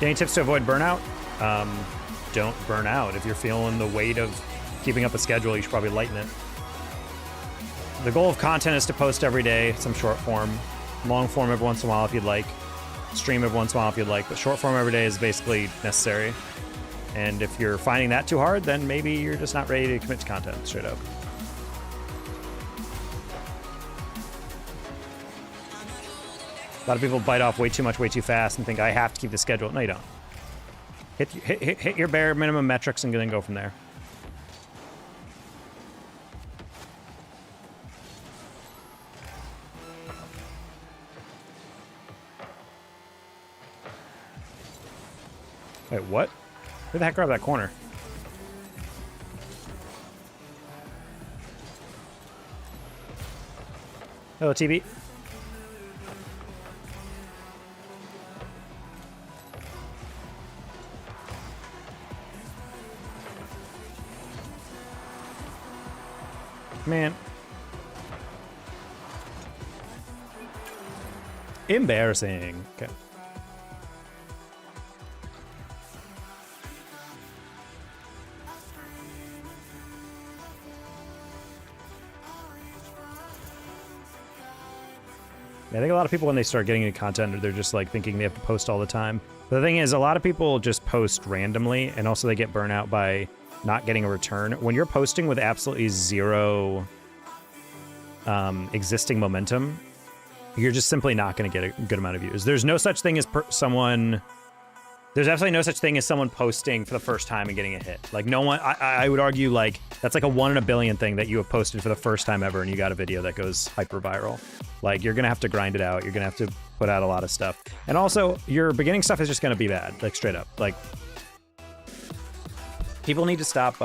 Any tips to avoid burnout? Don't burn out. If you're feeling the weight of keeping up a schedule, you should probably lighten it. The goal of content is to post every day, some short form, long form every once in a while if you'd like, stream every once in a while if you'd like, but short form every day is basically necessary. And if you're finding that too hard, then maybe you're just not ready to commit to content, straight up. A lot of people bite off way too much, way too fast and think, I have to keep the schedule. No, you don't. Hit your bare minimum metrics and then go from there. Wait, what? Who the heck grabbed that corner? Hello, TV. Man. Embarrassing. Okay. I think a lot of people, when they start getting into content, they're just like thinking they have to post all the time. But the thing is, a lot of people just post randomly, and also they get burnt out by not getting a return. When you're posting with absolutely zero existing momentum, you're just simply not going to get a good amount of views. There's no such thing as there's absolutely no such thing as someone posting for the first time and getting a hit. Like, no one, I would argue, like, that's like a 1 in a billion thing that you have posted for the first time ever and you got a video that goes hyper viral. Like, you're going to have to grind it out. You're going to have to put out a lot of stuff. And also, your beginning stuff is just going to be bad, like, straight up. Like, people need to stop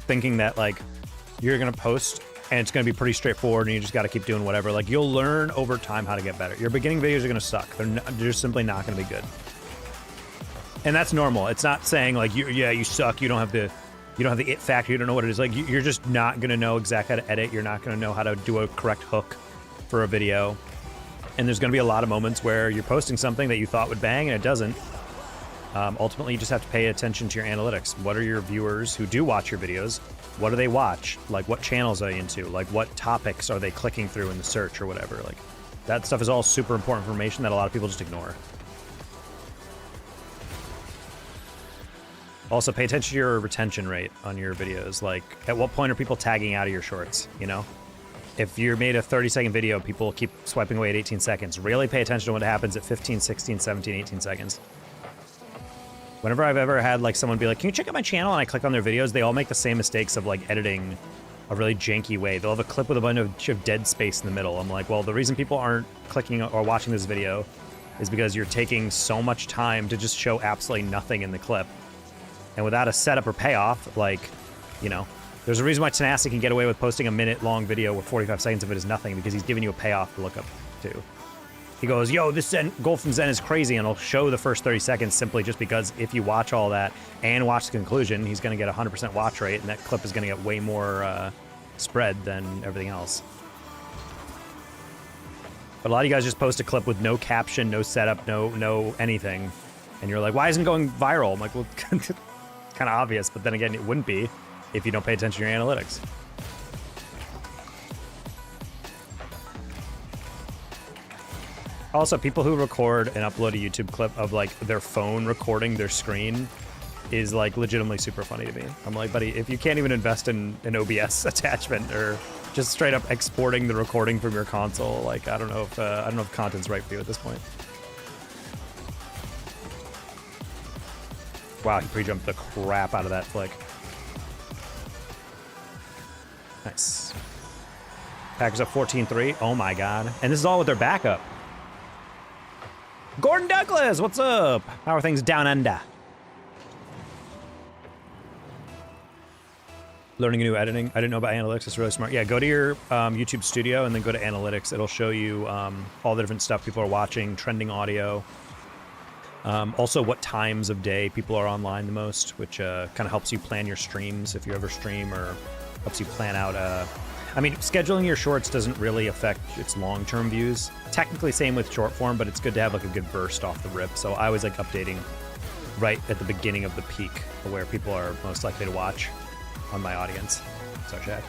thinking that, like, you're going to post and it's going to be pretty straightforward and you just got to keep doing whatever. Like, you'll learn over time how to get better. Your beginning videos are going to suck. They're just simply not going to be good. And that's normal. It's not saying like, you suck. You don't have the it factor. You don't know what it is. Like, you're just not going to know exactly how to edit. You're not going to know how to do a correct hook for a video. And there's going to be a lot of moments where you're posting something that you thought would bang and it doesn't. Ultimately, you just have to pay attention to your analytics. What are your viewers who do watch your videos? What do they watch? Like, what channels are they into? Like, what topics are they clicking through in the search or whatever? Like, that stuff is all super important information that a lot of people just ignore. Also, pay attention to your retention rate on your videos. Like, at what point are people tagging out of your shorts, you know? If you made a 30-second video, people keep swiping away at 18 seconds. Really pay attention to what happens at 15, 16, 17, 18 seconds. Whenever I've ever had, like, someone be like, can you check out my channel? And I click on their videos, they all make the same mistakes of, like, editing a really janky way. They'll have a clip with a bunch of dead space in the middle. I'm like, well, the reason people aren't clicking or watching this video is because you're taking so much time to just show absolutely nothing in the clip. And without a setup or payoff, like, you know, there's a reason why Tenacity can get away with posting a minute-long video where 45 seconds of it is nothing, because he's giving you a payoff to look up to. He goes, yo, this goal from Zen is crazy, and he'll show the first 30 seconds simply just because if you watch all that and watch the conclusion, he's going to get a 100% watch rate, and that clip is going to get way more spread than everything else. But a lot of you guys just post a clip with no caption, no setup, no anything, and you're like, why isn't it going viral? I'm like, well, kind of obvious, but then again, it wouldn't be if you don't pay attention to your analytics. Also, people who record and upload a YouTube clip of, like, their phone recording their screen is, like, legitimately super funny to me. I'm like, buddy, if you can't even invest in an OBS attachment or just straight up exporting the recording from your console, like, I don't know if content's right for you at this point. Wow, he pre-jumped the crap out of that flick. Nice. Packers up 14-3. Oh my god. And this is all with their backup. Gordon Douglas, what's up? How are things down under? Learning a new editing. I didn't know about analytics. It's really smart. Yeah, go to your YouTube studio and then go to analytics. It'll show you all the different stuff people are watching, trending audio. Also, what times of day people are online the most, which kind of helps you plan your streams if you ever stream, or helps you plan out I mean, scheduling your shorts doesn't really affect its long-term views. Technically same with short form, but it's good to have like a good burst off the rip. So I was like updating right at the beginning of the peak where people are most likely to watch on my audience. So check.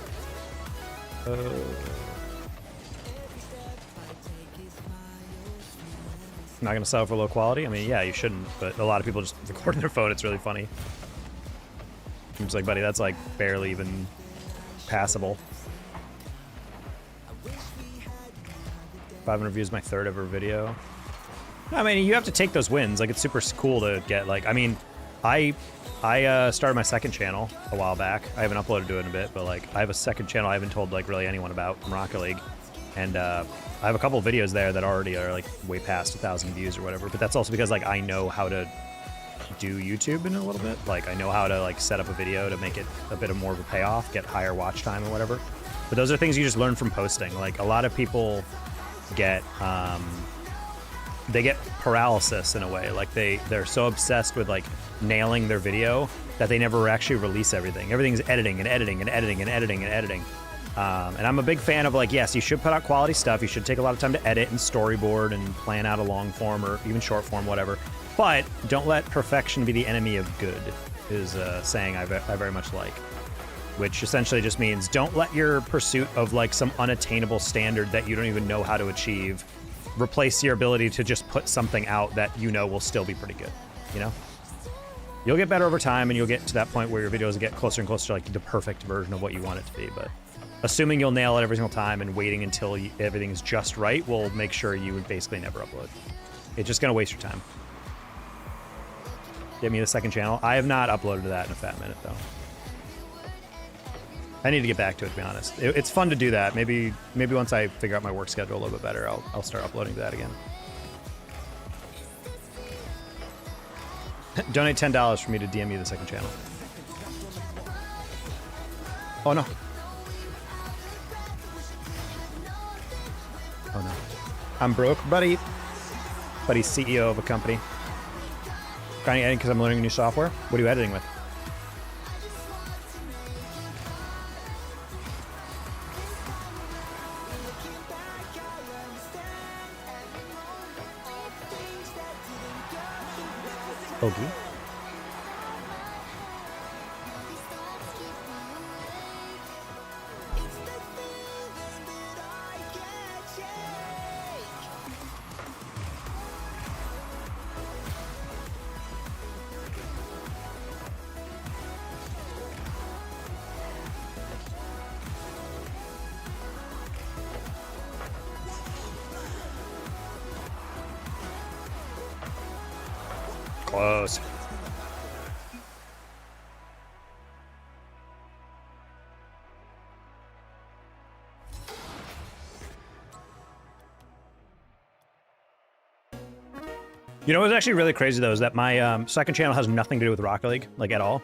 Not gonna sell for low quality? I mean, yeah, you shouldn't, but a lot of people just record on their phone. It's really funny. I'm just like, buddy, that's like barely even passable. 500 views, my third ever video. I mean, you have to take those wins. Like, it's super cool to get, like, I mean, I started my second channel a while back. I haven't uploaded to it in a bit, but like, I have a second channel I haven't told like really anyone about from Rocket League. And I have a couple of videos there that already are like way past 1,000 views or whatever. But that's also because like I know how to do YouTube in a little bit. Like I know how to like set up a video to make it a bit of more of a payoff, get higher watch time or whatever. But those are things you just learn from posting. Like a lot of people get they get paralysis in a way. Like they're so obsessed with like nailing their video that they never actually release everything. Everything's editing and editing and editing and editing and editing. And I'm a big fan of like, yes, you should put out quality stuff. You should take a lot of time to edit and storyboard and plan out a long form or even short form, whatever. But don't let perfection be the enemy of good, is a saying I very much like. Which essentially just means don't let your pursuit of like some unattainable standard that you don't even know how to achieve replace your ability to just put something out that you know will still be pretty good, you know? You'll get better over time and you'll get to that point where your videos get closer and closer to like the perfect version of what you want it to be, but assuming you'll nail it every single time and waiting until everything's just right will make sure you would basically never upload. It's just gonna waste your time. Get me the second channel. I have not uploaded to that in a fat minute though. I need to get back to it, to be honest. It's fun to do that. Maybe once I figure out my work schedule a little bit better, I'll start uploading to that again. Donate $10 for me to DM you the second channel. Oh no. Oh no. I'm broke, buddy. Buddy's CEO of a company. Grinding editing because I'm learning new software. What are you editing with? Okay. Close. You know what's actually really crazy though is that my second channel has nothing to do with Rocket League, like at all.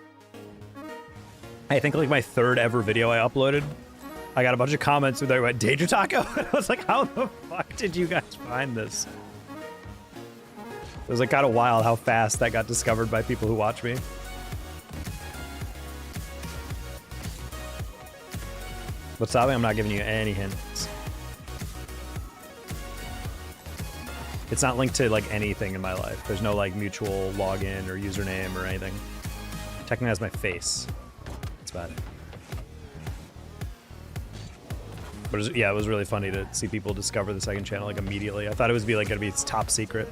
I think like my third ever video I uploaded, I got a bunch of comments where they went, Danger Taco? And I was like, how the fuck did you guys find this? It was like kind of wild how fast that got discovered by people who watch me. What's stopping? I'm not giving you any hints. It's not linked to like anything in my life. There's no like mutual login or username or anything. Technically has my face. That's about it. But yeah, it was really funny to see people discover the second channel like immediately. I thought it was gonna be top secret.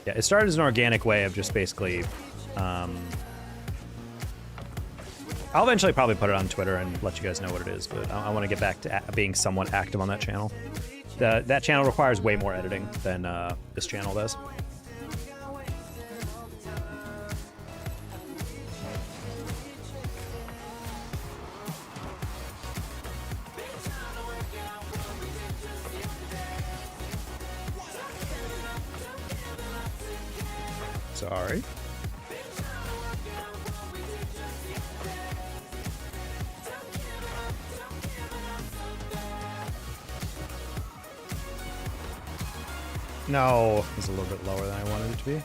Yeah, it started as an organic way of just basically, I'll eventually probably put it on Twitter and let you guys know what it is, but I want to get back to being somewhat active on that channel. That channel requires way more editing than this channel does. Sorry. No, it's a little bit lower than I wanted it to be.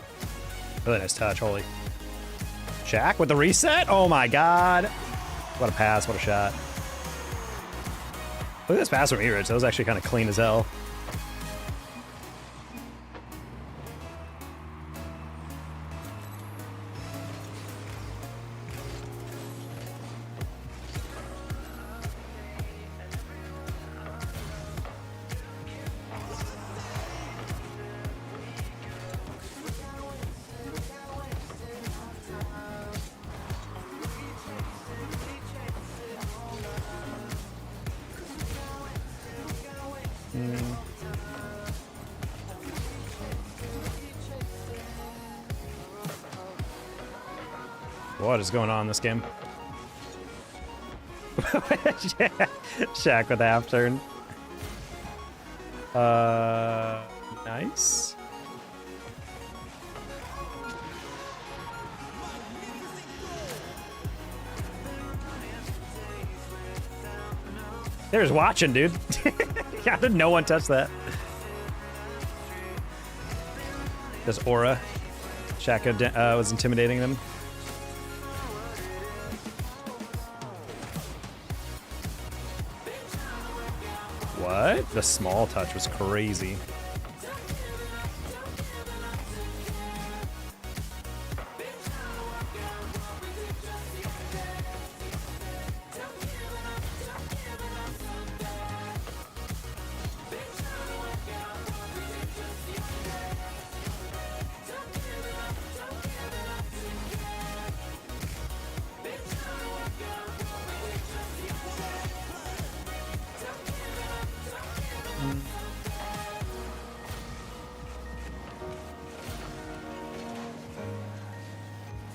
Really nice touch, holy. Shaq with the reset? Oh my god. What a pass, what a shot. Look at this pass from E-Rich. That was actually kind of clean as hell. What is going on in this game? Shaq with the half turn. Nice. There's watching, dude. How did no one touch that? This aura. Shaq was intimidating them. What? The small touch was crazy.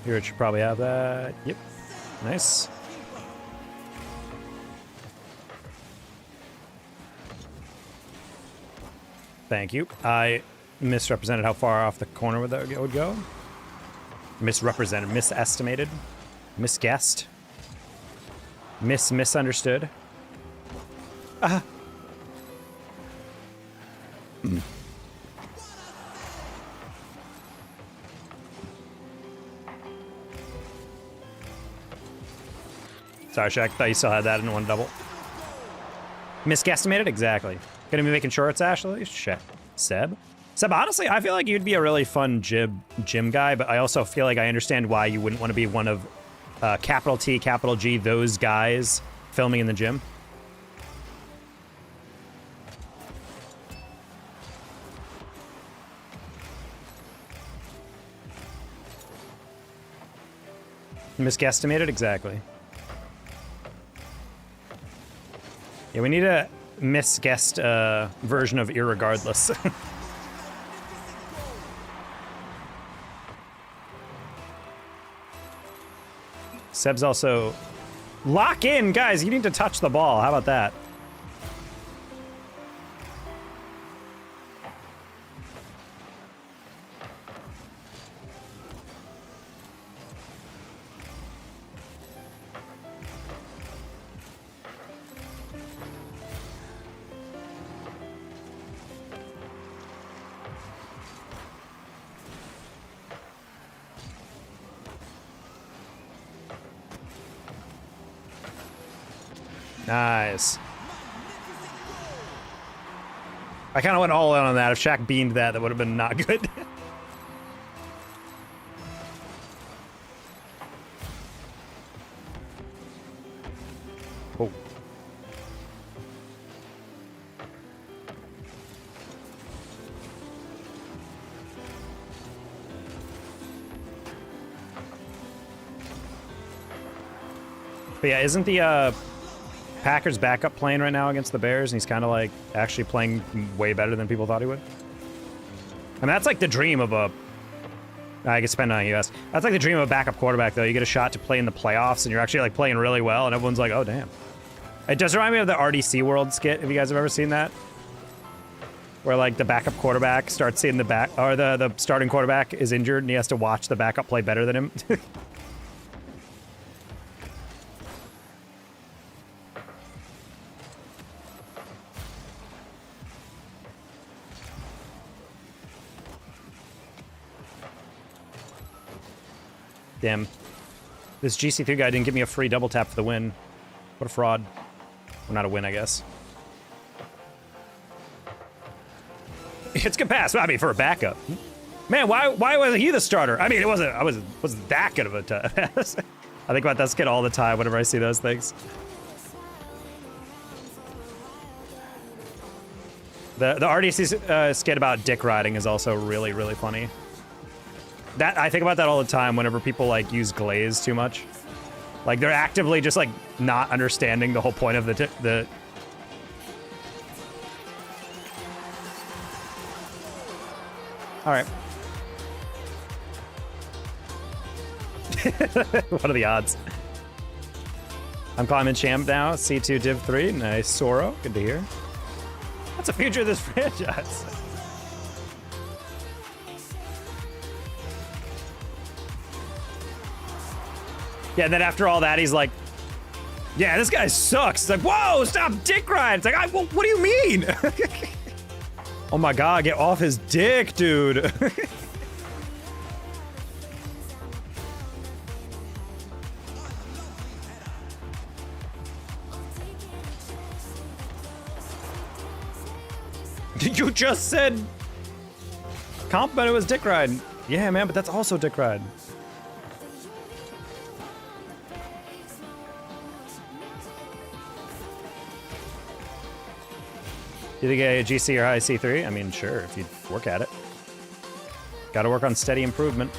Here it should probably have that. Yep. Nice. Thank you. I misrepresented how far off the corner would that would go. Misrepresented, misestimated, misguessed, misunderstood. Sorry, Shaq. Thought you still had that in one double. Misguestimated? Exactly. Gonna be making shorts, Ashley? Shit. Seb? Seb, honestly, I feel like you'd be a really fun gym guy, but I also feel like I understand why you wouldn't want to be one of capital T, capital G, those guys filming in the gym. Misguestimated? Exactly. Yeah, we need a misguessed version of irregardless. Seb's also... Lock in, guys! You need to touch the ball. How about that? Nice. I kind of went all in on that. If Shaq beamed that, that would have been not good. Oh. But yeah, isn't the Packers backup playing right now against the Bears, and he's kind of like actually playing way better than people thought he would? I mean, that's like the dream of a... I guess depending on US. That's like the dream of a backup quarterback, though. You get a shot to play in the playoffs, and you're actually like playing really well, and everyone's like, oh, damn. It does remind me of the RDC World skit, if you guys have ever seen that. Where like the backup quarterback starts seeing the back... Or the starting quarterback is injured, and he has to watch the backup play better than him. Damn. This GC3 guy didn't give me a free double tap for the win. What a fraud. Or not a win, I guess. It's good pass. I mean, for a backup. Man, why wasn't he the starter? I mean, it wasn't that good of a pass. I think about that skit all the time whenever I see those things. The RDC skit about dick riding is also really, really funny. That I think about that all the time whenever people like use glaze too much. Like they're actively just like not understanding the whole point of the All right. What are the odds? I'm climbing champ now. C2 div 3. Nice. Soro. Good to hear. What's the future of this franchise? Yeah, and then after all that, he's like, yeah, this guy sucks. It's like, whoa, stop dick riding. It's like, what do you mean? Oh my God, get off his dick, dude. You just said compliment was dick ride. Yeah, man, but that's also dick ride. You think a GC or high C3? I mean, sure, if you work at it. Gotta work on steady improvement.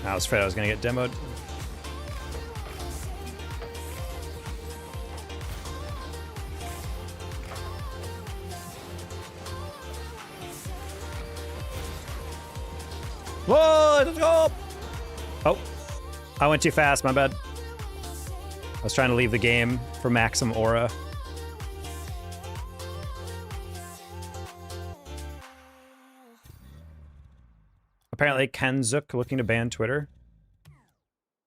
I was afraid I was gonna get demoed. Whoa, let's go! Oh, I went too fast, my bad. I was trying to leave the game for Maxim Aura. Apparently, Ken Zook looking to ban Twitter.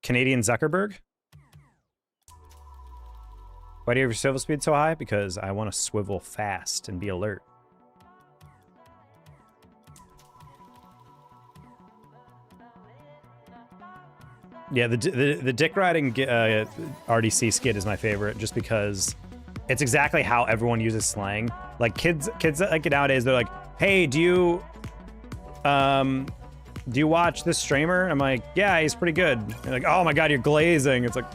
Canadian Zuckerberg. Why do you have your swivel speed so high? Because I want to swivel fast and be alert. Yeah, the dick riding RDC skit is my favorite, just because it's exactly how everyone uses slang. Like kids like nowadays, they're like, "Hey, do you watch this streamer?" I'm like, "Yeah, he's pretty good." And they're like, "Oh my God, you're glazing." It's like,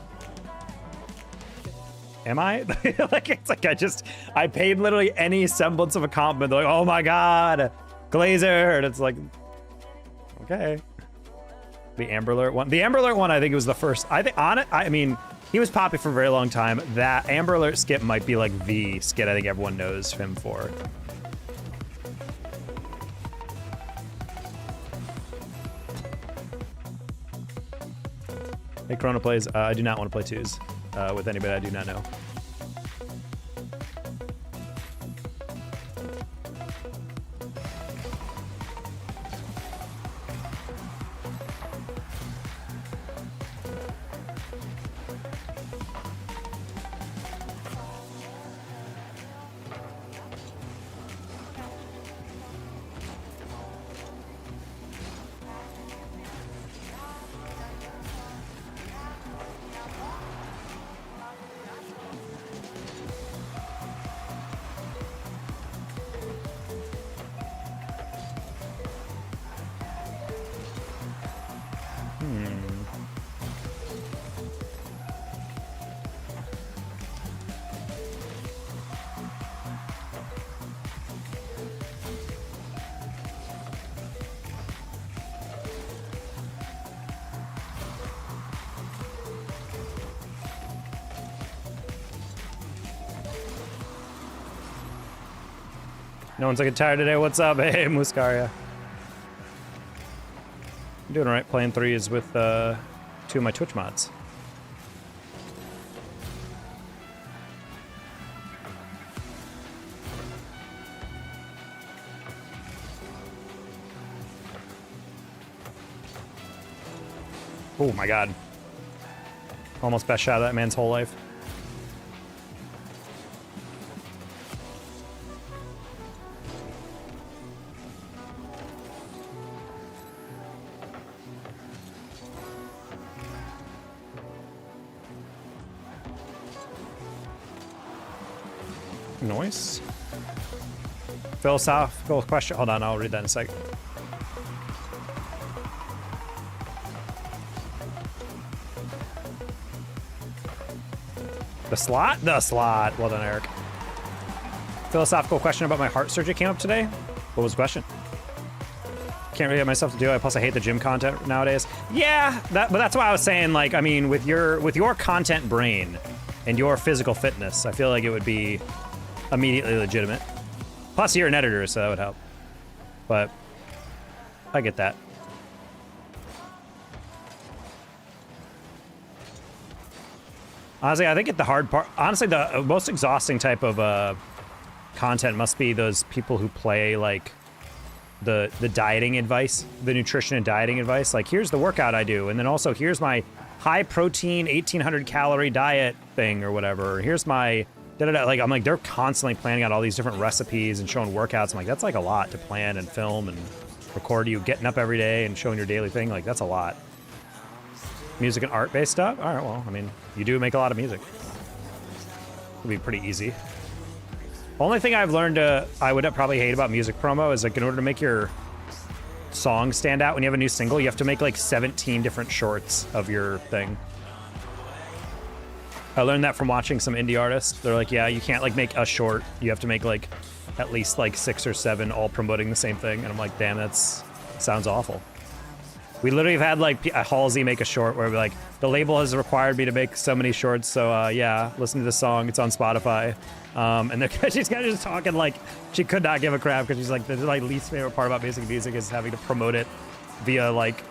am I? Like it's like I paid literally any semblance of a compliment. They're like, "Oh my God, glazer," and it's like, okay. The Amber Alert one. The Amber Alert one, I think it was the first. I mean, he was poppy for a very long time. That Amber Alert skit might be like the skit I think everyone knows him for. Hey, Corona plays. I do not want to play twos with anybody I do not know. No one's looking tired today. What's up? Hey, Muscaria. I'm doing all right playing threes with 2 of my Twitch mods. Oh my God. Almost best shot of that man's whole life. Noise. Philosophical question. Hold on, I'll read that in a sec. The slot? The slot. Well done, Eric. Philosophical question about my heart surgery came up today. What was the question? Can't really get myself to do it. Plus, I hate the gym content nowadays. Yeah, but that's why I was saying, like, I mean, with your content brain and your physical fitness, I feel like it would be immediately legitimate. Plus, you're an editor, so that would help. But I get that. Honestly, I think the hard part, honestly, the most exhausting type of content must be those people who play like the dieting advice, the nutrition and dieting advice. Like, here's the workout I do, and then also here's my high protein 1800 calorie diet thing or whatever. Or here's my da-da-da. Like, I'm like, they're constantly planning out all these different recipes and showing workouts. I'm like, that's like a lot to plan and film and record you getting up every day and showing your daily thing. Like, that's a lot. Music and art-based stuff? All right, well, I mean, you do make a lot of music. It'll be pretty easy. Only thing I've learned I would probably hate about music promo is, like, in order to make your song stand out when you have a new single, you have to make, like, 17 different shorts of your thing. I learned that from watching some indie artists. They're like, yeah, you can't, like, make a short. You have to make, like, at least, like, 6 or 7 all promoting the same thing. And I'm like, damn, that's sounds awful. We literally have had, like, Halsey make a short where we're like, the label has required me to make so many shorts, so, yeah, listen to this song. It's on Spotify. And she's kind of just talking like she could not give a crap because she's like, the like, least favorite part about making music is having to promote it via, like,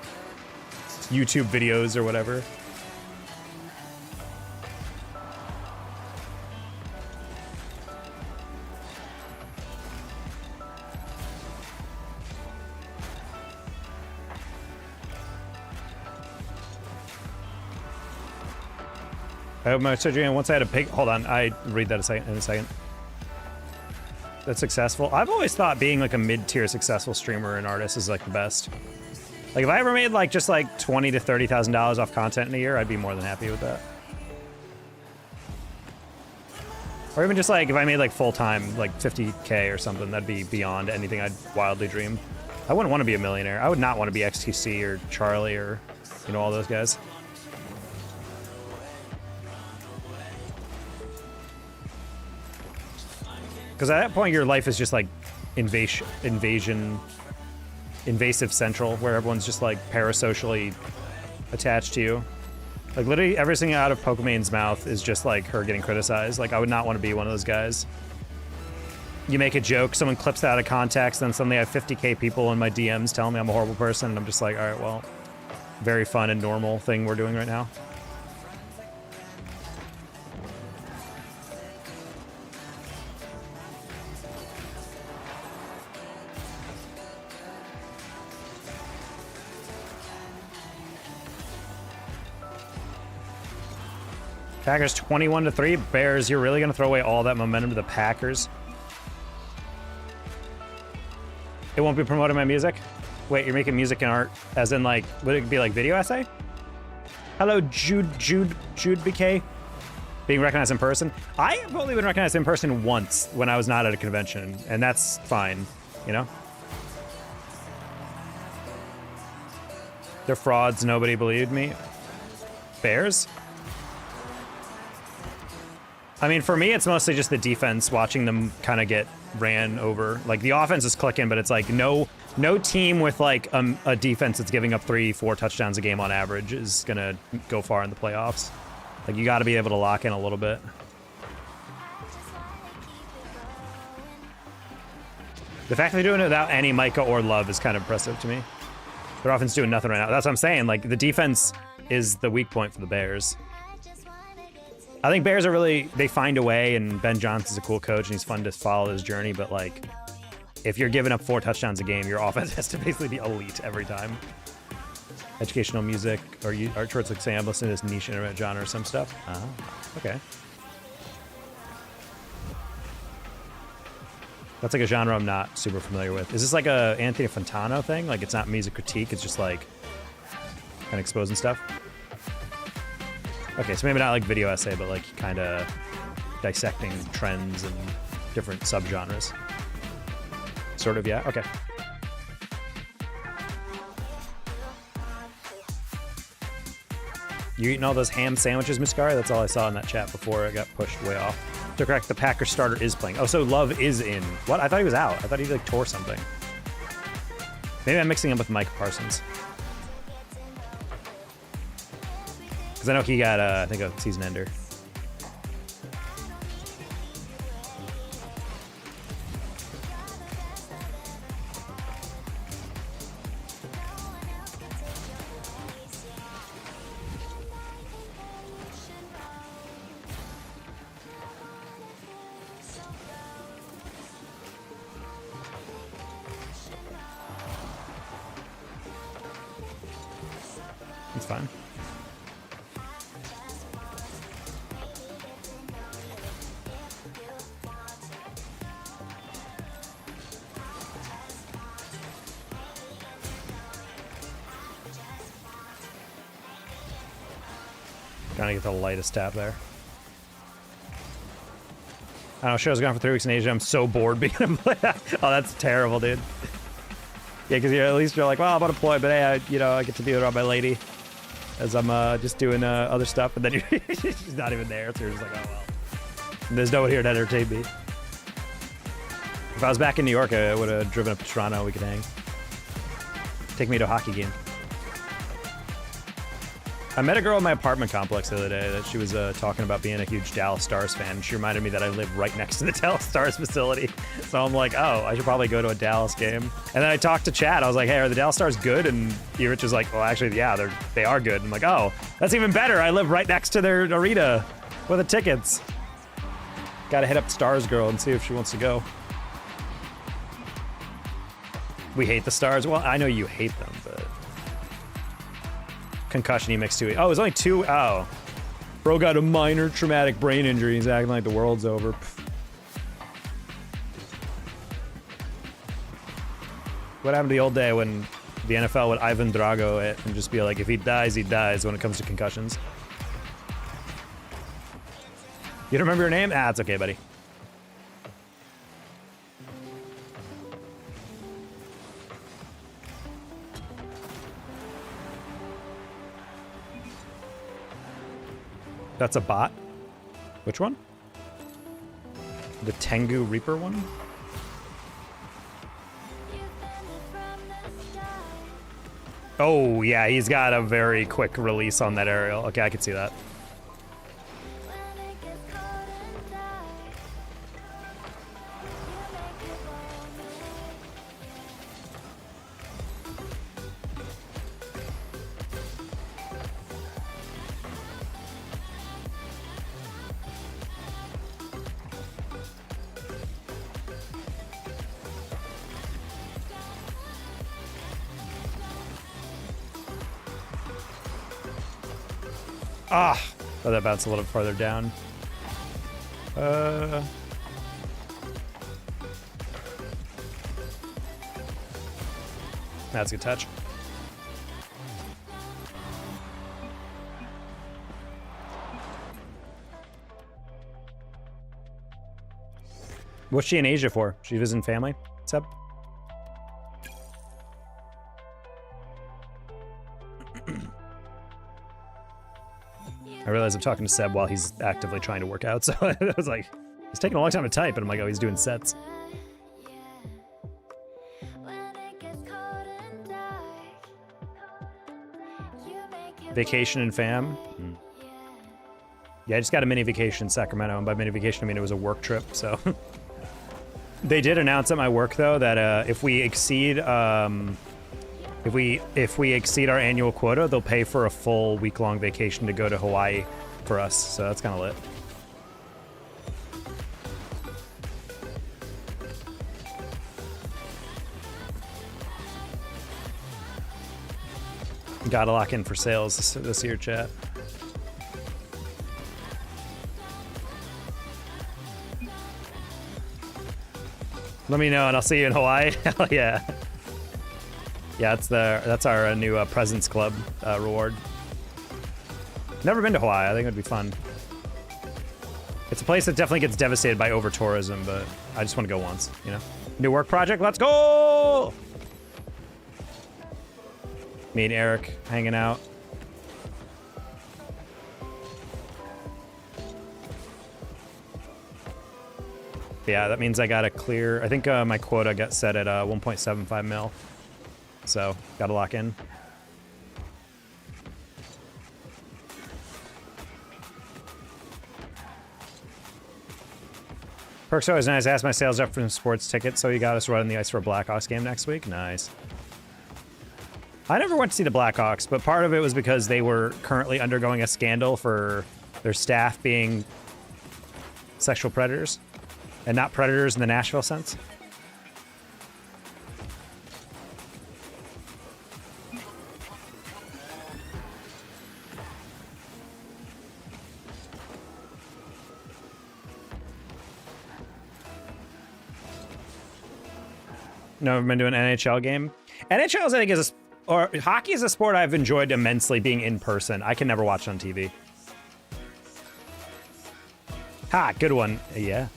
YouTube videos or whatever. I hope my surgery, and once I had a pig. Hold on, I read that in a second. That's successful. I've always thought being like a mid-tier successful streamer and artist is like the best. Like, if I ever made like just like $20,000 to $30,000 off content in a year, I'd be more than happy with that. Or even just like if I made like full-time like 50K or something, that'd be beyond anything I'd wildly dream. I wouldn't want to be a millionaire. I would not want to be XTC or Charlie or, you know, all those guys. Because at that point, your life is just like invasive central, where everyone's just like parasocially attached to you. Like, literally everything out of Pokemon's mouth is just like her getting criticized. Like, I would not want to be one of those guys. You make a joke, someone clips that out of context, then suddenly I have 50K people in my DMs telling me I'm a horrible person, and I'm just like, all right, well, very fun and normal thing we're doing right now. Packers 21-3. Bears, you're really going to throw away all that momentum to the Packers? It won't be promoting my music? Wait, you're making music and art, as in, like, would it be like video essay? Hello, Jude BK. Being recognized in person? I have only been recognized in person once when I was not at a convention, and that's fine, you know? They're frauds, nobody believed me. Bears? I mean, for me, it's mostly just the defense, watching them kind of get ran over. Like, the offense is clicking, but it's like no team with like a defense that's giving up 3-4 touchdowns a game on average is gonna go far in the playoffs. Like, you got to be able to lock in a little bit. The fact they're doing it without any Micah or Love is kind of impressive to me. Their offense doing nothing right now. That's what I'm saying. Like, the defense is the weak point for the Bears. I think Bears are really, they find a way, and Ben Johnson's a cool coach and he's fun to follow his journey, but like, if you're giving up 4 touchdowns a game, your offense has to basically be elite every time. Educational music, or art shorts, like saying I'm listening to this niche internet genre or some stuff. Okay. That's like a genre I'm not super familiar with. Is this like a Anthony Fantano thing? Like, it's not music critique, it's just like kind of exposing stuff? Okay, so maybe not like video essay, but like kind of dissecting trends and different subgenres. Sort of, yeah. Okay. You eating all those ham sandwiches, Miskari? That's all I saw in that chat before it got pushed way off. So correct, the Packers starter is playing. Oh, so Love is in. What? I thought he was out. I thought he like tore something. Maybe I'm mixing him with Mike Parsons. Because I know he got, I think, a season ender. It's fine. Trying to get the lightest tap there. I don't know, show's gone for 3 weeks in Asia. I'm so bored being able to play. Oh, that's terrible, dude. Yeah, because at least you're like, well, I'm unemployed, but hey, I get to be around my lady as I'm just doing other stuff, and then she's not even there, so you're just like, oh, well. And there's no one here to entertain me. If I was back in New York, I would have driven up to Toronto. We could hang. Take me to a hockey game. I met a girl in my apartment complex the other day that she was talking about being a huge Dallas Stars fan. She reminded me that I live right next to the Dallas Stars facility. So I'm like, oh, I should probably go to a Dallas game. And then I talked to Chad. I was like, hey, are the Dallas Stars good? And Rich was like, well, actually, yeah, they are good. I'm like, oh, that's even better. I live right next to their arena with the tickets. Gotta hit up Stars girl and see if she wants to go. We hate the Stars. Well, I know you hate them, but... Concussion, he mixed 2. Oh, it was only 2. Oh. Bro got a minor traumatic brain injury. He's acting like the world's over. What happened to the old day when the NFL would Ivan Drago it and just be like, if he dies when it comes to concussions? You don't remember your name? Ah, it's okay, buddy. That's a bot? Which one? The Tengu Reaper one? Oh, yeah, he's got a very quick release on that aerial. Okay, I can see that. Ah! Oh, that bounced a little farther down. That's a good touch. What's she in Asia for? She visiting family? What's up? I realize I'm talking to Seb while he's actively trying to work out, so I was like, he's taking a long time to type, and I'm like, oh, he's doing sets. Vacation and fam? Yeah, I just got a mini vacation in Sacramento, and by mini vacation, I mean it was a work trip, so. They did announce at my work, though, that if we exceed if we exceed our annual quota, they'll pay for a full week-long vacation to go to Hawaii for us, so that's kind of lit. Gotta lock in for sales this year, chat. Let me know and I'll see you in Hawaii. Hell yeah. Yeah, that's our new Presents Club reward. Never been to Hawaii. I think it would be fun. It's a place that definitely gets devastated by over-tourism, but I just want to go once, you know? New work project, let's go! Me and Eric hanging out. Yeah, that means I gotta clear. I think my quota got set at 1.75 mil. So, gotta lock in. Perk's always nice. I asked my sales rep for some sports tickets, so he got us running the ice for a Blackhawks game next week. Nice. I never went to see the Blackhawks, but part of it was because they were currently undergoing a scandal for their staff being sexual predators. And not predators in the Nashville sense. No, I've been to an NHL game. NHL, I think, or hockey is a sport I've enjoyed immensely being in person. I can never watch on TV. Ha, good one. Yeah.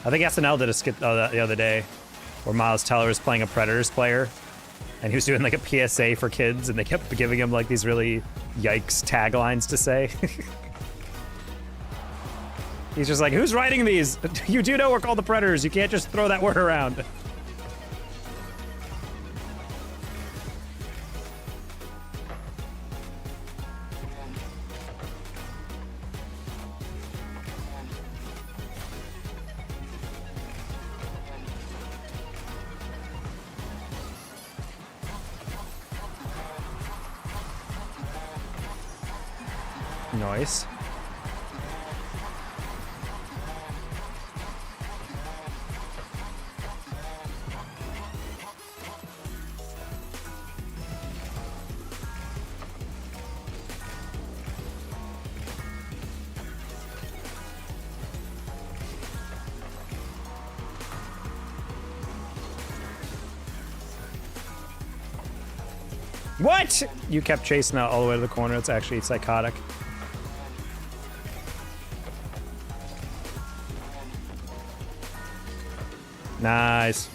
I think SNL did a skit the other day where Miles Teller was playing a Predators player and he was doing like a PSA for kids and they kept giving him like these really yikes taglines to say. He's just like, who's writing these? You do know we're called the Predators. You can't just throw that word around. Nice. What? You kept chasing that all the way to the corner. It's actually psychotic. Nice.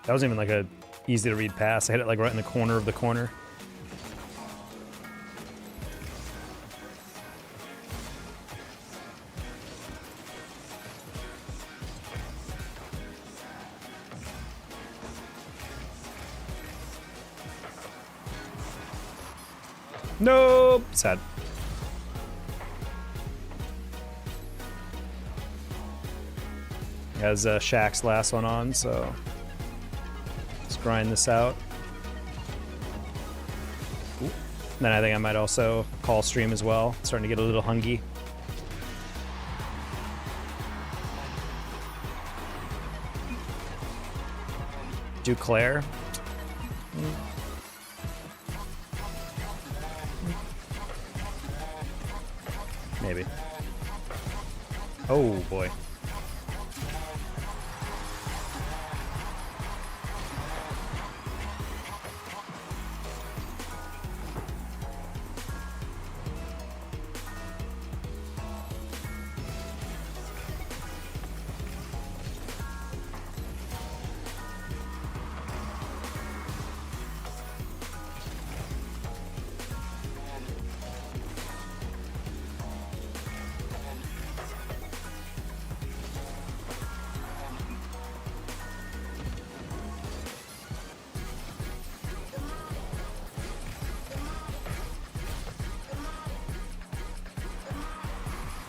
That wasn't even like a easy to read pass. I hit it like right in the corner of the corner. Nope. Sad. Has Shaq's last one on, so let's grind this out. Ooh. Then I think I might also call stream as well. Starting to get a little hungry. Duclair. Maybe. Oh boy.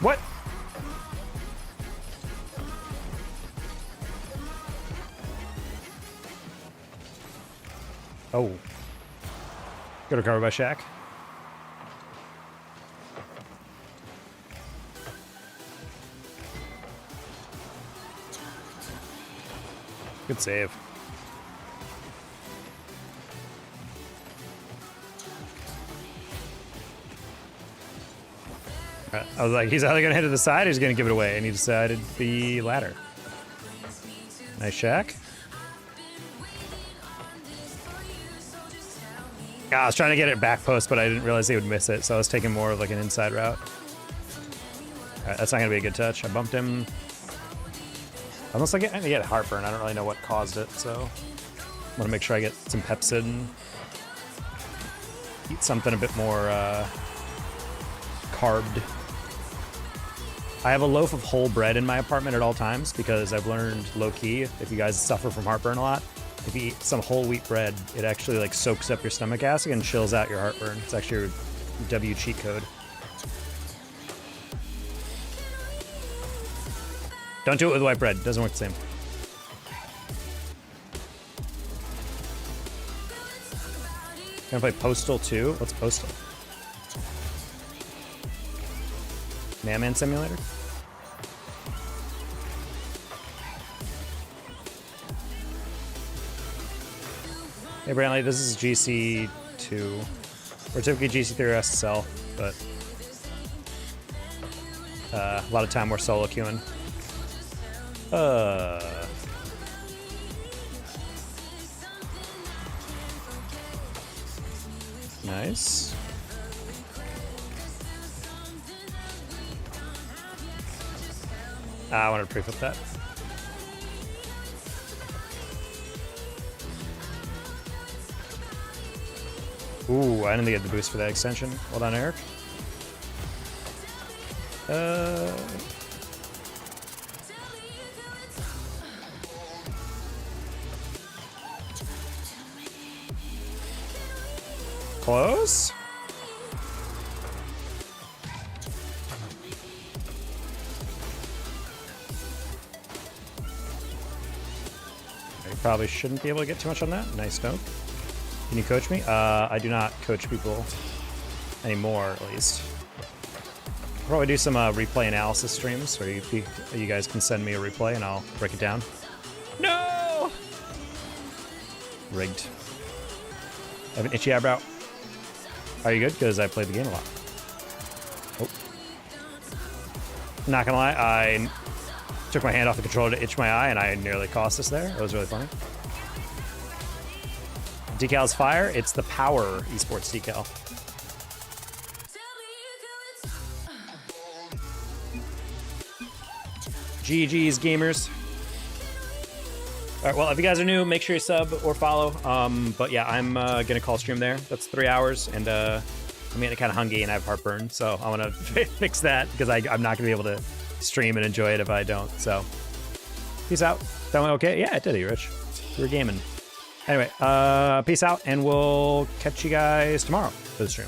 What? Oh. Good recovery by Shaq. Good save. I was like, he's either going to hit to the side or he's going to give it away, and he decided the latter. Nice Shaq. I was trying to get it back post, but I didn't realize they would miss it, so I was taking more of like an inside route. All right, that's not gonna be a good touch. I bumped him. Almost like I get heartburn. I don't really know what caused it, so I want to make sure I get some Pepsid and eat something a bit more carbed. I have a loaf of whole bread in my apartment at all times because I've learned low-key, if you guys suffer from heartburn a lot, if you eat some whole wheat bread, it actually like soaks up your stomach acid and chills out your heartburn. It's actually your W cheat code. Don't do it with white bread. It doesn't work the same. Gonna play Postal 2? What's Postal? Man Simulator? Hey Brantley, this is GC2. We're typically GC3 or SSL, but a lot of time we're solo queuing. Nice. I wanted to pre-flip that. Ooh, I didn't get the boost for that extension. Well done, Eric. Close? I probably shouldn't be able to get too much on that. Nice note. Can you coach me? I do not coach people anymore, at least. I'll probably do some replay analysis streams where you guys can send me a replay and I'll break it down. No! Rigged. I have an itchy eyebrow. Are you good? Because I played the game a lot. Oh. Not gonna lie, I took my hand off the controller to itch my eye and I nearly cost us there. It was really funny. Decal's fire. It's the Power Esports decal. GG's, gamers. All right, well, if you guys are new, make sure you sub or follow. But yeah, I'm gonna call stream there. That's 3 hours, and I'm getting kind of hungry and I have heartburn, so I want to fix that because I'm not gonna be able to stream and enjoy it if I don't. So, peace out. That went okay? Yeah, it did, Rich. We were gaming. Anyway, peace out, and we'll catch you guys tomorrow for the stream.